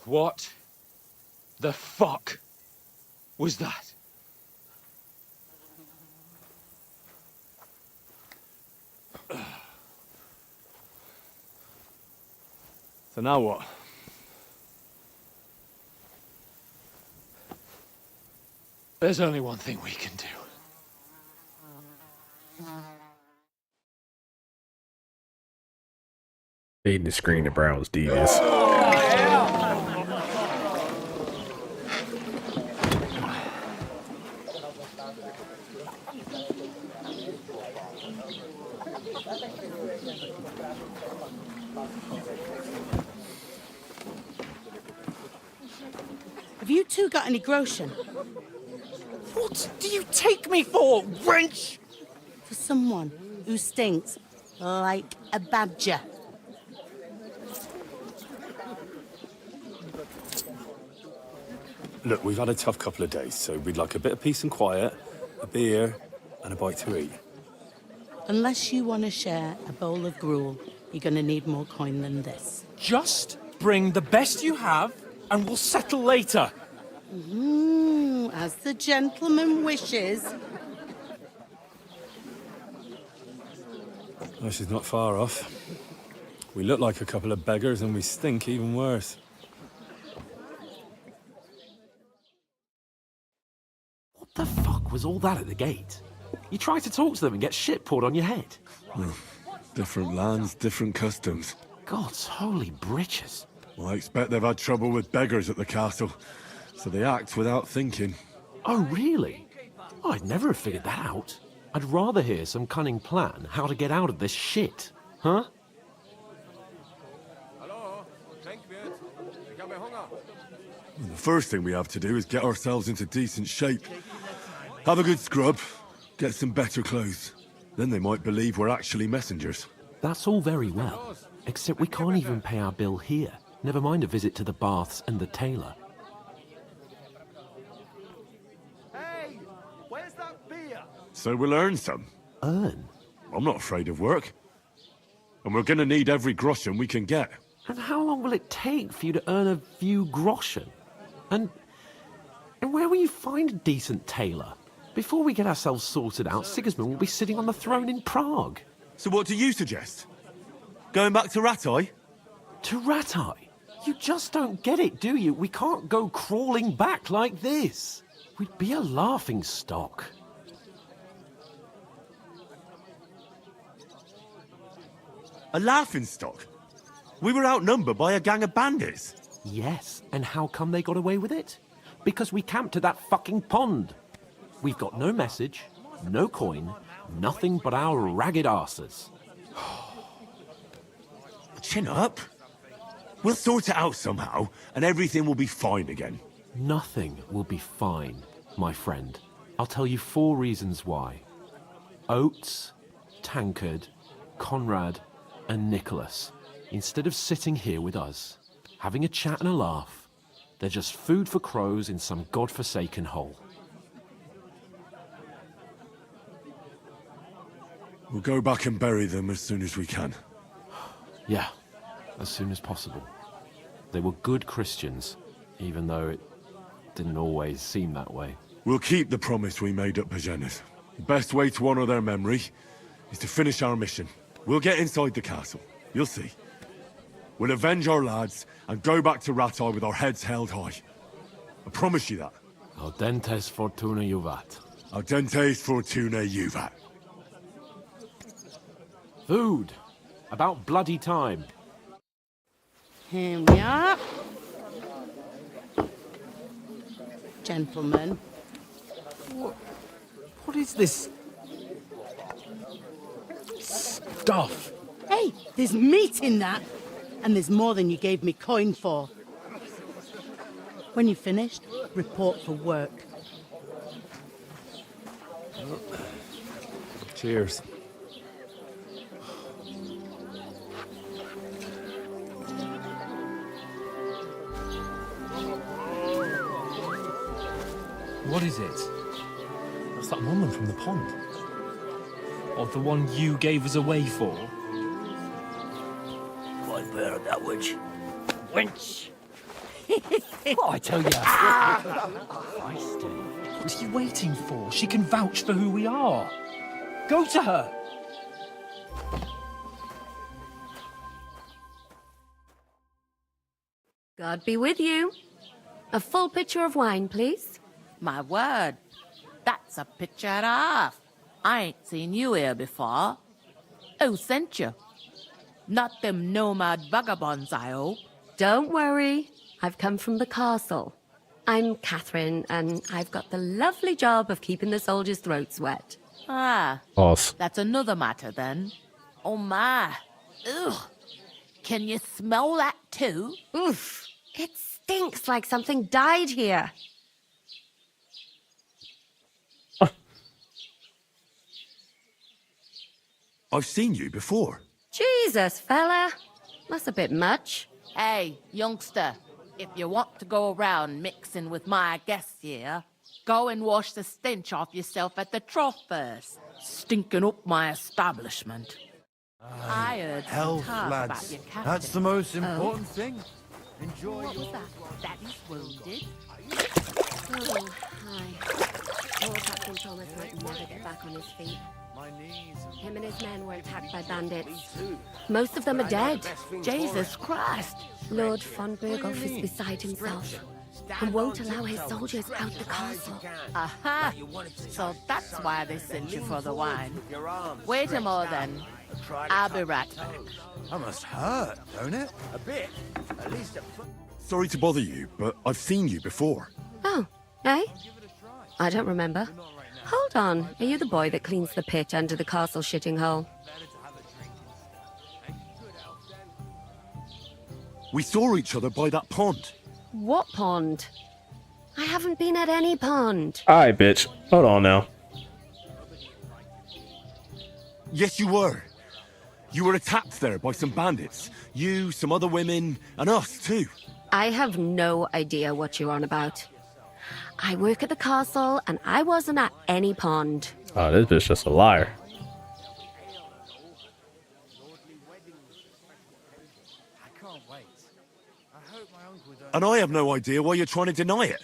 What the fuck was that? So now what? There's only one thing we can do. Fading the screen to brown's devious. Have you two got any groschen? What do you take me for, wench? For someone who stinks like a badger. Look, we've had a tough couple of days, so we'd like a bit of peace and quiet, a beer, and a bite to eat. Unless you want to share a bowl of gruel, you're going to need more coin than this. Just bring the best you have, and we'll settle later. As the gentleman wishes. Oh, she's not far off. We look like a couple of beggars, and we stink even worse. What the fuck was all that at the gate? You try to talk to them and get shit poured on your head. Different lands, different customs. God's holy britches. Well, I expect they've had trouble with beggars at the castle, so they act without thinking. Oh, really? I'd never have figured that out. I'd rather hear some cunning plan how to get out of this shit. Huh? The first thing we have to do is get ourselves into decent shape. Have a good scrub, get some better clothes. Then they might believe we're actually messengers. That's all very well, except we can't even pay our bill here. Never mind a visit to the baths and the tailor. Hey, where's that beer? So we'll earn some. earn. I'm not afraid of work. And we're gonna need every groschen we can get. And how long will it take for you to earn a few groschen? And where will you find a decent tailor? Before we get ourselves sorted out, Sigismund will be sitting on the throne in Prague. So what do you suggest? Going back to Ratai? To Ratai? You just don't get it, do you? We can't go crawling back like this. We'd be a laughing stock. A laughing stock? We were outnumbered by a gang of bandits. Yes, and how come they got away with it? Because we camped at that fucking pond. We've got no message, no coin, nothing but our ragged arses. Chin up. We'll sort it out somehow, and everything will be fine again. Nothing will be fine, my friend. I'll tell you 4 reasons why. Oates, Tankard, Conrad, and Nicholas, instead of sitting here with us, having a chat and a laugh, they're just food for crows in some godforsaken hole. We'll go back and bury them as soon as we can. Yeah, as soon as possible. They were good Christians, even though it didn't always seem that way. We'll keep the promise we made at Pagenes. The best way to honor their memory is to finish our mission. We'll get inside the castle. You'll see. We'll avenge our lads and go back to Ratai with our heads held high. I promise you that. Audentes fortuna juvat. Audentes fortuna juvat. Food! About bloody time. Here we are. Gentlemen. What is this stuff? Hey, there's meat in that. And there's more than you gave me coin for. When you're finished, report for work. Cheers. What is it? That's that woman from the pond. Or the one you gave us away for? I bear that witch. Wench! What I tell you? What are you waiting for? She can vouch for who we are. Go to her. God be with you. A full pitcher of wine, please. My word, that's a picture and a half. I ain't seen you here before. Who sent you? Not them nomad vagabonds, I hope. Don't worry. I've come from the castle. I'm Catherine, and I've got the lovely job of keeping the soldiers' throats wet. Ah, False. that's another matter then. Oh my, ugh. Can you smell that too? Oof, it stinks like something died here. I've seen you before. Jesus, fella. That's a bit much. Hey, youngster, if you want to go around mixing with my guests here, go and wash the stench off yourself at the trough first. Stinking up my establishment. I heard some Health, talk about lads. your captain. That's the most important thing. Enjoy What was your... that? Daddy's wounded? Oh, hi. Poor Captain Thomas might never get back on his feet. Him and his men were attacked by bandits. Most of them are dead. Jesus Christ! Lord von Berghoff is beside himself and won't allow his soldiers out the castle. Aha! So that's why they sent you for the wine. Wait a moment then. I'll be right back. That must hurt, don't it? A bit. At least a... Sorry to bother you, but I've seen you before. Oh, eh? I don't remember. Hold on, are you the boy that cleans the pit under the castle shitting hole? We saw each other by that pond. What pond? I haven't been at any pond. Alright, bitch. Hold on now. Yes, you were. You were attacked there by some bandits. You, some other women, and us too. I have no idea what you're on about. I work at the castle, and I wasn't at any pond. Oh, this bitch just a liar. And I have no idea why you're trying to deny it.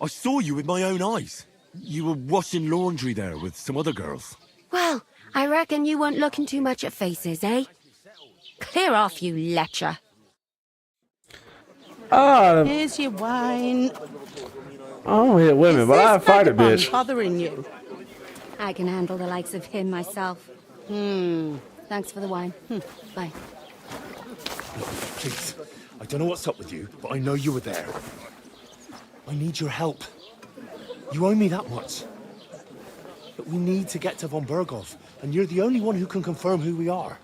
I saw you with my own eyes. You were washing laundry there with some other girls. Well, I reckon you weren't looking too much at faces, eh? Clear off, you lecher. Here's your wine. Oh, yeah, women, Is but I this fight a vagabond bitch. bothering you? I can handle the likes of him myself. Thanks for the wine. Bye. Please, I don't know what's up with you, but I know you were there. I need your help. You owe me that much. But we need to get to von Berghoff, and you're the only one who can confirm who we are.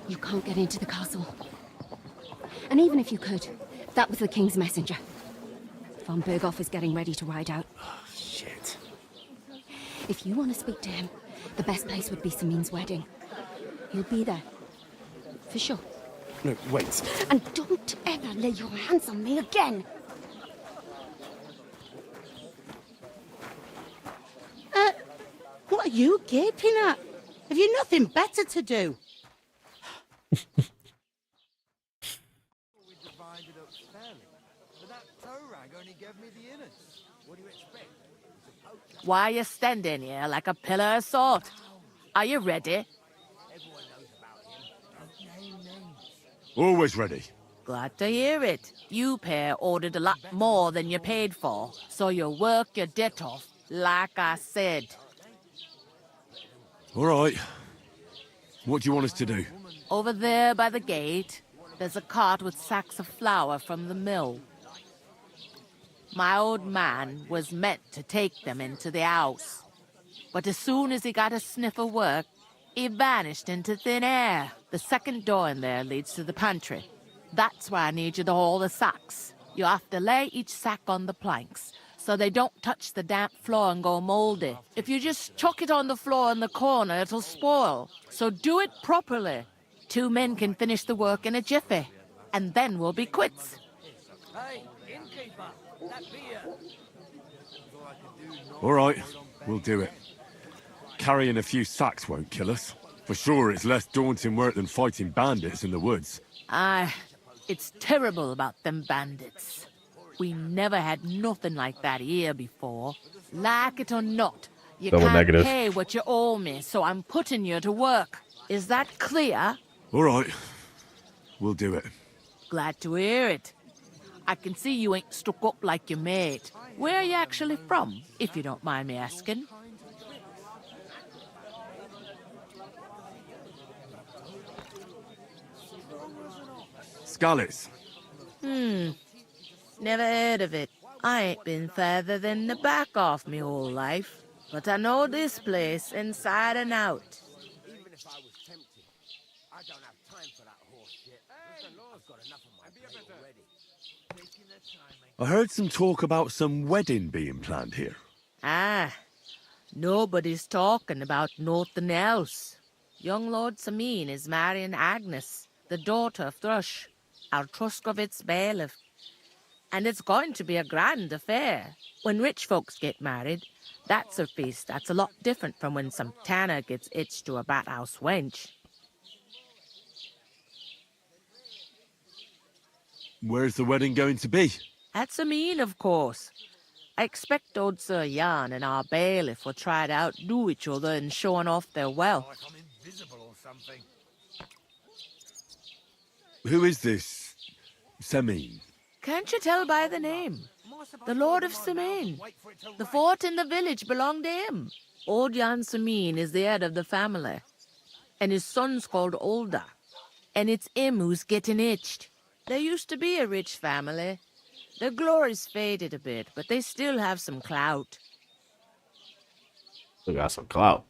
You can't get into the castle. And even if you could, that was the king's messenger. Von Berghoff is getting ready to ride out. Shit. If you want to speak to him, the best place would be Samin's wedding. He'll be there. For sure. No, wait. And don't ever lay your hands on me again! What are you gaping at? Have you nothing better to do? Why are you standing here like a pillar of salt? Are you ready? Always ready. Glad to hear it. You pair ordered a lot more than you paid for, so you'll work your debt off, like I said. All right. What do you want us to do? Over there by the gate, there's a cart with sacks of flour from the mill. My old man was meant to take them into the house. But as soon as he got a sniff of work, he vanished into thin air. The second door in there leads to the pantry. That's why I need you to haul the sacks. You have to lay each sack on the planks, so they don't touch the damp floor and go moldy. If you just chuck it on the floor in the corner, it'll spoil. So do it properly. 2 men can finish the work in a jiffy, and then we'll be quits. Hey, innkeeper, that beer. All right, we'll do it. Carrying a few sacks won't kill us. For sure, it's less daunting work than fighting bandits in the woods. Aye, it's terrible about them bandits. We never had nothing like that here before. Like it or not, you Double can't negative. pay what you owe me, so I'm putting you to work. Is that clear? All right, we'll do it. Glad to hear it. I can see you ain't stuck up like your mate. Where are you actually from, if you don't mind me asking? Skalitz. Never heard of it. I ain't been further than the back off me whole life. But I know this place inside and out. Even if I was tempted, I don't have time for that horse shit. I've got enough on my plate already. I heard some talk about some wedding being planned here. Ah, nobody's talking about nothing else. Young Lord Samin is marrying Agnes, the daughter of Thrush, our Truskovitz bailiff. And it's going to be a grand affair. When rich folks get married, that's a feast that's a lot different from when some tanner gets hitched to a bathouse wench. Where's the wedding going to be? At Samin, of course. I expect old Sir Jan and our bailiff will try to outdo each other in showing off their wealth. Like I'm invisible or something. Who is this Samin? Can't you tell by the name? The Lord of Samin. The fort in the village belonged to him. Old Jan Samin is the head of the family. And his son's called Olda. And it's him who's getting itched. There used to be a rich family. Their glory's faded a bit, but they still have some clout. They got some clout.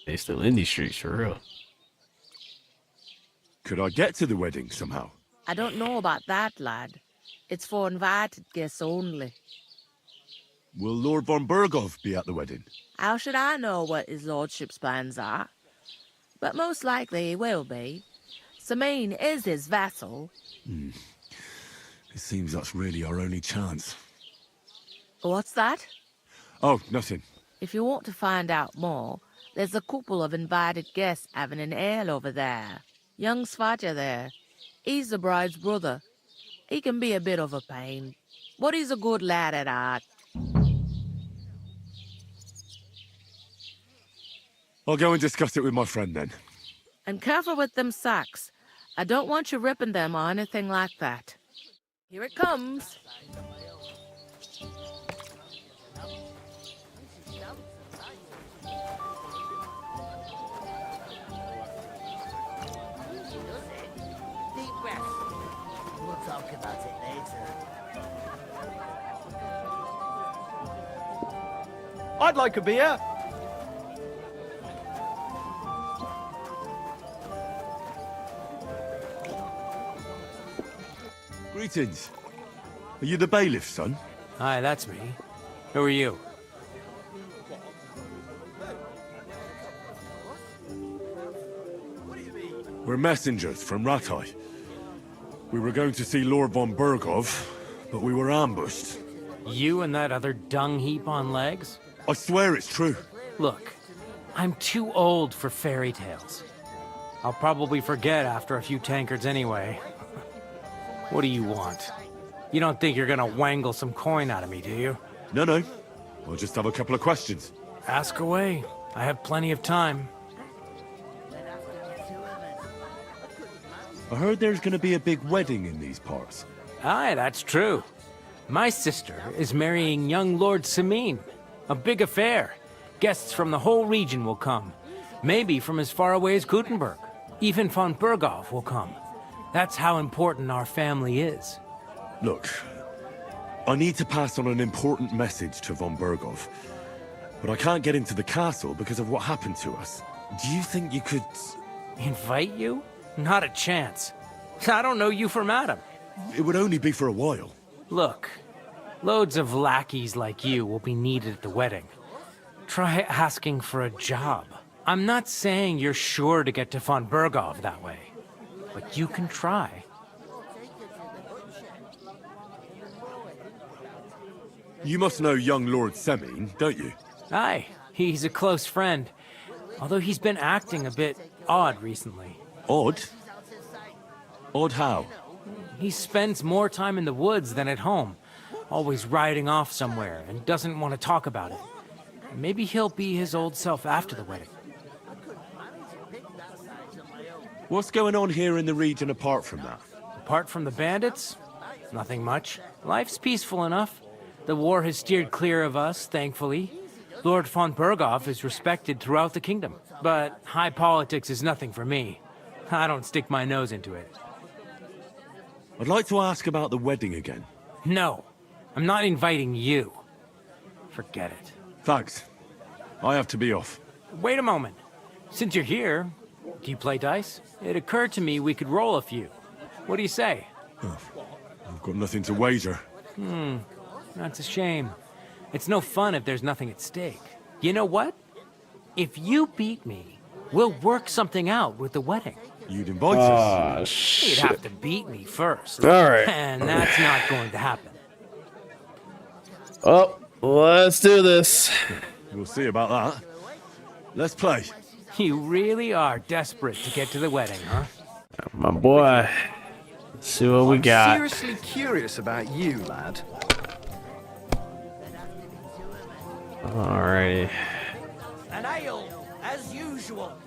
They still in these streets, for real. Could I get to the wedding somehow? I don't know about that, lad. It's for invited guests only. Will Lord von Berghoff be at the wedding? How should I know what his lordship's plans are? But most likely he will be. Samin is his vassal. It seems that's really our only chance. What's that? Oh, nothing. If you want to find out more, There's a couple of invited guests having an ale over there. Young Svatja there. He's the bride's brother. He can be a bit of a pain, but he's a good lad at heart. I'll go and discuss it with my friend then. And careful with them sacks. I don't want you ripping them or anything like that. Here it comes. We'll talk about it later. I'd like a beer. Greetings. Are you the bailiff's son? Hi, that's me. Who are you? We're messengers from Ratai. We were going to see Lord von Bergov, but we were ambushed. You and that other dung heap on legs? I swear it's true. Look, I'm too old for fairy tales. I'll probably forget after a few tankards anyway. What do you want? You don't think you're gonna wangle some coin out of me, do you? No. I'll just have a couple of questions. Ask away. I have plenty of time. I heard there's gonna be a big wedding in these parts. Aye, that's true. My sister is marrying young Lord Samin. A big affair. Guests from the whole region will come. Maybe from as far away as Gutenberg. Even von Bergov will come. That's how important our family is. Look, I need to pass on an important message to von Bergov. But I can't get into the castle because of what happened to us. Do you think you could... Invite you? Not a chance. I don't know you from Adam. It would only be for a while. Look, loads of lackeys like you will be needed at the wedding. Try asking for a job. I'm not saying you're sure to get to von Bergov that way, but you can try. You must know young Lord Semin, don't you? Aye, he's a close friend. Although he's been acting a bit odd recently. Odd? Odd how? He spends more time in the woods than at home. Always riding off somewhere and doesn't want to talk about it. Maybe he'll be his old self after the wedding. What's going on here in the region apart from that? Apart from the bandits? Nothing much. Life's peaceful enough. The war has steered clear of us, thankfully. Lord von Bergov is respected throughout the kingdom. But high politics is nothing for me. I don't stick my nose into it. I'd like to ask about the wedding again. No, I'm not inviting you. Forget it. Thanks. I have to be off. Wait a moment. Since you're here, do you play dice? It occurred to me we could roll a few. What do you say? I've got nothing to wager. That's a shame. It's no fun if there's nothing at stake. You know what? If you beat me, we'll work something out with the wedding. You'd invite us? Oh, shit. You'd have to beat me first. All right. And that's not going to happen. Oh, let's do this. We'll see about that. Let's play. You really are desperate to get to the wedding, huh? My boy. Let's see what we got. I'm seriously curious about you, lad. Alrighty. An ale, as usual.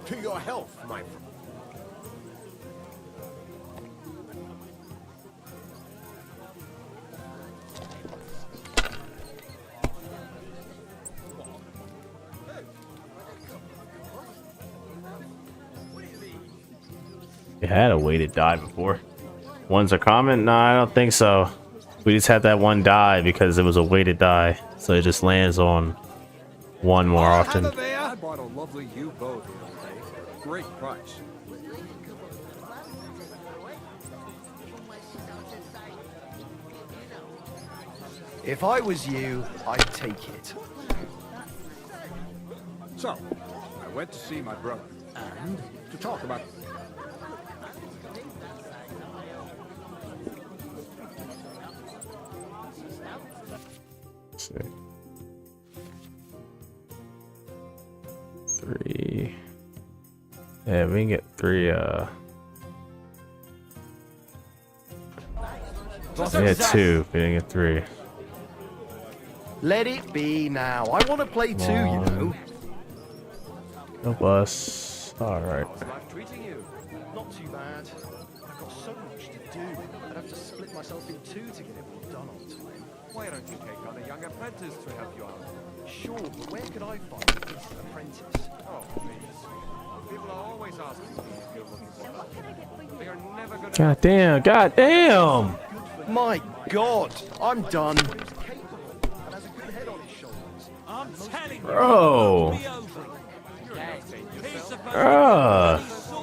To your health, my friend. We had a way to die before. Ones are common? No, I don't think so. We just had that one die because it was a way to die. So it just lands on one more often. I bought a lovely U-boat the other day. Great price. If I was you, I'd take it. So, I went to see my brother, and to talk about... Let's see. 3. Yeah, we can get 3, Yeah, 2. We didn't get 3. Let it be now. I want to play too, you know. No bus. Alright. Treating you? Not too bad. I've got so much to do. I'd have to split myself in two to get it all done on time. Why don't you take on a young apprentice to help you out? Sure, but where could I find a decent apprentice? Oh, please. People are always asking me if you're looking for them. They are never going to... God damn, god damn! My God, I'm done. Bro.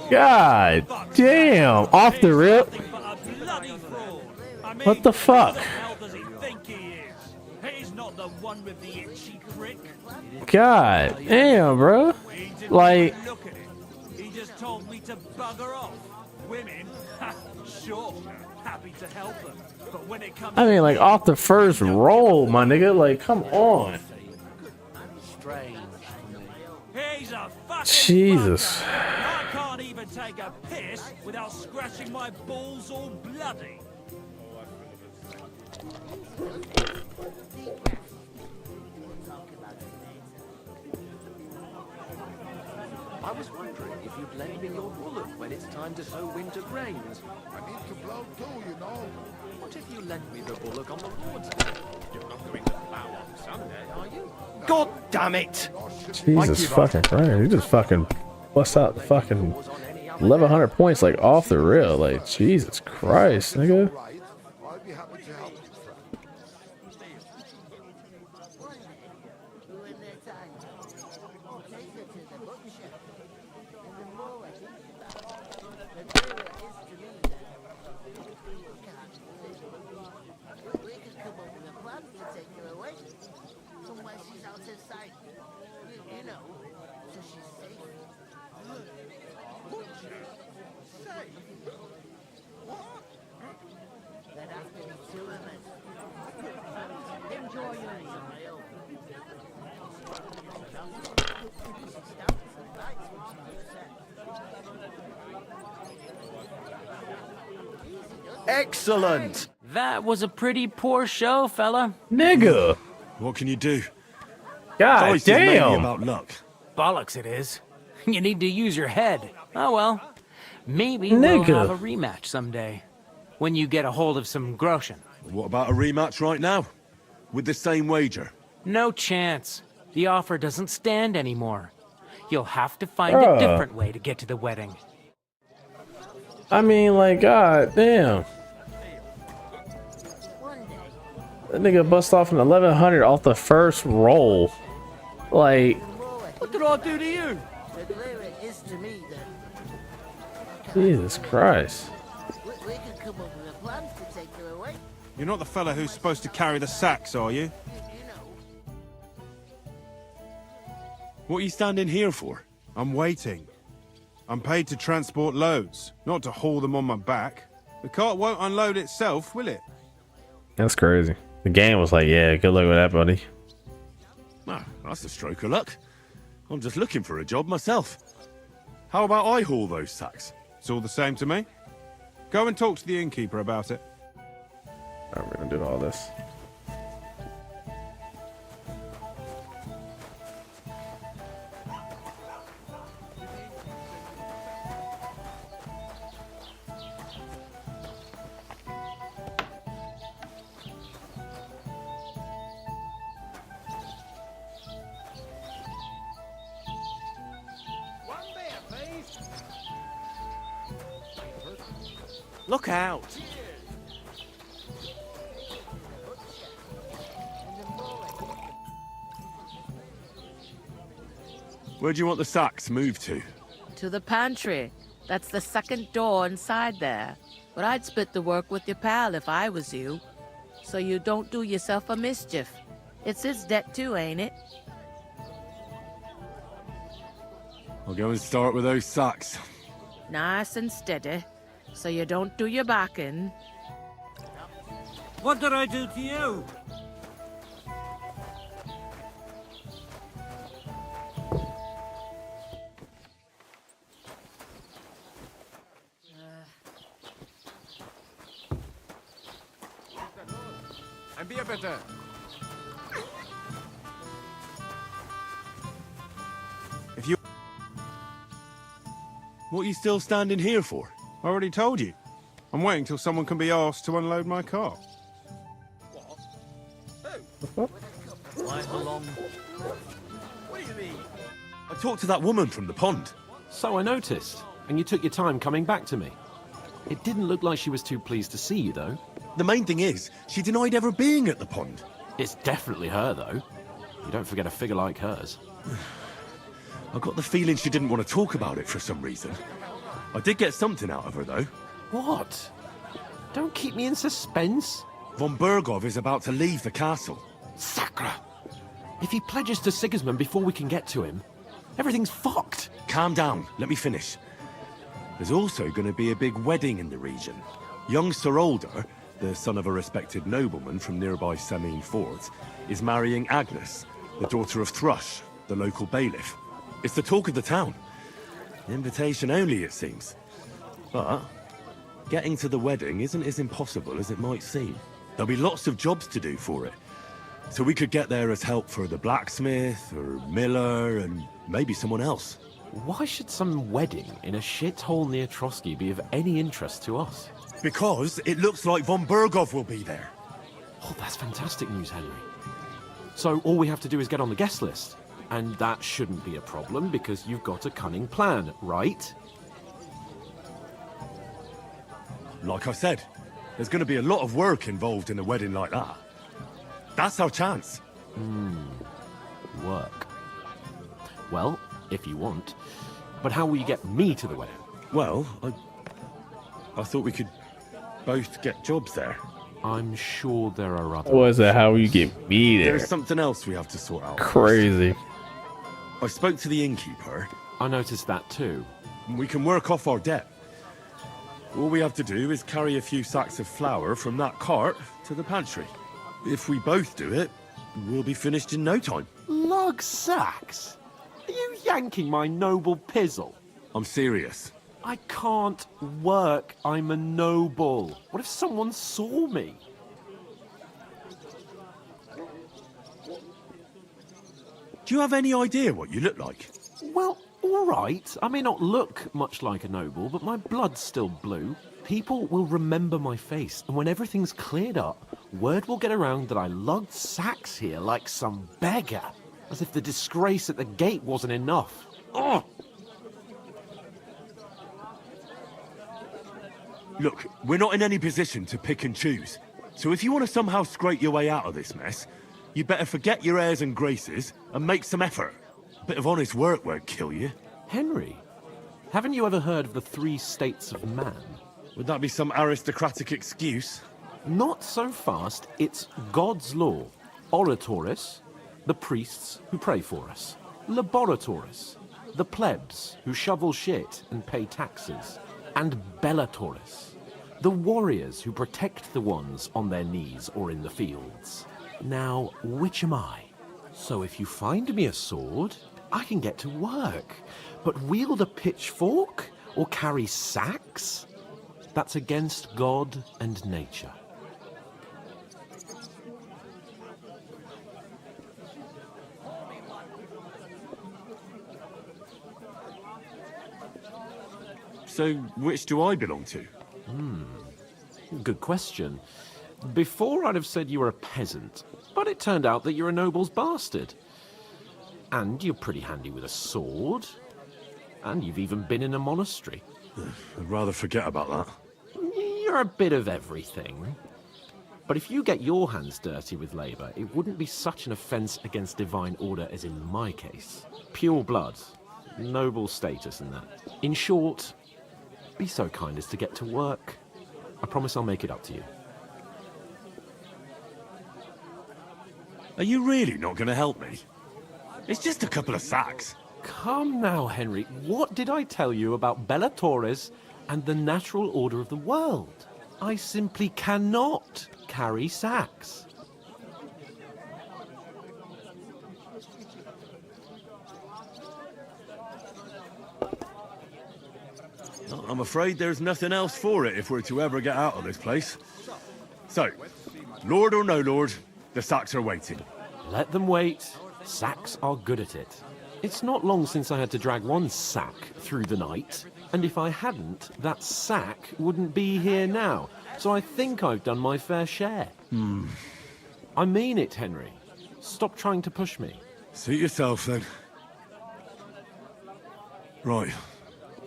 God damn. Off the rip. What the fuck? God damn, bro. Like, He just told me to bugger off. Women, sure, happy to help them. But when it comes I mean, like, off the first roll, my nigga. Like, come on. He's a fucking Jesus. I can't even take a piss without scratching my balls all bloody. I was wondering if you'd lend me your bullet when it's time to sow winter grains. I need to blow too, you know. What if you lent me the bullock on the Lord's Day? You're not going to plow on Sunday, are you? God damn it! Jesus fucking Christ. You just fucking bust out the fucking 1100 points, like, off the reel. Like, Jesus Christ, nigga. I'd be happy to help. Excellent! That was a pretty poor show, fella. Nigga! What can you do? God Dice is mainly damn! about luck. Bollocks it is. You need to use your head. Oh well. Maybe Nigga. we'll have a rematch someday. When you get a hold of some groschen. What about a rematch right now? With the same wager? No chance. The offer doesn't stand anymore. You'll have to find Bruh. a different way to get to the wedding. I mean, like, god damn. That nigga bust off an 1100 off the first roll. Like, What did I do to you? Jesus Christ. You're not the fella who's supposed to carry the sacks, are you? What are you standing here for? I'm waiting. I'm paid to transport loads, not to haul them on my back. The cart won't unload itself, will it? That's crazy. The game was like, yeah, good luck with that, buddy. Ah, that's a stroke of luck. I'm just looking for a job myself. How about I haul those sacks? It's all the same to me. Go and talk to the innkeeper about it. Alright, we're gonna do all this. Look out! Where do you want the sacks moved to? To the pantry. That's the second door inside there. But I'd split the work with your pal if I was you. so you don't do yourself a mischief. It's his debt too, ain't it? I'll go and start with those sacks. Nice and steady, so you don't do your backing. What did I do to you? Ein Bier bitte. If you... What are you still standing here for? I already told you. I'm waiting till someone can be asked to unload my car. Right along. What do you mean? I talked to that woman from the pond. So I noticed, and you took your time coming back to me. It didn't look like she was too pleased to see you, though. The main thing is, she denied ever being at the pond. It's definitely her, though. You don't forget a figure like hers. I got the feeling she didn't want to talk about it for some reason. I did get something out of her, though. What? Don't keep me in suspense. Von Bergov is about to leave the castle. Sacra! If he pledges to Sigismund before we can get to him, everything's fucked. Calm down, let me finish. There's also going to be a big wedding in the region. Young Sir Older, the son of a respected nobleman from nearby Semine Fort, is marrying Agnes, the daughter of Thrush, the local bailiff. It's the talk of the town. Invitation only, it seems. But getting to the wedding isn't as impossible as it might seem. There'll be lots of jobs to do for it. So we could get there as help for the blacksmith, or miller, and maybe someone else. Why should some wedding in a shithole near Trotsky be of any interest to us? Because it looks like Von Bergov will be there. Oh, that's fantastic news, Henry. So all we have to do is get on the guest list. And that shouldn't be a problem because you've got a cunning plan, right? Like I said, there's going to be a lot of work involved in a wedding like that. That's our chance. Work. Well, if you want. But how will you get me to the wedding? Well, I thought we could both get jobs there. I'm sure there are other... What is that? How will you get me there? There's something else we have to sort out. Crazy. I spoke to the innkeeper. I noticed that too. We can work off our debt. All we have to do is carry a few sacks of flour from that cart to the pantry. If we both do it, we'll be finished in no time. Lug sacks? Are you yanking my noble pizzle? I'm serious. I can't work. I'm a noble. What if someone saw me? Do you have any idea what you look like? Well, all right. I may not look much like a noble, but my blood's still blue. People will remember my face, and when everything's cleared up, word will get around that I lugged sacks here like some beggar. As if the disgrace at the gate wasn't enough. Ugh! Look, we're not in any position to pick and choose. So if you want to somehow scrape your way out of this mess, you better forget your airs and graces and make some effort. A bit of honest work won't kill you. Henry, haven't you ever heard of the 3 states of man? Would that be some aristocratic excuse? Not so fast. It's God's law. Oratoris, the priests who pray for us. Laboratoris, the plebs who shovel shit and pay taxes. And Bellatoris, the warriors who protect the ones on their knees or in the fields. Now, which am I? So if you find me a sword, I can get to work. But wield a pitchfork or carry sacks? That's against God and nature. So, which do I belong to? Good question. Before I'd have said you were a peasant, but it turned out that you're a noble's bastard. And you're pretty handy with a sword. And you've even been in a monastery. I'd rather forget about that. You're a bit of everything. But if you get your hands dirty with labour, it wouldn't be such an offence against divine order as in my case. Pure blood, noble status and that. In short, be so kind as to get to work. I promise I'll make it up to you. Are you really not going to help me? It's just a couple of sacks. Come now, Henry. What did I tell you about Bella Torres and the natural order of the world? I simply cannot carry sacks. I'm afraid there's nothing else for it if we're to ever get out of this place. So, Lord or no Lord, the sacks are waiting. Let them wait. Sacks are good at it. It's not long since I had to drag one sack through the night, and if I hadn't, that sack wouldn't be here now. So I think I've done my fair share. I mean it, Henry. Stop trying to push me. Suit yourself, then. Right.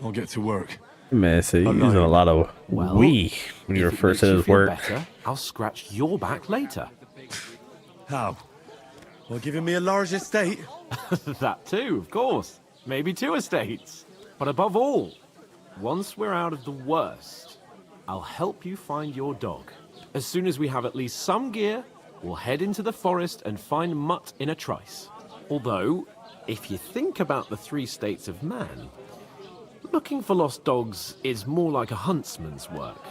I'll get to work. Man, so you're using a lot of we when you refer to his work. Better, I'll scratch your back later. How? Well, giving me a large estate? That too, of course. Maybe 2 estates. But above all, once we're out of the worst, I'll help you find your dog. As soon as we have at least some gear, we'll head into the forest and find Mutt in a trice. Although, if you think about the 3 states of man, looking for lost dogs is more like a huntsman's work.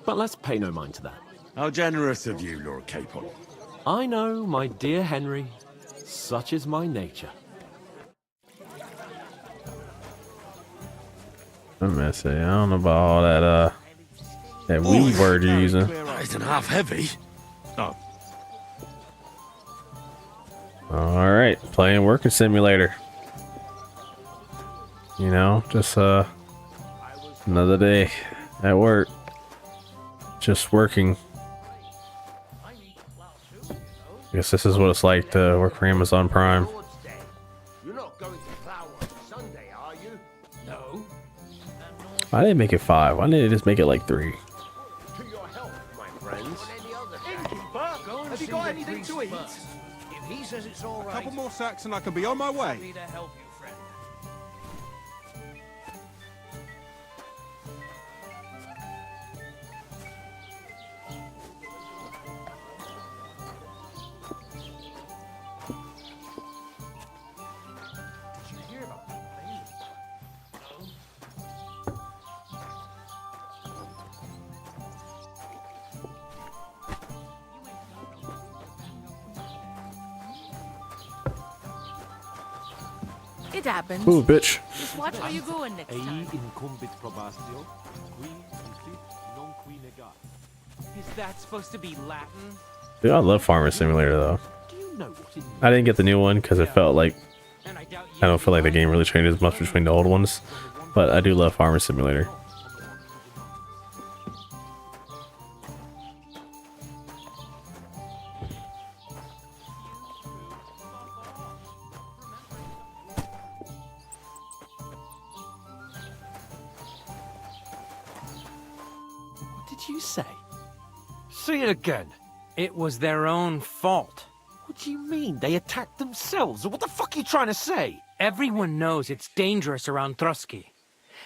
But let's pay no mind to that. How generous of you, Lord Capon. I know, my dear Henry. Such is my nature. I'm gonna say, I don't know about all that that weed word you're using. That isn't half heavy. Oh. All right, playing working simulator. You know, just another day at work. Just working. I guess this is what it's like to work for Amazon Prime. You're not going to plow on Sunday, are you? No. Why didn't they make it 5? Why didn't they just make it like 3? To your health, my friends. Have you got anything to eat? If he says it's all right. A couple more sacks and I can be on my way. Happy to help you, friend. It happens. Ooh, bitch. Just watch where you're going next time. Is that supposed to be Latin? Dude, I love Farmer Simulator though. I didn't get the new one because it felt like I don't feel like the game really changed as much between the old ones, but I do love Farmer Simulator. What did you say? Say it again. It was their own fault. What do you mean? They attacked themselves? What the fuck are you trying to say? Everyone knows it's dangerous around Trotsky.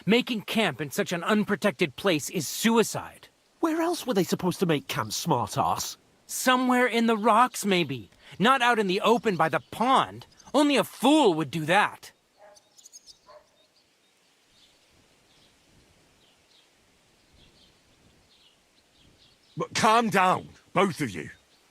Making camp in such an unprotected place is suicide. Where else were they supposed to make camp, smart-ass? Somewhere in the rocks, maybe. Not out in the open by the pond. Only a fool would do that. But calm down, both of you.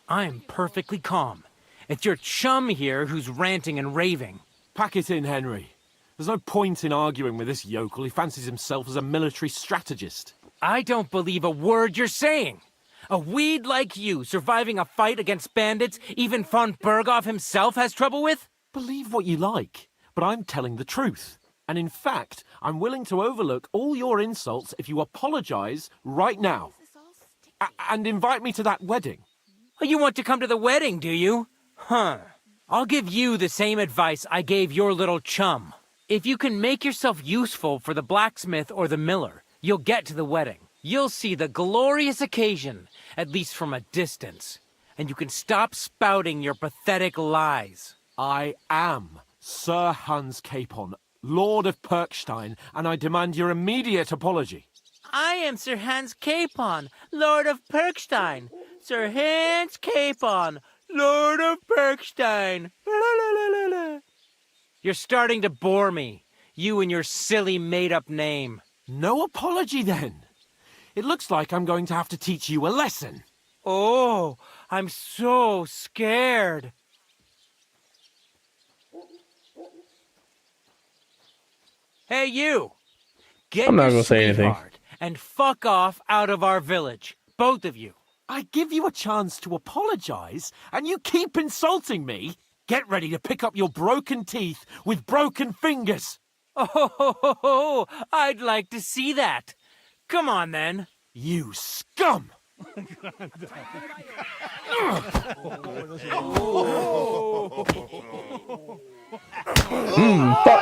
I'm perfectly calm. It's your chum here who's ranting and raving. Pack it in, Henry. There's no point in arguing with this yokel. He fancies himself as a military strategist. I don't believe a word you're saying. A weed like you surviving a fight against bandits even von Berghoff himself has trouble with? Believe what you like, but I'm telling the truth. And in fact, I'm willing to overlook all your insults if you apologize right now. And invite me to that wedding. Oh, you want to come to the wedding, do you? Huh. I'll give you the same advice I gave your little chum. If you can make yourself useful for the blacksmith or the miller, you'll get to the wedding. You'll see the glorious occasion, at least from a distance. And you can stop spouting your pathetic lies. I am Sir Hans Capon, Lord of Perkstein, and I demand your immediate apology. I am Sir Hans Capon, Lord of Perkstein. Sir Hans Capon, Lord of Bergstein. You're starting to bore me. You and your silly made-up name. No apology, then. It looks like I'm going to have to teach you a lesson. Oh, I'm so scared. Hey, you! Get I'm not your gonna say anything. sweetheart and fuck off out of our village. Both of you. I give you a chance to apologize, and you keep insulting me. Get ready to pick up your broken teeth with broken fingers. Oh, I'd like to see that. Come on, then. You scum! Fuck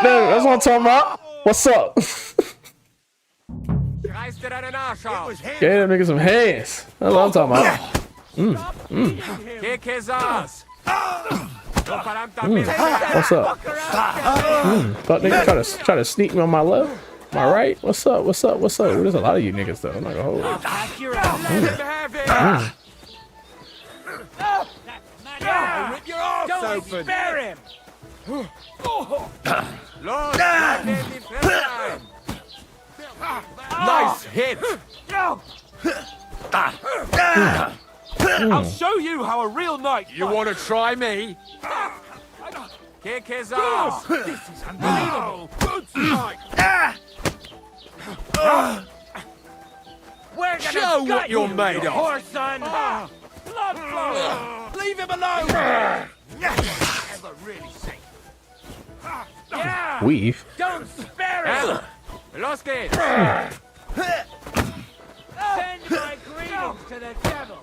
that. That's what I'm talking about. What's up? Gave them niggas some hands. That's what I'm talking about. Kick his ass. What's up? Fuck nigga try to sneak me on my left. Am I right? What's up? What's up? What's up? There's a lot of you niggas though. I'm not gonna hold it. Don't spare him. Nice hit! I'll show you how a real knight. You want to try me? Kick his ass. This is unbelievable. We're gonna Show gut what you're you, made you of. whore son. Blood flow. Leave him alone. Never really safe. Yeah. Weave. Don't spare him. Lost it. Send my greetings to the devil.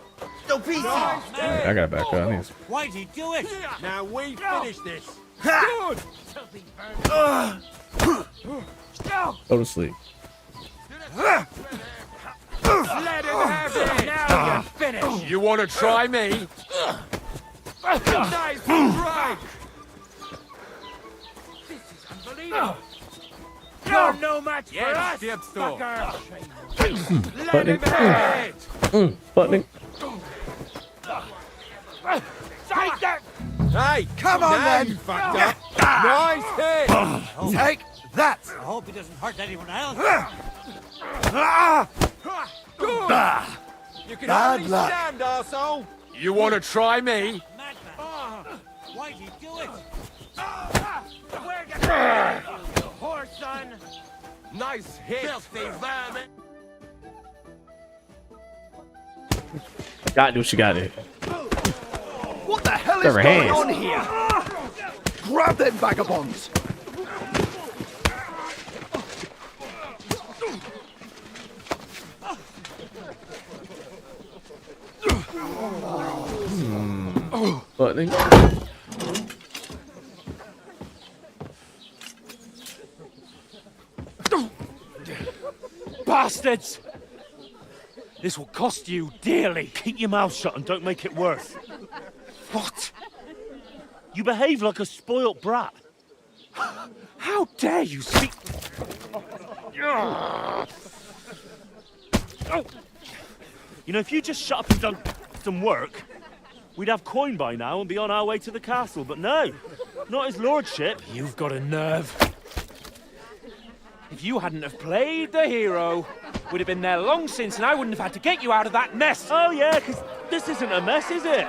No peace. I gotta back up. Why'd he do it? Now we finish this. Good. Go to sleep. Let him have it. Now you're finished. You want to try me? Nice strike. This is unbelievable. You're no match for us, fucker. Let him have it. Buttoning. Take that. Hey, come on then. You fucked up. Nice hit. Take that. I hope he doesn't hurt anyone else. Good. You can Bad hardly luck. stand, arsehole. You want to try me? Why'd he do it? We're gonna you whore son. Nice hit. Filthy vermin. Gotta do what you gotta do. What the hell is Never going hands. on here? Grab them vagabonds! Buttoning. Bastards! This will cost you dearly. Keep your mouth shut and don't make it worse. What? You behave like a spoilt brat. How dare you speak? You know, if you just shut up and done some work, we'd have coin by now and be on our way to the castle. But no, not his lordship. You've got a nerve. If you hadn't have played the hero, we'd have been there long since and I wouldn't have had to get you out of that mess. Oh yeah, because this isn't a mess, is it?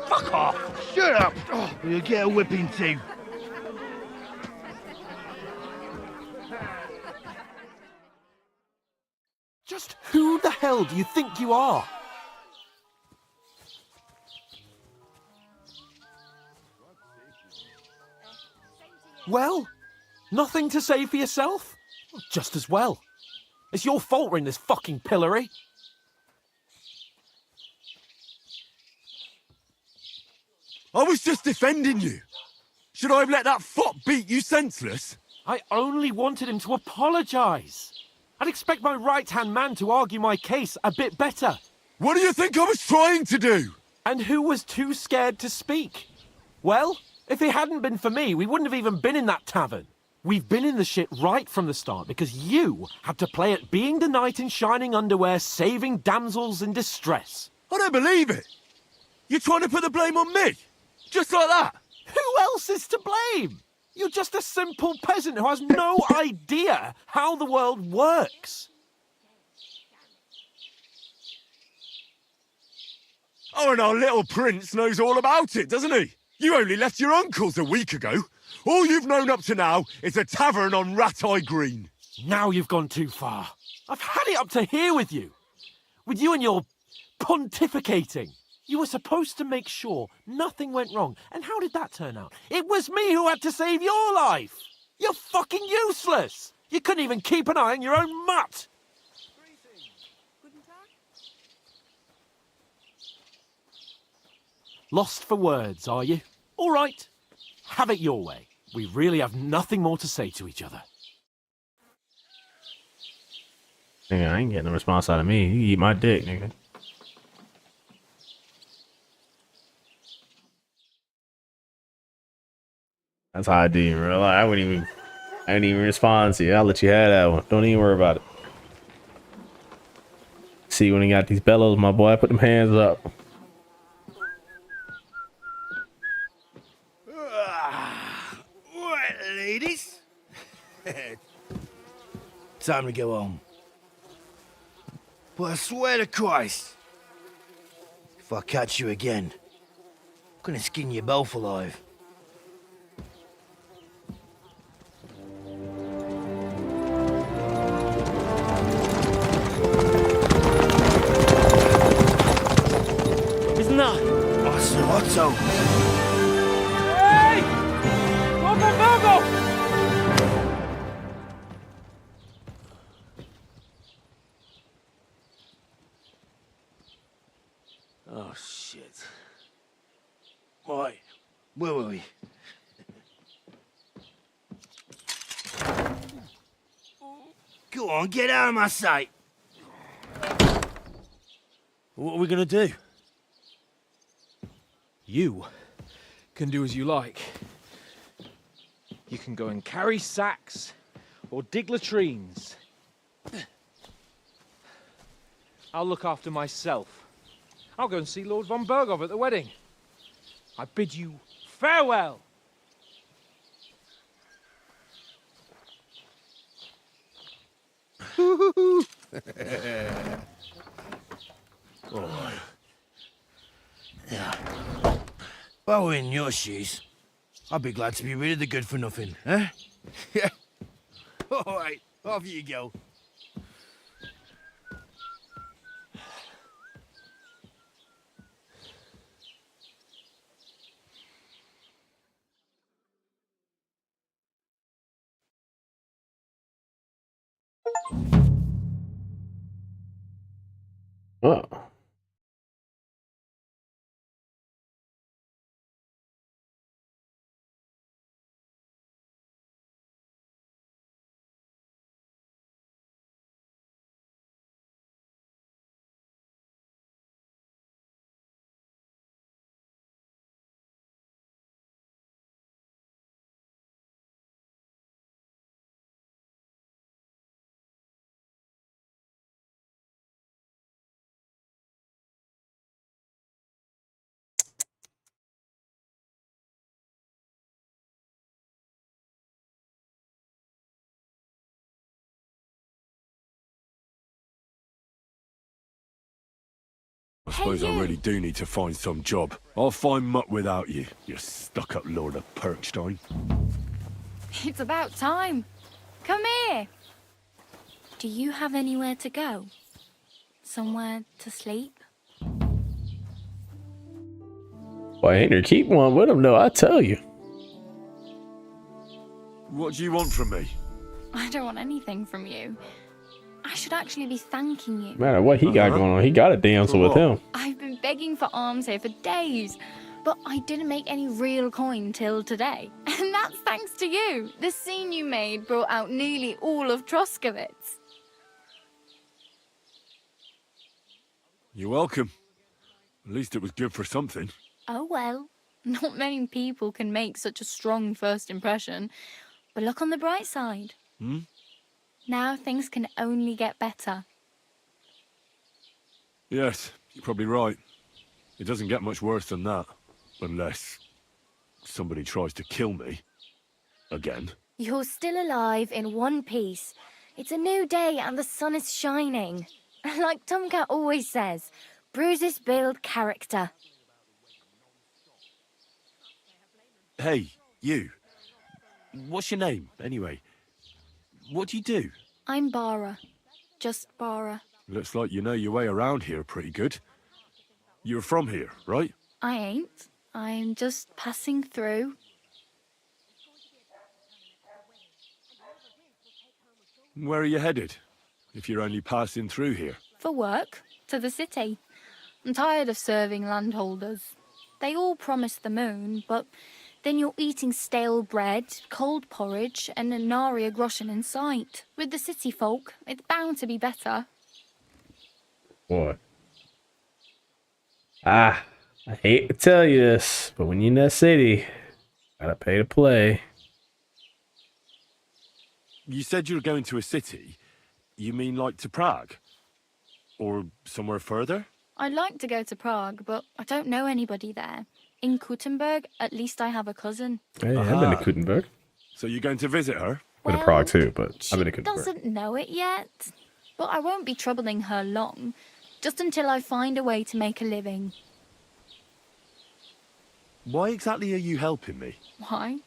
Fuck off. Shut up! Or you'll get a whipping too. Just who the hell do you think you are? Well, nothing to say for yourself? Just as well. It's your fault we're in this fucking pillory. I was just defending you. Should I have let that fop beat you senseless? I only wanted him to apologise. I'd expect my right-hand man to argue my case a bit better. What do you think I was trying to do? And who was too scared to speak? Well, if it hadn't been for me, we wouldn't have even been in that tavern. We've been in the shit right from the start because you had to play at being the knight in shining underwear, saving damsels in distress. I don't believe it. You're trying to put the blame on me? Just like that? Who else is to blame? You're just a simple peasant who has no idea how the world works. Oh, and our little prince knows all about it, doesn't he? You only left your uncle's a week ago. All you've known up to now is a tavern on Rat-Eye Green. Now you've gone too far. I've had it up to here with you. With you and your pontificating. You were supposed to make sure nothing went wrong. And how did that turn out? It was me who had to save your life. You're fucking useless. You couldn't even keep an eye on your own mutt. Lost for words, are you? All right. Have it your way. We really have nothing more to say to each other. Nigga, I ain't getting no response out of me. You eat my dick, nigga. That's how I do in real life. I didn't even respond to you. I'll let you have that one. Don't even worry about it. See, when you got these bellows, my boy, put them hands up. Right, ladies. Time to go home. But I swear to Christ, if I catch you again, I'm gonna skin you both alive. Isn't that? Otto. Hey! Virgo! Oh, shit. Right, where were we? Go on, get out of my sight. What are we gonna do? You can do as you like. You can go and carry sacks or dig latrines. I'll look after myself. I'll go and see Lord von Bergov at the wedding. I bid you farewell. Oh. Yeah. If I were in your shoes, I'd be glad to be rid of the good for nothing, eh? Yeah. All right, off you go. Oh. I suppose I really do need to find some job. I'll find mutt without you, you stuck-up Lord of Perkstein. It's about time. Come here. Do you have anywhere to go? Somewhere to sleep? Why ain't there keep one with him though? I tell you. What do you want from me? I don't want anything from you. I should actually be thanking you. No matter what he got going on, he got a damsel with him. I've been begging for alms here for days, but I didn't make any real coin till today. And that's thanks to you. The scene you made brought out nearly all of Troskowitz. You're welcome. At least it was good for something. Oh well, not many people can make such a strong first impression. But look on the bright side. Now things can only get better. Yes, you're probably right. It doesn't get much worse than that. Unless somebody tries to kill me. Again. You're still alive in one piece. It's a new day and the sun is shining. Like Tomcat always says, bruises build character. Hey, you. What's your name, anyway? What do you do? I'm Bara. Just Bara. Looks like you know your way around here pretty good. You're from here, right? I ain't. I'm just passing through. Where are you headed? If you're only passing through here. For work. To the city. I'm tired of serving landholders. They all promise the moon, but then you're eating stale bread, cold porridge, and a nary a groschen in sight. With the city folk, it's bound to be better. Boy. I hate to tell you this, but when you're in that city, gotta pay to play. You said you were going to a city. You mean like to Prague? Or somewhere further? I'd like to go to Prague, but I don't know anybody there. In Kuttenberg, at least I have a cousin. Hey, I've been to Kuttenberg. So you're going to visit her? Been to Prague too, but I've been to Kuttenberg. Doesn't know it yet. But I won't be troubling her long. Just until I find a way to make a living. Why exactly are you helping me? Why?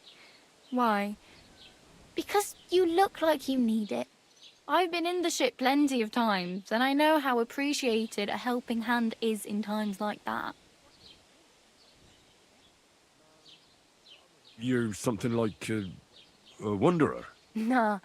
Why? Because you look like you need it. I've been in the ship plenty of times, and I know how appreciated a helping hand is in times like that. You're something like a wanderer. Nah,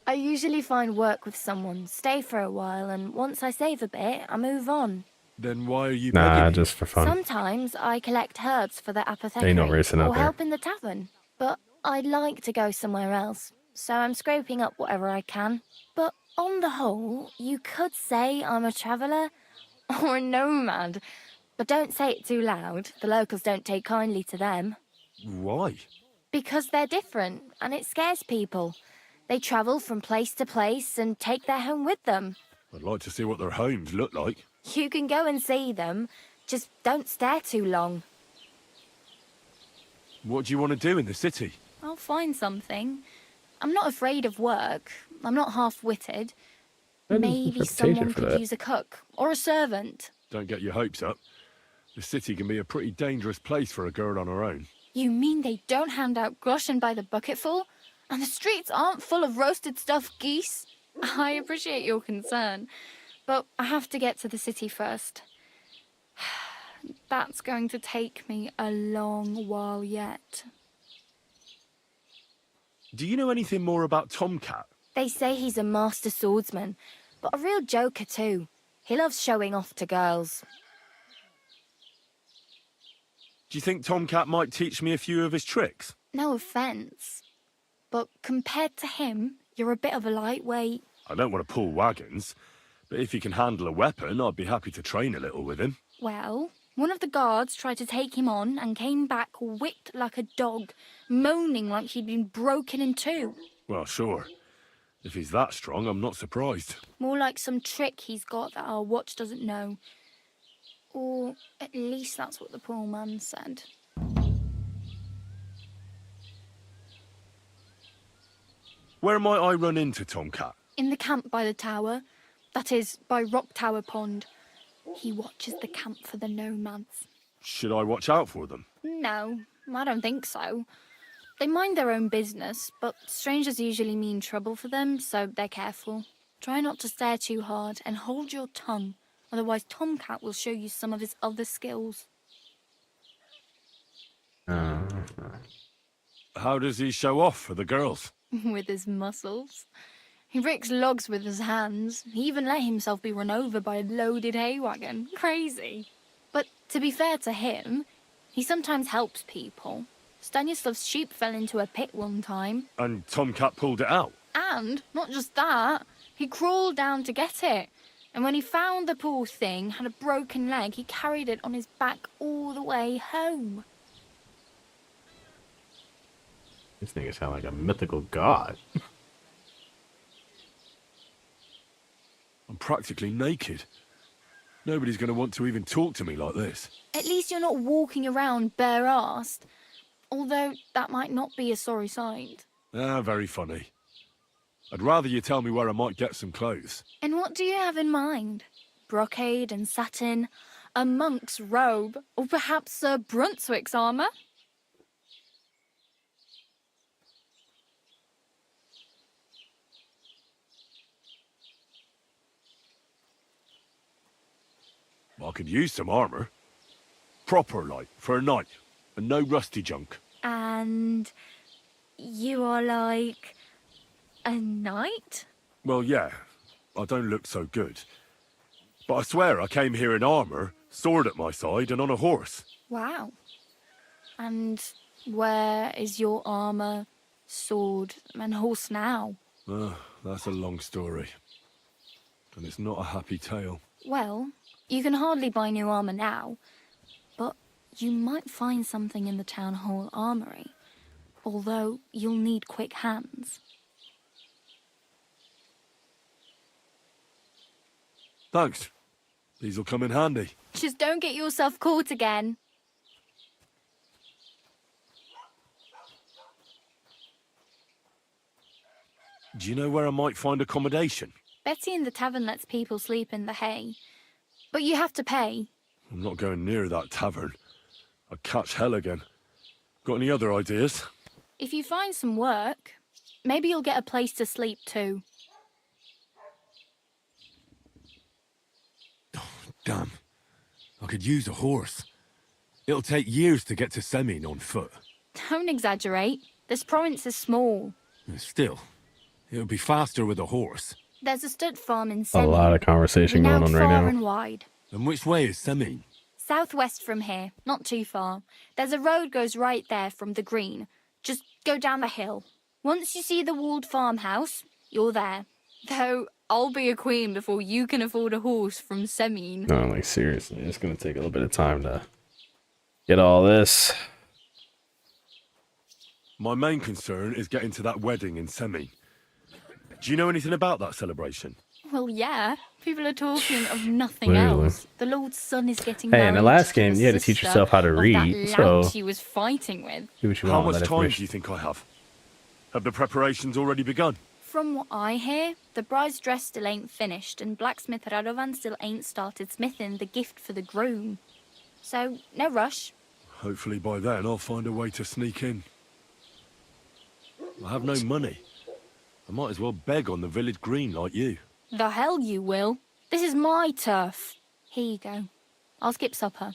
I usually find work with someone, stay for a while, and once I save a bit, I move on. Then why are you Nah, begging me? just for fun. Sometimes I collect herbs for the apothecary, Ain't no racing out or there. help in the tavern. But I'd like to go somewhere else, so I'm scraping up whatever I can. But on the whole, you could say I'm a traveller or a nomad. But don't say it too loud. The locals don't take kindly to them. Why? Because they're different, and it scares people. They travel from place to place and take their home with them. I'd like to see what their homes look like. You can go and see them, just don't stare too long. What do you want to do in the city? I'll find something. I'm not afraid of work. I'm not half-witted. Maybe someone could use a cook or a servant. Don't get your hopes up. The city can be a pretty dangerous place for a girl on her own. You mean they don't hand out groschen by the bucketful? And the streets aren't full of roasted stuffed geese? I appreciate your concern, but I have to get to the city first. That's going to take me a long while yet. Do you know anything more about Tomcat? They say he's a master swordsman, but a real joker too. He loves showing off to girls. Do you think Tomcat might teach me a few of his tricks? No offence, but compared to him, you're a bit of a lightweight. I don't want to pull wagons, but if he can handle a weapon, I'd be happy to train a little with him. Well, one of the guards tried to take him on and came back whipped like a dog, moaning like he'd been broken in two. Well, sure. If he's that strong, I'm not surprised. More like some trick he's got that our watch doesn't know. Or at least that's what the poor man said. Where might I run into Tomcat? In the camp by the tower. That is, by Rock Tower Pond. He watches the camp for the nomads. Should I watch out for them? No, I don't think so. They mind their own business, but strangers usually mean trouble for them, so they're careful. Try not to stare too hard and hold your tongue, otherwise Tomcat will show you some of his other skills. How does he show off for the girls? With his muscles. He ricks logs with his hands. He even let himself be run over by a loaded hay wagon. Crazy. But to be fair to him, he sometimes helps people. Stanislav's sheep fell into a pit one time. And Tomcat pulled it out? And, not just that, he crawled down to get it. And when he found the poor thing had a broken leg, he carried it on his back all the way home. This nigga sound like a mythical god. I'm practically naked. Nobody's going to want to even talk to me like this. At least you're not walking around bare-assed. Although that might not be a sorry sight. Ah, very funny. I'd rather you tell me where I might get some clothes. And what do you have in mind? Brocade and satin? A monk's robe? Or perhaps Sir Brunswick's armour? I could use some armour. Proper, like, for a night. And no rusty junk. And you are like a knight? Well, yeah. I don't look so good. But I swear I came here in armour, sword at my side, and on a horse. Wow. And where is your armour, sword, and horse now? That's a long story. And it's not a happy tale. Well, you can hardly buy new armour now, but you might find something in the town hall armoury. Although you'll need quick hands. Thanks. These'll come in handy. Just don't get yourself caught again. Do you know where I might find accommodation? Betty in the tavern lets people sleep in the hay. But you have to pay. I'm not going near that tavern. I'd catch hell again. Got any other ideas? If you find some work, maybe you'll get a place to sleep too. Damn. I could use a horse. It'll take years to get to Semin on foot. Don't exaggerate. This province is small. Still, it would be faster with a horse. There's a stud farm in A Semin. lot of conversation going on right far now. and wide. And which way is Semin? Southwest from here, not too far. There's a road goes right there from the green. Just go down the hill. Once you see the walled farmhouse, you're there. Though I'll be a queen before you can afford a horse from Semin. No, like seriously, it's gonna take a little bit of time to get all this. My main concern is getting to that wedding in Semin. Do you know anything about that celebration? Well, yeah. People are talking of nothing Literally. else. The Lord's son is getting Hey, married in the last to game, the you had to teach sister yourself how to of read, that so- lout he was fighting with. Do what you How want with much that time do information. you think I have? Have the preparations already begun? From what I hear, the bride's dress still ain't finished, and blacksmith Radovan still ain't started smithing the gift for the groom. So, no rush. Hopefully by then I'll find a way to sneak in. I have no money. I might as well beg on the village green like you. The hell you will. This is my turf. Here you go. I'll skip supper.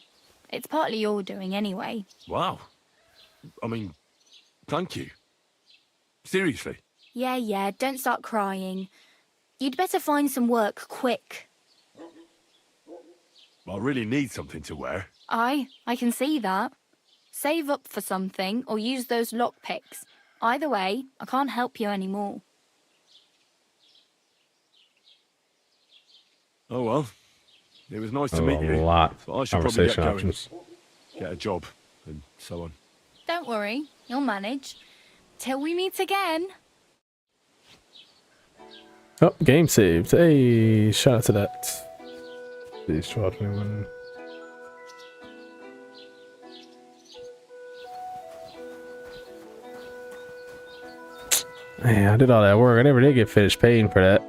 It's partly your doing anyway. Wow. I mean, thank you. Seriously. Yeah, don't start crying. You'd better find some work quick. I really need something to wear. I can see that. Save up for something or use those lockpicks. Either way, I can't help you anymore. Oh well. It was nice to Oh, meet you. a lot But I should probably get conversation going. options. Get a job, and so on. Don't worry, you'll manage. Till we meet again. Oh, game saved. Hey, shout out to that. Please, 1221. Hey, I did all that work. I never did get finished paying for that.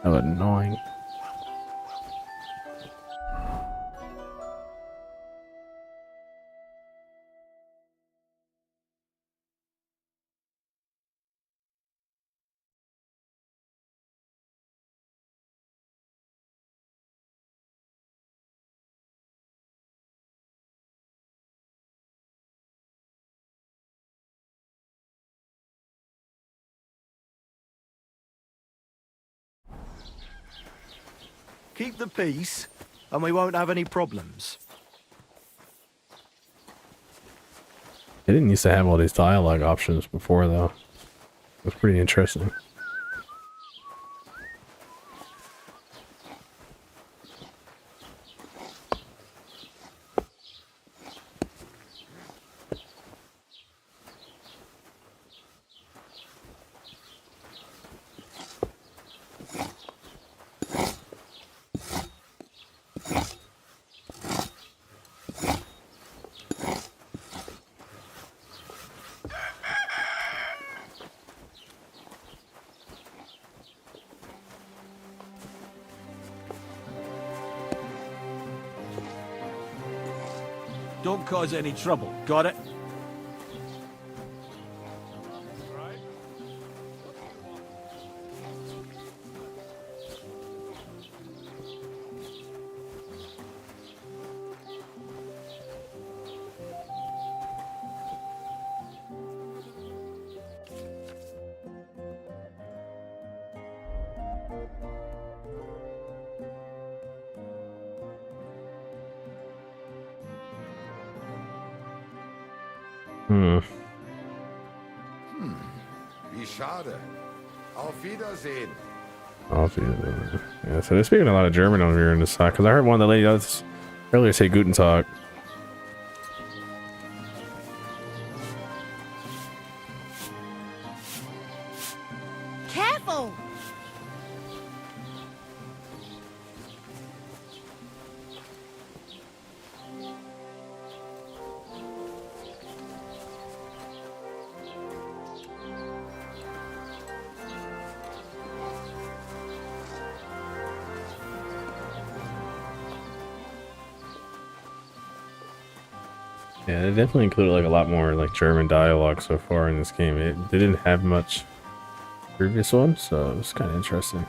That was annoying. Keep the peace, and we won't have any problems. They didn't used to have all these dialogue options before, though. It was pretty interesting. Don't cause any trouble. Got it? Wie schade. Auf Wiedersehen. Yeah, so they're speaking a lot of German over here in this side, because I heard one of the ladies earlier say Guten Tag. Careful! Yeah, they definitely included like a lot more like German dialogue so far in this game. They didn't have much previous one, so it was kind of interesting.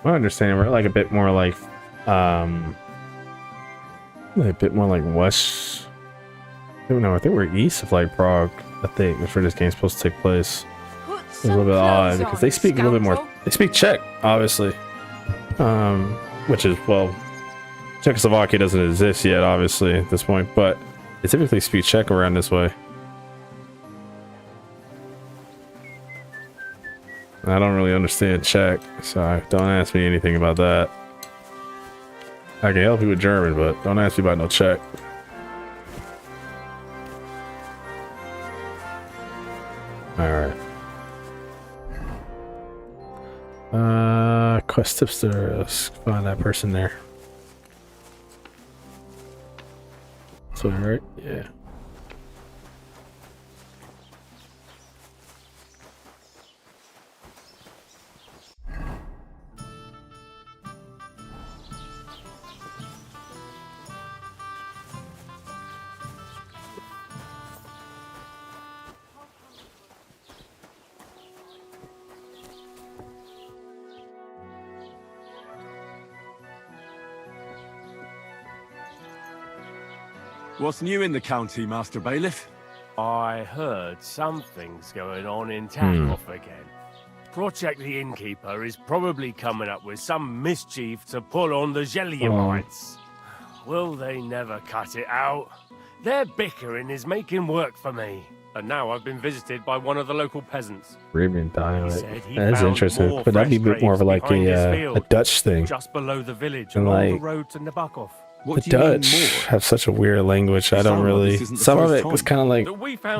I understand we're like a bit more like west. No, I think we're east of like Prague. I think that's where this game's supposed to take place. It's a little bit odd because they speak a little bit more. They speak Czech, obviously, which is, well, Czechoslovakia doesn't exist yet, obviously at this point, but they typically speak Czech around this way. I don't really understand Czech, so don't ask me anything about that. I can help you with German, but don't ask me about no Czech. Alright. Quest tipster. Let's find that person there. So, right? Yeah. What's new in the county, Master Bailiff? I heard something's going on in Tackhoff again. Project the Innkeeper is probably coming up with some mischief to pull on the Zhelyamites. Will they never cut it out? Their bickering is making work for me. And now I've been visited by one of the local peasants. Arabian dialect. He That's found interesting. more But that'd be a fresh bit more of graves like behind his a field, Dutch thing. just below the village, And along the like, road to Nabokov. The Dutch have such a weird language. I don't really. Some of it was kind of like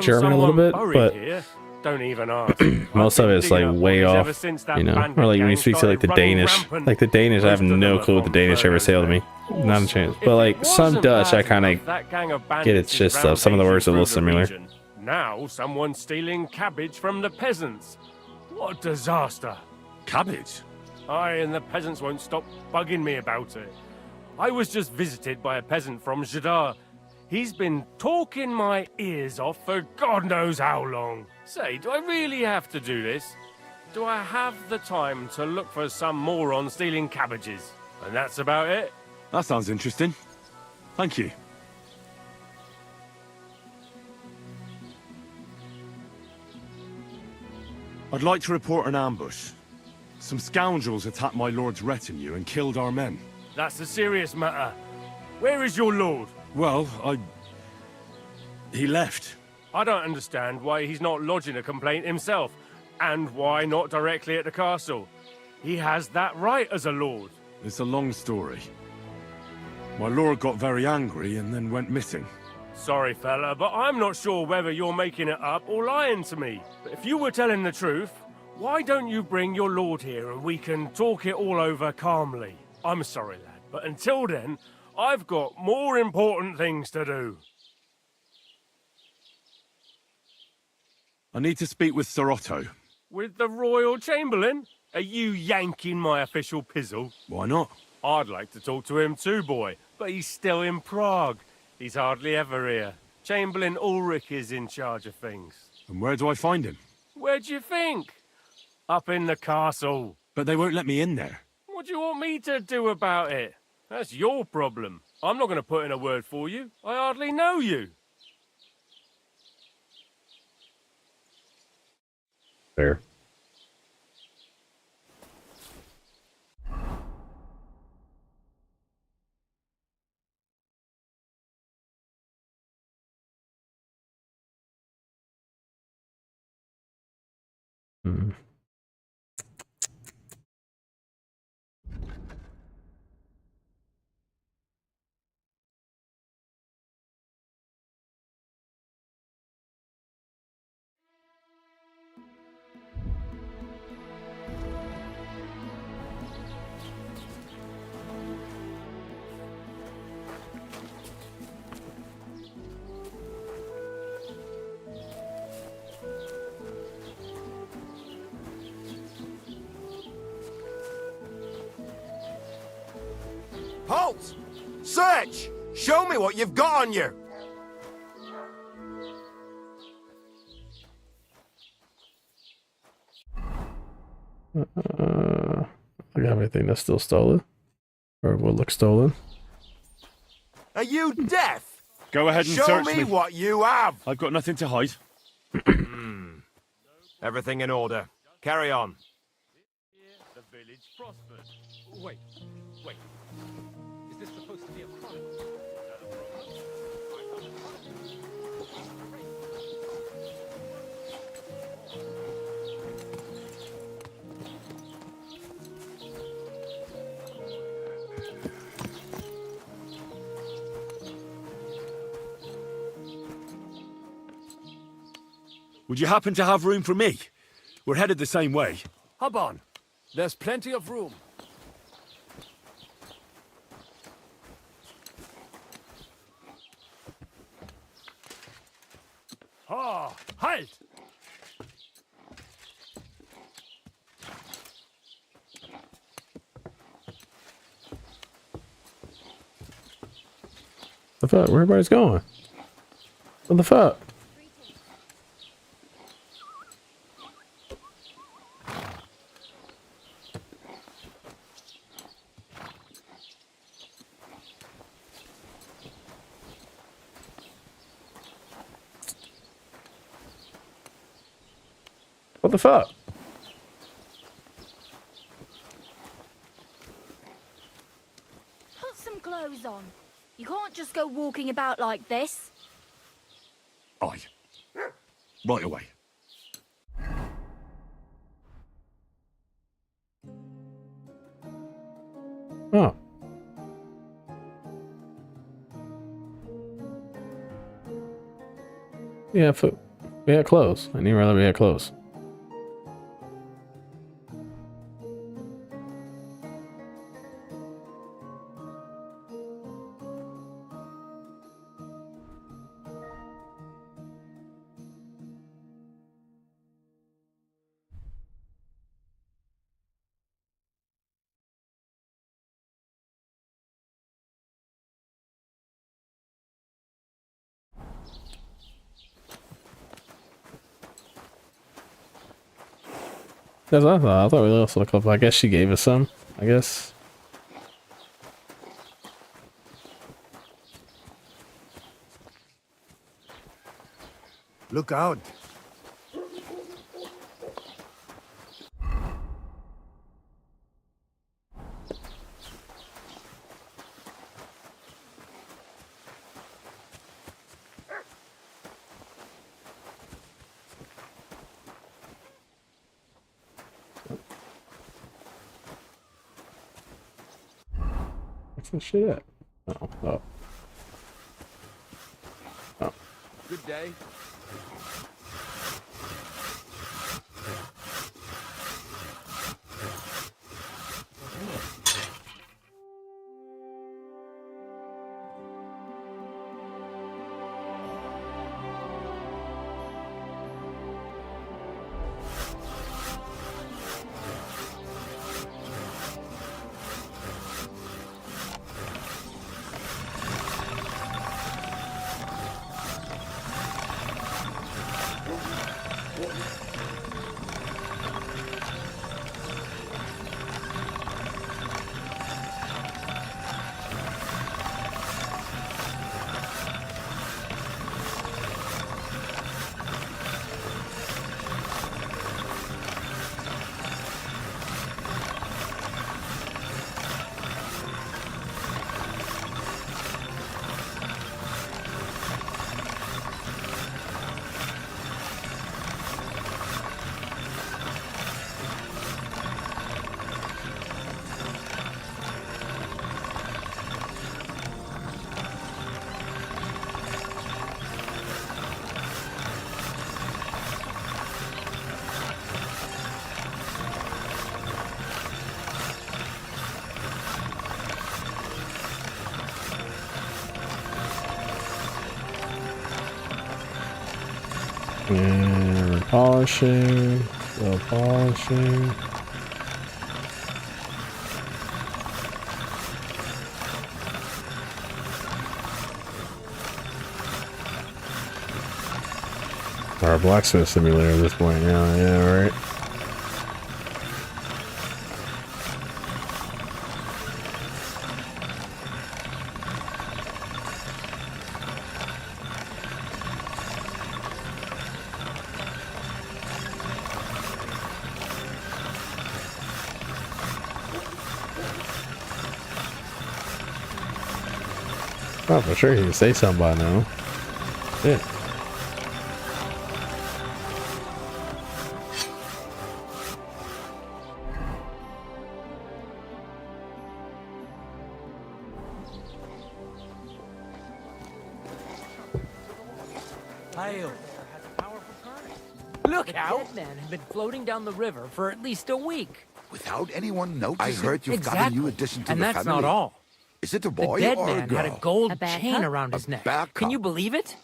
German a little bit, but don't even ask. most of it's like way off. You know, or like when you speak to like the Danish, I have no clue what the Danish ever say to me. Not a chance. But like some Dutch, I kind of get its gist stuff. Some of the words are a little similar. Now someone's stealing cabbage from the peasants. What a disaster! Cabbage? Aye, and the peasants won't stop bugging me about it. I was just visited by a peasant from Jadar. He's been talking my ears off for God knows how long. Say, do I really have to do this? Do I have the time to look for some moron stealing cabbages? And that's about it. That sounds interesting. Thank you. I'd like to report an ambush. Some scoundrels attacked my lord's retinue and killed our men. That's a serious matter. Where is your lord? Well, he left. I don't understand why he's not lodging a complaint himself, and why not directly at the castle. He has that right as a lord. It's a long story. My lord got very angry and then went missing. Sorry, fella, but I'm not sure whether you're making it up or lying to me. But if you were telling the truth, why don't you bring your lord here and we can talk it all over calmly? I'm sorry, lad, but until then, I've got more important things to do. I need to speak with Sir Otto. With the Royal Chamberlain? Are you yanking my official pizzle? Why not? I'd like to talk to him too, boy, but he's still in Prague. He's hardly ever here. Chamberlain Ulrich is in charge of things. And where do I find him? Where do you think? Up in the castle. But they won't let me in there. What do you want me to do about it? That's your problem. I'm not going to put in a word for you. I hardly know you. Fair. Hmm. Halt! Search! Show me what you've got on you! I got everything that's still stolen. Or will look stolen. Are you deaf? Go ahead and Show search me what you have! I've got nothing to hide. Everything in order. Carry on. The village prospered. Wait. Is this supposed to be a crime? Would you happen to have room for me? We're headed the same way. Hop on. There's plenty of room. Ha! Halt! The fuck? Where everybody's going? What the fuck? What the fuck? Put some clothes on. You can't just go walking about like this. Aye. Right away. Oh. Yeah, we had clothes. I didn't realize we had clothes. That's what I thought. I thought we lost a couple. I guess she gave us some. I guess. Look out. What's this shit at? Oh. Good day. polishing, still polishing. Or a blacksmith simulator at this point, yeah, right. Oh, for sure he can say something by now. Yeah. Hail. Look out! The dead man had been floating down the river for at least a week. Without anyone noticing? I heard you've got a new addition to the family. And that's not all. Is it a boy the dead or a man girl? had a gold chain around his neck. Can you believe it?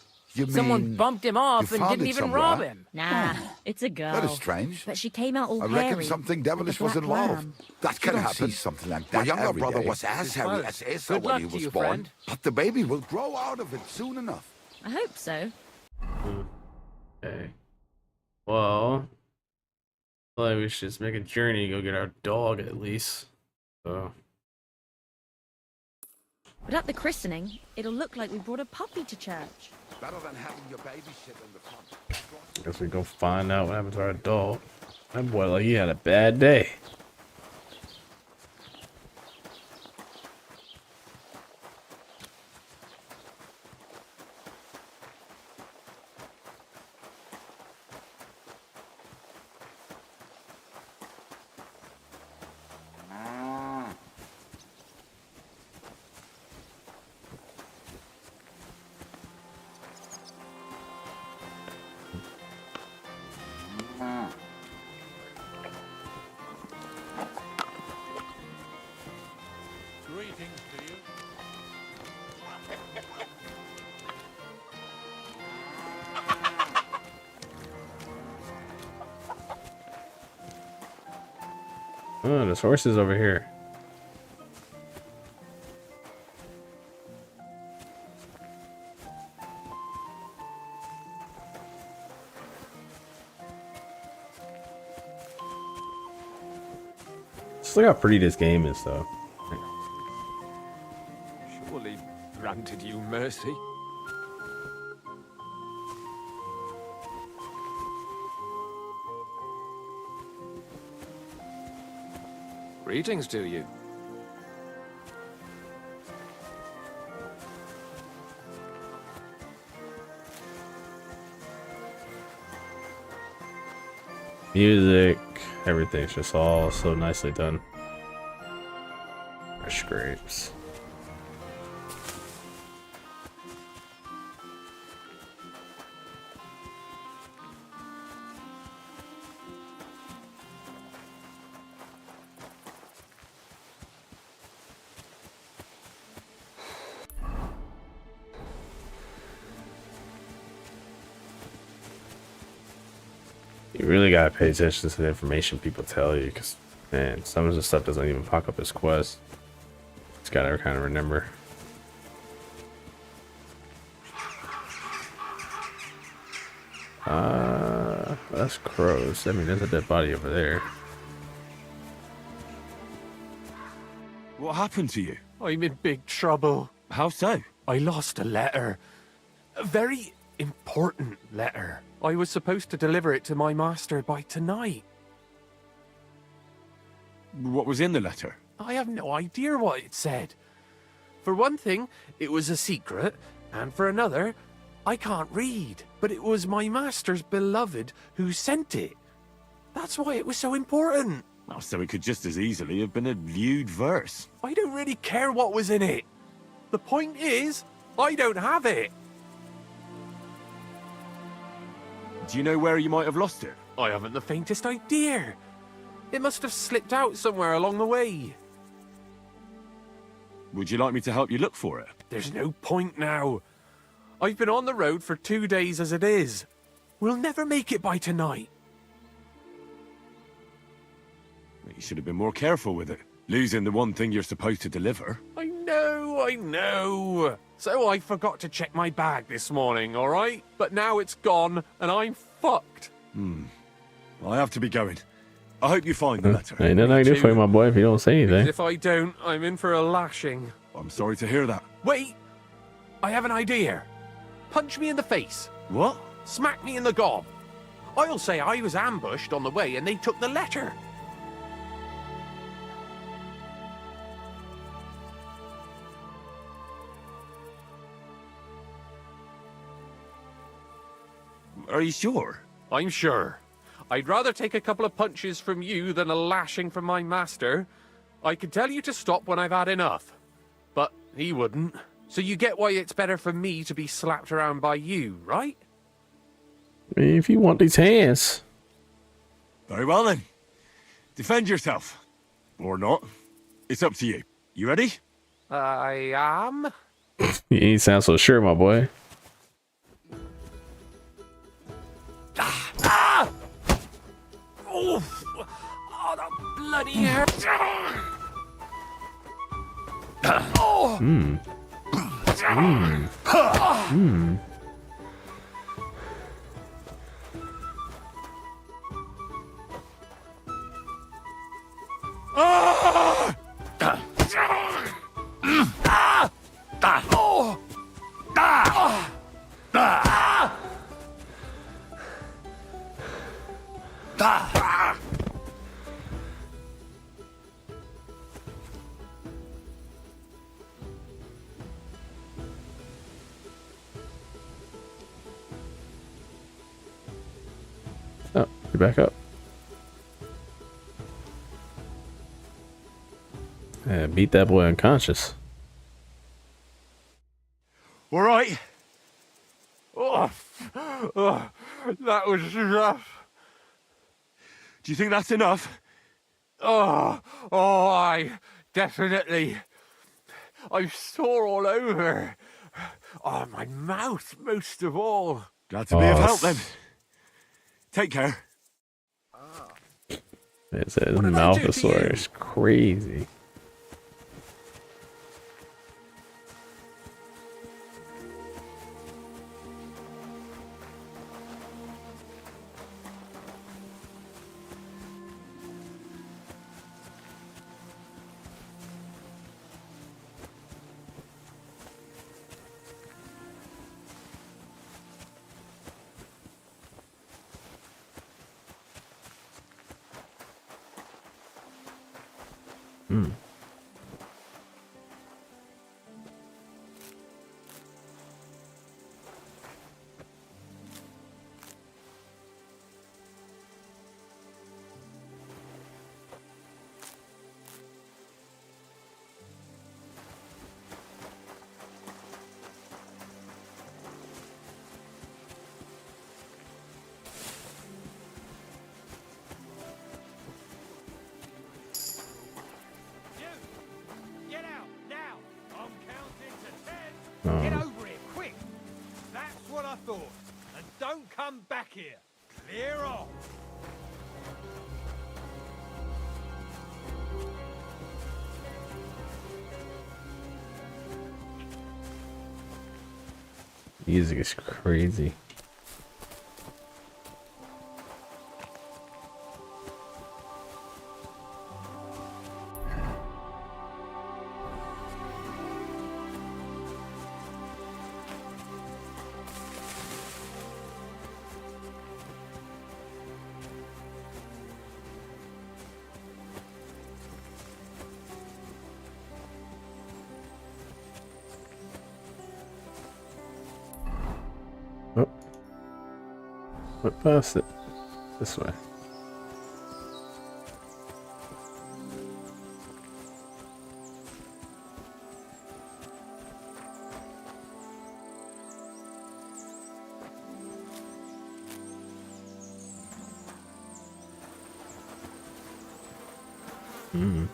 Someone bumped him off and didn't even rob him. Nah, it's a girl. That is strange. But she came out all I hairy. reckon something devilish with was a black involved. lamb. That can happen. See something like that. My younger brother was as hairy as Asa when he was born. But the baby will grow out of it soon enough. I hope so. Okay. Well, I feel like we should just make a journey, go get our dog at least. So. But at the christening, it'll look like we brought a puppy to church. Better than having your baby shit in the front. Guess we go find out what happened to our dog. That boy, like, he had a bad day. Greetings to you. Oh, there's horses over here. Just look how pretty this game is, though. Surely granted you mercy. Greetings to you. Music, everything's just all so nicely done. Fresh grapes. You really gotta pay attention to the information people tell you, because, man, some of the stuff doesn't even pop up as quests. Just gotta kind of remember. That's crows. I mean, there's a dead body over there. What happened to you? I'm in big trouble. How so? I lost a letter. A very important letter. I was supposed to deliver it to my master by tonight. What was in the letter? I have no idea what it said. For one thing, it was a secret, and for another, I can't read. But it was my master's beloved who sent it. That's why it was so important. Oh, so it could just as easily have been a lewd verse. I don't really care what was in it. The point is, I don't have it. Do you know where you might have lost it? I haven't the faintest idea. It must have slipped out somewhere along the way. Would you like me to help you look for it? There's no point now. I've been on the road for 2 days as it is. We'll never make it by tonight. You should have been more careful with it. Losing the one thing you're supposed to deliver. I know. So I forgot to check my bag this morning, all right? But now it's gone, and I'm fucked. I have to be going. I hope you find the letter. Ain't nothing I can do for you, my boy, if you don't say Because anything. if I don't, I'm in for a lashing. I'm sorry to hear that. Wait! I have an idea. Punch me in the face. What? Smack me in the gob. I'll say I was ambushed on the way and they took the letter. Are you sure? I'm sure. I'd rather take a couple of punches from you than a lashing from my master. I could tell you to stop when I've had enough. But he wouldn't. So you get why it's better for me to be slapped around by you, right? If you want these hands. Very well then. Defend yourself. Or not. It's up to you. You ready? I am. You ain't sound so sure, my boy. Oof! Oh, that bloody hurt! Oh! Oh, you're back up. Beat that boy unconscious. All right. Oh, that was rough. Do you think that's enough? I definitely. I'm sore all over. Oh, my mouth most of all. Glad to be of help then. Take care. His mouth is sore. It's crazy. Get out, now! I'm counting to 10. Get over here, quick! That's what I thought. And don't come back here. Clear off! Music is crazy. Oh. Went past it. This way. Hmm.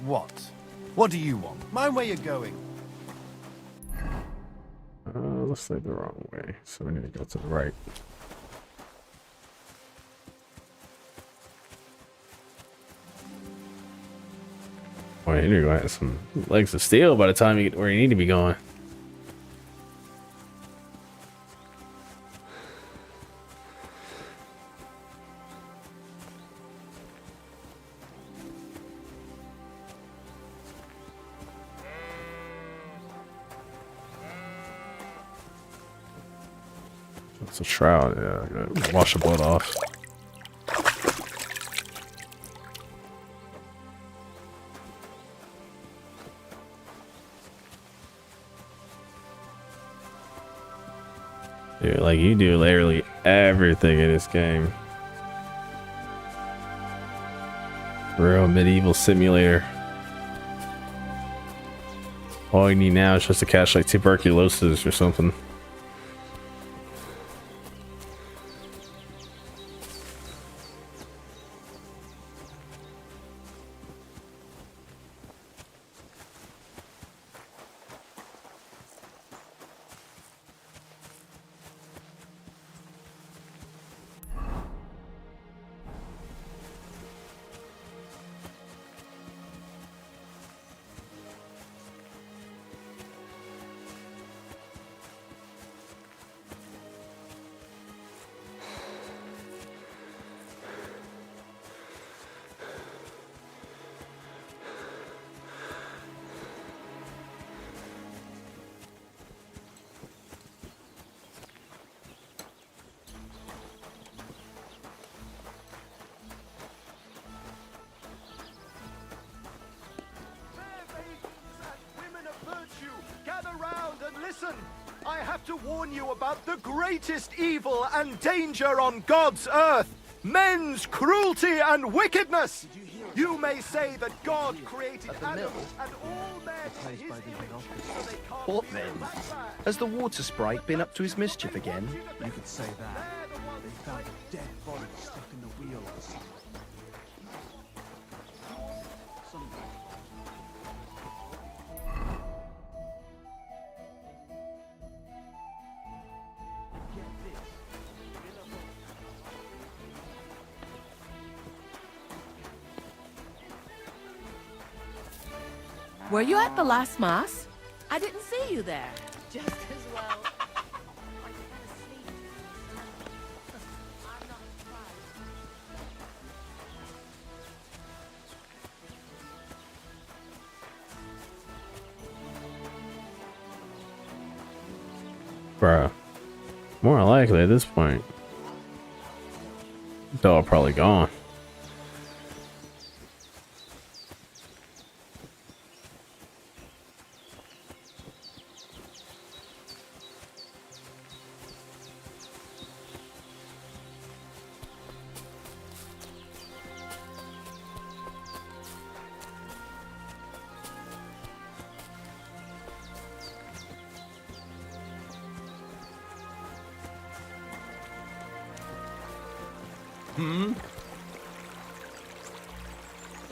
What? What do you want? Mind where you're going. Looks like the wrong way, so we need to go to the right. Boy, you're gonna have some legs of steel by the time you get where you need to be going. It's a shroud, yeah. Wash the blood off. Dude, like you do literally everything in this game. Real medieval simulator. All you need now is just to catch like tuberculosis or something. I have to warn you about the greatest evil and danger on God's earth. Men's cruelty and wickedness. You may say that God created animals and all men in his image, so they can't What then? Has the water sprite been up to his mischief again? You could say that. They found a dead body stuck in the wheels. Were you at the last mass? I didn't see you there. Just as well. Bruh. More likely at this point. Dog probably gone.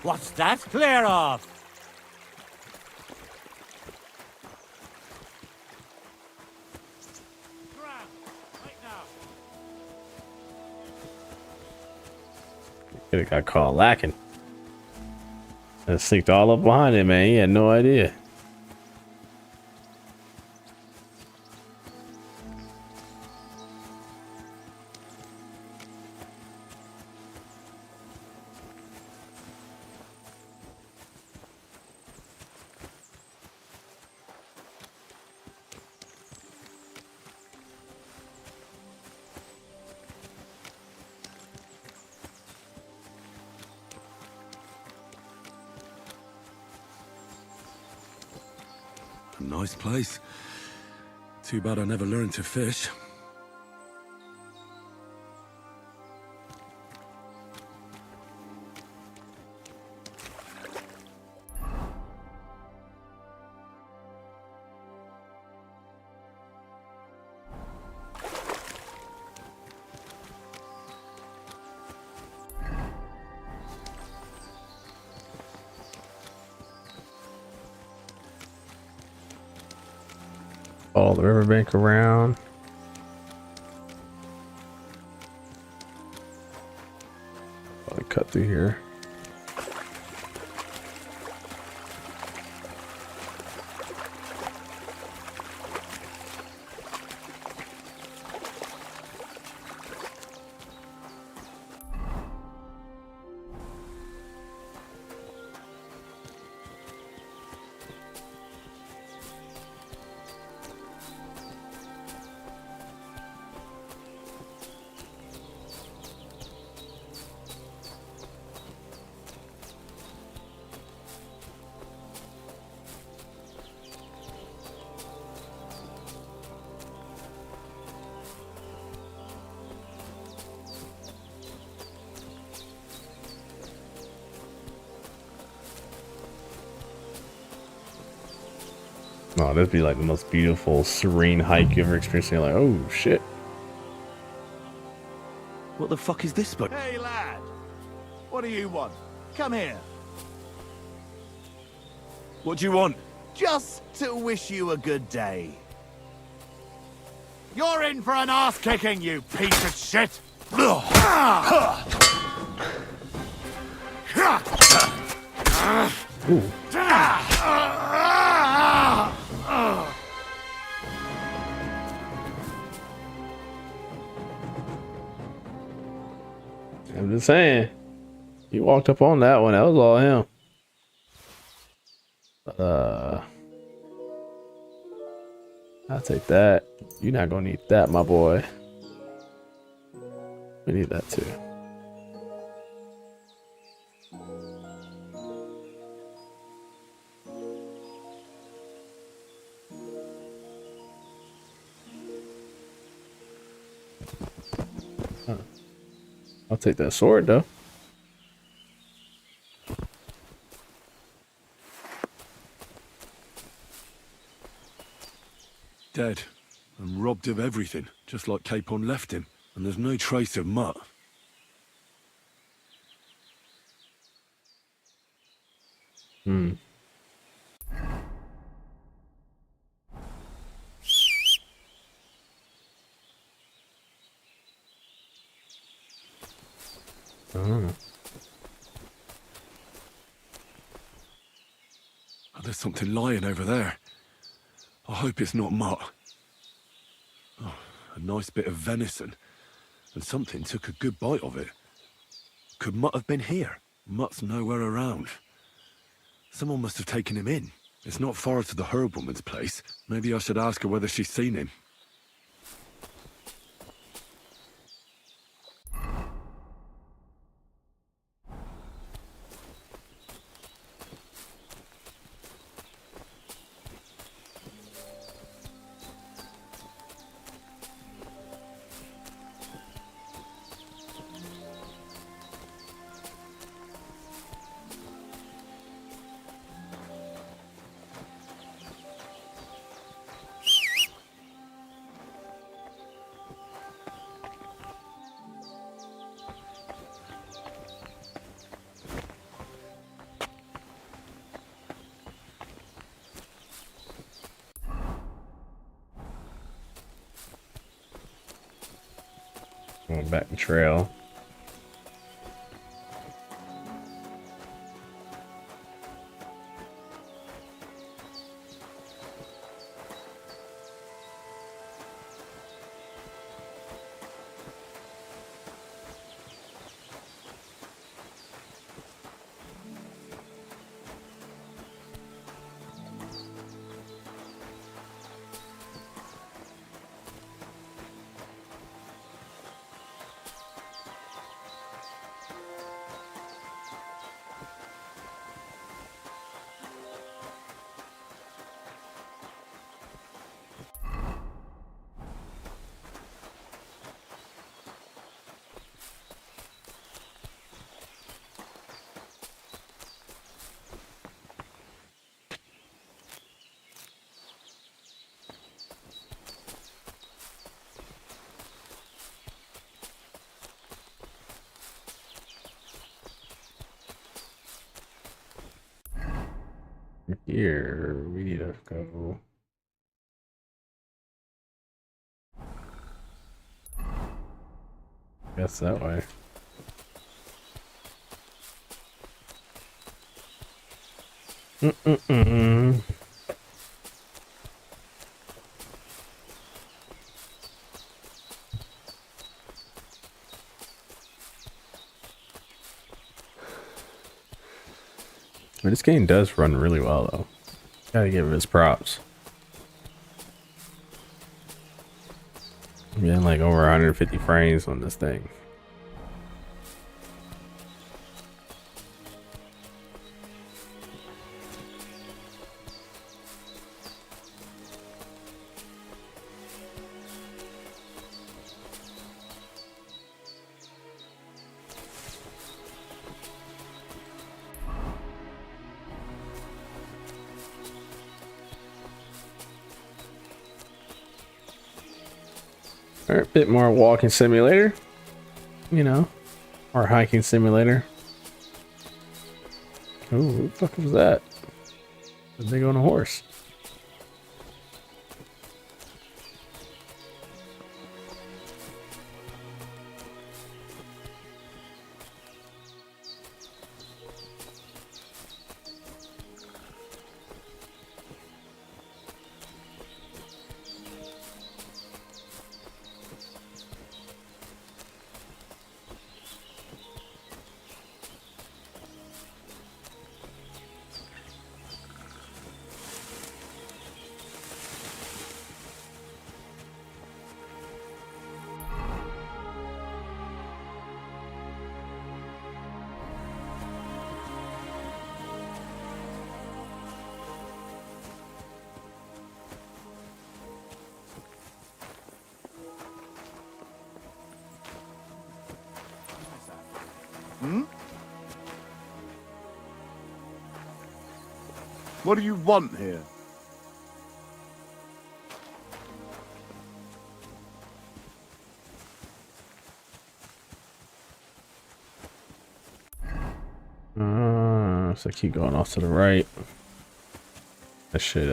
What's that? Clear off! Could have got caught lacking. And sneaked all up behind him, man. He had no idea. A nice place. Too bad I never learned to fish. Follow the riverbank around. Probably cut through here. Oh, that'd be like the most beautiful, serene hike you ever experienced. You're like, oh shit. What the fuck is this boat? Hey, lad. What do you want? Come here. What do you want? Just to wish you a good day. You're in for an ass kicking, you piece of shit! Ooh. I'm just saying, he walked up on that one. That was all him. I'll take that. You're not gonna need that, my boy. We need that too. Huh. I'll take that sword though. Dead and robbed of everything, just like Capon left him, and there's no trace of Mutt. Hmm. Oh. Oh, there's something lying over there. I hope it's not Mutt. Oh, a nice bit of venison, and something took a good bite of it. Could Mutt have been here? Mutt's nowhere around. Someone must have taken him in. It's not far to the herb woman's place. Maybe I should ask her whether she's seen him. Going back the trail. Here we need to go guess that way. Mm-mm-mm. But this game does run really well, though. Gotta give it its props. I'm getting like over 150 frames on this thing. Or a bit more walking simulator, you know, or hiking simulator. Oh, who the fuck was that? A big on a horse. Hmm? What do you want here? So keep going off to the right. That should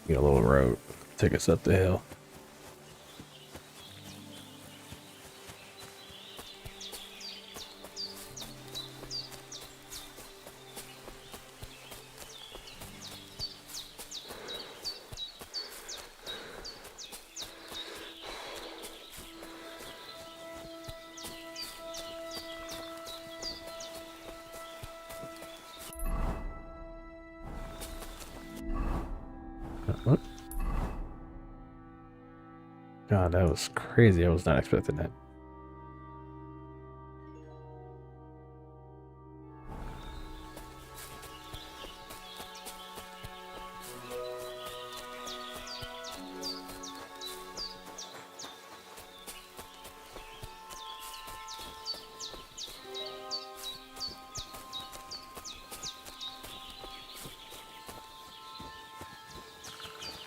be a little road. Take us up the hill. What? God, that was crazy. I was not expecting that.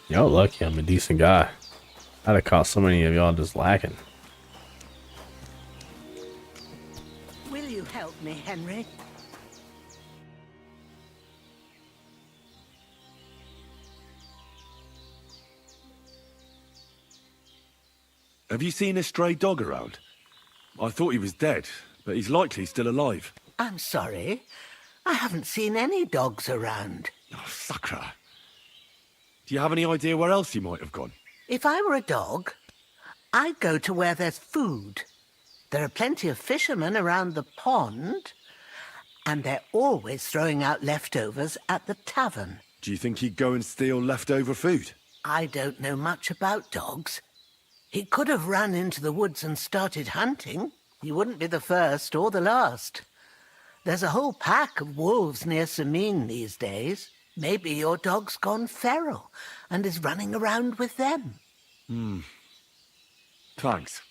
Y'all lucky I'm a decent guy. I'd have caught so many of y'all just lacking. Will you help me, Henry? Have you seen a stray dog around? I thought he was dead, but he's likely still alive. I'm sorry. I haven't seen any dogs around. Oh, sucker. Do you have any idea where else he might have gone? If I were a dog, I'd go to where there's food. There are plenty of fishermen around the pond, and they're always throwing out leftovers at the tavern. Do you think he'd go and steal leftover food? I don't know much about dogs. He could have run into the woods and started hunting. He wouldn't be the first or the last. There's a whole pack of wolves near Sameen these days. Maybe your dog's gone feral and is running around with them. Thanks.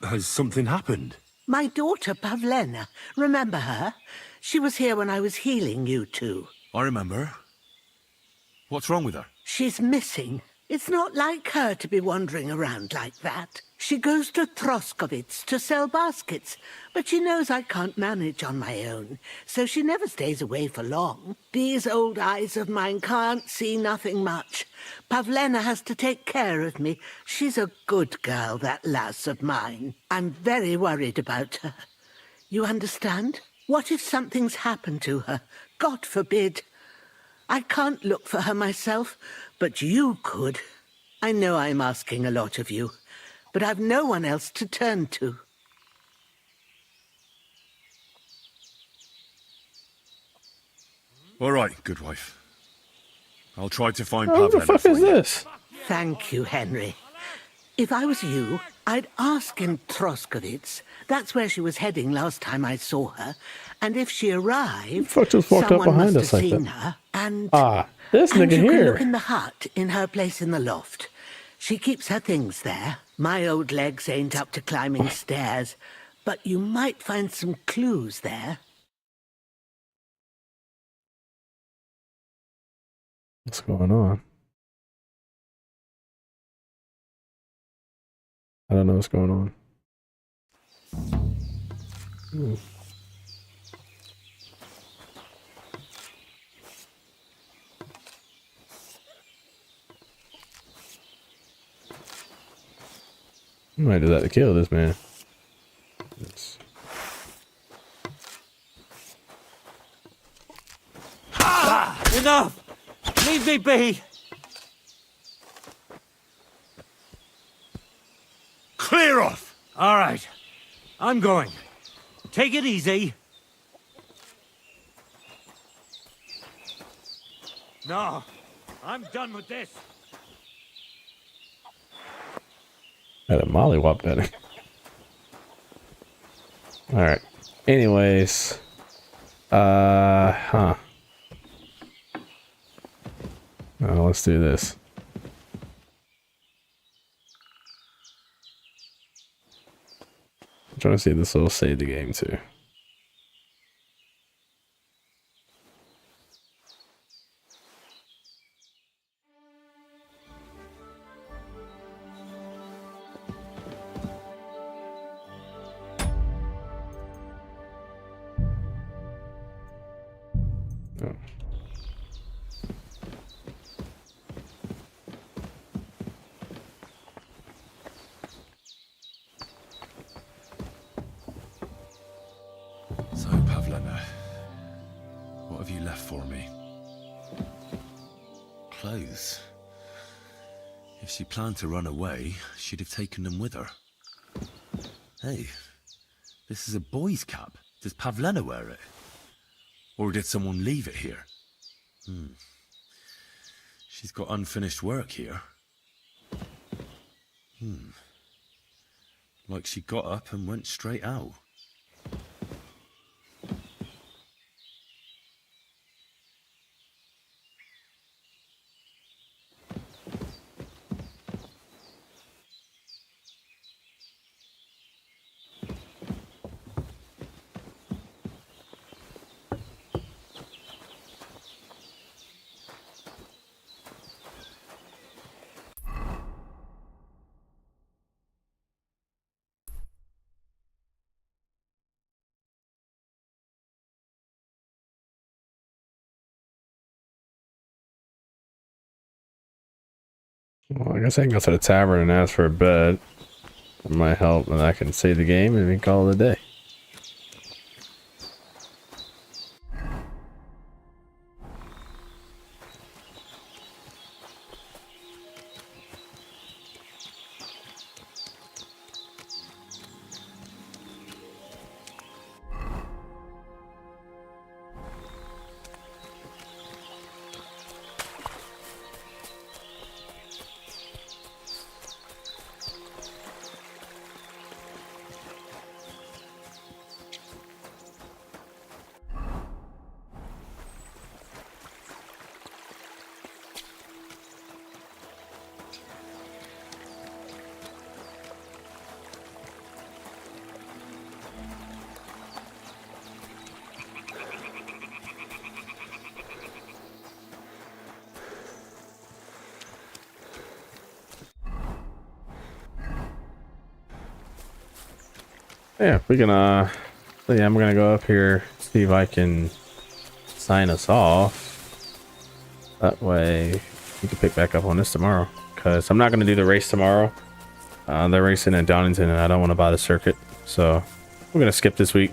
Has something happened? My daughter, Pavlena. Remember her? She was here when I was healing you two. I remember. What's wrong with her? She's missing. It's not like her to be wandering around like that. She goes to Troskovitz to sell baskets, but she knows I can't manage on my own, so she never stays away for long. These old eyes of mine can't see nothing much. Pavlena has to take care of me. She's a good girl, that lass of mine. I'm very worried about her. You understand? What if something's happened to her? God forbid. I can't look for her myself, but you could. I know I'm asking a lot of you, but I've no one else to turn to. All right, good wife. I'll try to find Who the Pavlena fuck for is you. this? Thank you, Henry. If I was you, I'd ask in Troskovitz. That's where she was heading last time I saw her. And if she arrived, Fuck just walked up someone behind must us have like seen that. her. And This and nigga you can here. look in the hut in her place in the loft. She keeps her things there. My old legs ain't up to climbing stairs, but you might find some clues there. What's going on? I don't know what's going on. I might do that to kill this man. Yes. Enough! Leave me be! Clear off! All right. I'm going. Take it easy. No, I'm done with this. Had a mollywop at it. Alright. Anyways. Oh, let's do this. I'm trying to see if this will save the game too. Oh. So, Pavlena, what have you left for me? Clothes. If she planned to run away, she'd have taken them with her. Hey, this is a boy's cap. Does Pavlena wear it? Or did someone leave it here? She's got unfinished work here. Like she got up and went straight out. Well, I guess I can go to the tavern and ask for a bed. It might help, and I can save the game and we can call it a day. Yeah, we can so yeah, I'm gonna go up here, see if I can sign us off. That way we can pick back up on this tomorrow. Cause I'm not gonna do the race tomorrow. They're racing in Donington and I don't want to buy the circuit. So we're gonna skip this week.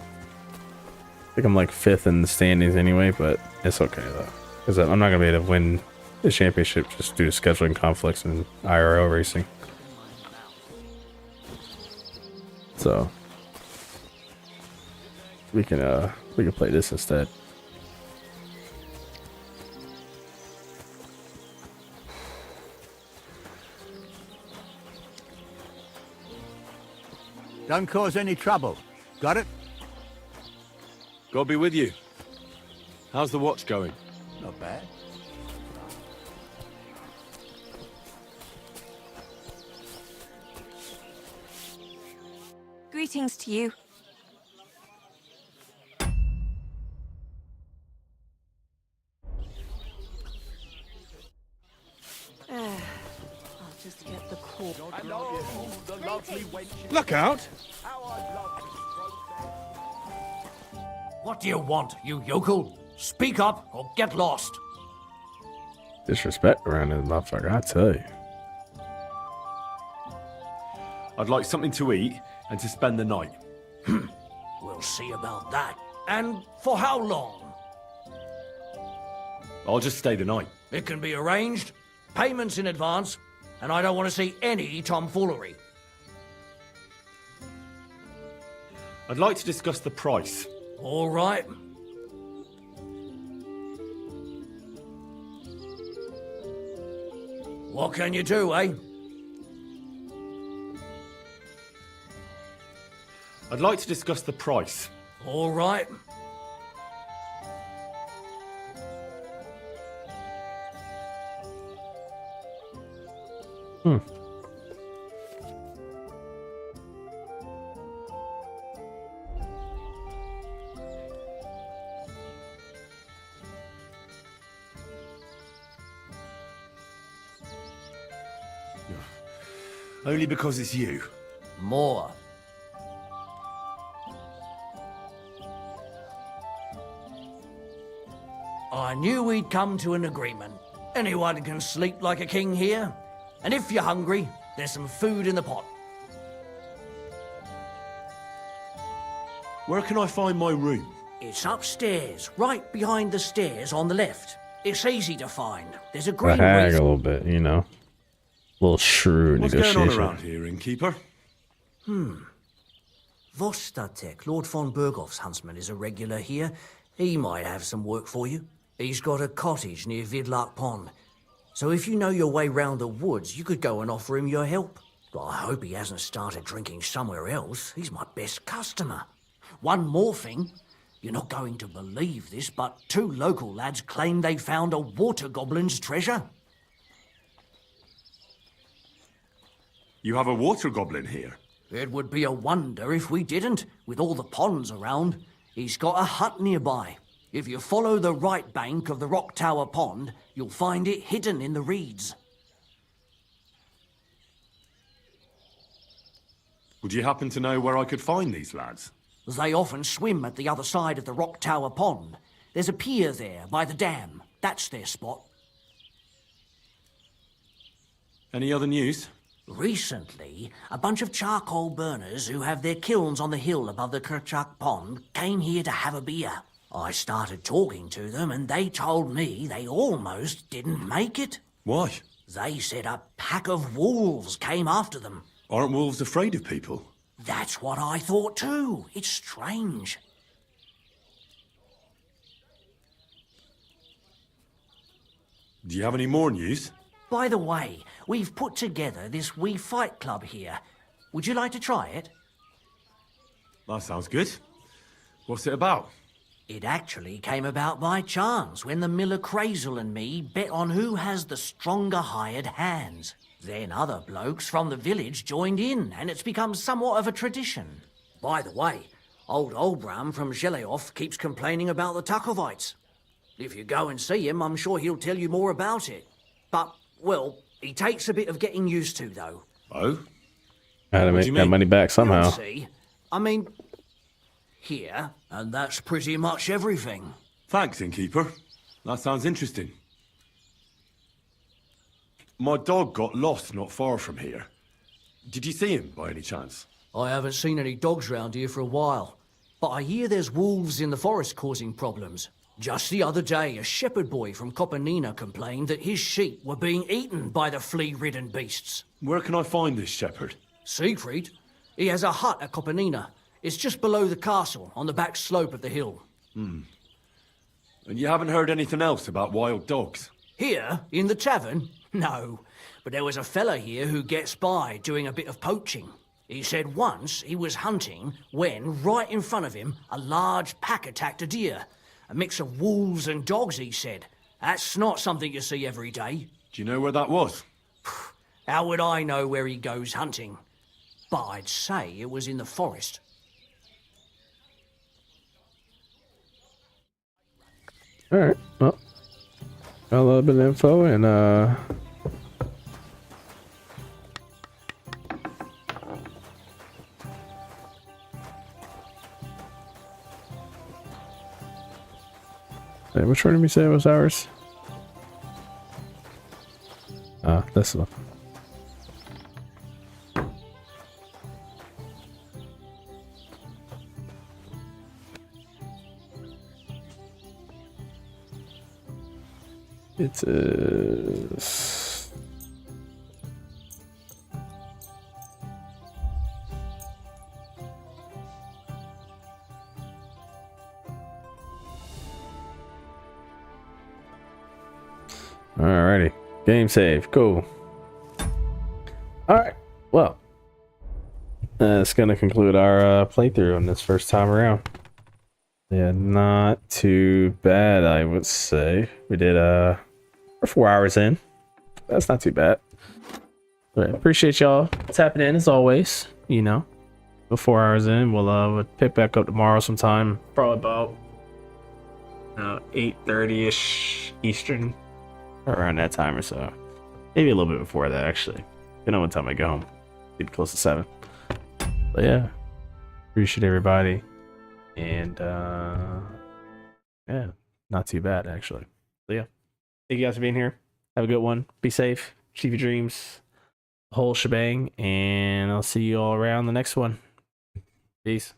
I think I'm like 5th in the standings anyway, but it's okay though. Because I'm not gonna be able to win the championship just due to scheduling conflicts and IRL racing. So we can play this instead. Don't cause any trouble. Got it? God be with you. How's the watch going? Not bad. Greetings to you. I'll just get the cord. Hello, the lovely wench. Look out! What do you want, you yokel? Speak up or get lost. Disrespect around this motherfucker, I tell you. I'd like something to eat and to spend the night. We'll see about that. And for how long? I'll just stay the night. It can be arranged. Payments in advance. And I don't want to see any tomfoolery. I'd like to discuss the price. All right. What can you do, eh? I'd like to discuss the price. All right. Only because it's you. More. I knew we'd come to an agreement. Anyone can sleep like a king here. And if you're hungry, there's some food in the pot. Where can I find my room? It's upstairs, right behind the stairs on the left. It's easy to find. There's a green I hag a wreath. little bit, you know. Little shrewd What's negotiation. going on around here, innkeeper? Vostatek, Lord von Berghoff's huntsman, is a regular here. He might have some work for you. He's got a cottage near Vidlark Pond. So if you know your way round the woods, you could go and offer him your help. But I hope he hasn't started drinking somewhere else. He's my best customer. One more thing. You're not going to believe this, but 2 local lads claim they found a water goblin's treasure. You have a water goblin here? It would be a wonder if we didn't, with all the ponds around. He's got a hut nearby. If you follow the right bank of the Rock Tower Pond, you'll find it hidden in the reeds. Would you happen to know where I could find these lads? They often swim at the other side of the Rock Tower Pond. There's a pier there by the dam. That's their spot. Any other news? Recently, a bunch of charcoal burners who have their kilns on the hill above the Kerchak Pond came here to have a beer. I started talking to them and they told me they almost didn't make it. Why? They said a pack of wolves came after them. Aren't wolves afraid of people? That's what I thought too. It's strange. Do you have any more news? By the way, we've put together this wee fight club here. Would you like to try it? That sounds good. What's it about? It actually came about by chance when the miller Crazel and me bet on who has the stronger hired hands. Then other blokes from the village joined in, and it's become somewhat of a tradition. By the way, old Olbram from Zheleov keeps complaining about the Tuckovites. If you go and see him, I'm sure he'll tell you more about it. But, well, he takes a bit of getting used to, though. Oh? How to make that money back somehow. You'll see. I mean, here, and that's pretty much everything. Thanks, innkeeper. That sounds interesting. My dog got lost not far from here. Did you see him by any chance? I haven't seen any dogs round here for a while, but I hear there's wolves in the forest causing problems. Just the other day, a shepherd boy from Copenina complained that his sheep were being eaten by the flea-ridden beasts. Where can I find this shepherd? Siegfried? He has a hut at Copenina. It's just below the castle, on the back slope of the hill. And you haven't heard anything else about wild dogs? Here, in the tavern? No. But there was a fella here who gets by doing a bit of poaching. He said once he was hunting when, right in front of him, a large pack attacked a deer. A mix of wolves and dogs, he said. That's not something you see every day. Do you know where that was? How would I know where he goes hunting? But I'd say it was in the forest. Alright, well, got a little bit of info and wait, which one did we say was ours? This one. It is alrighty. Game save. Cool. Alright. Well, that's gonna conclude our playthrough on this first time around. Yeah, not too bad, I would say. We did we're 4 hours in. That's not too bad. But appreciate y'all tapping in as always. You know, we're 4 hours in. We'll pick back up tomorrow sometime. Probably about 8:30ish Eastern, around that time or so. Maybe a little bit before that, actually. You know what time I go home. Maybe close to 7. But yeah, appreciate everybody. And yeah, not too bad actually. So yeah, thank you guys for being here. Have a good one. Be safe. Achieve your dreams. The whole shebang. And I'll see you all around the next one. Peace.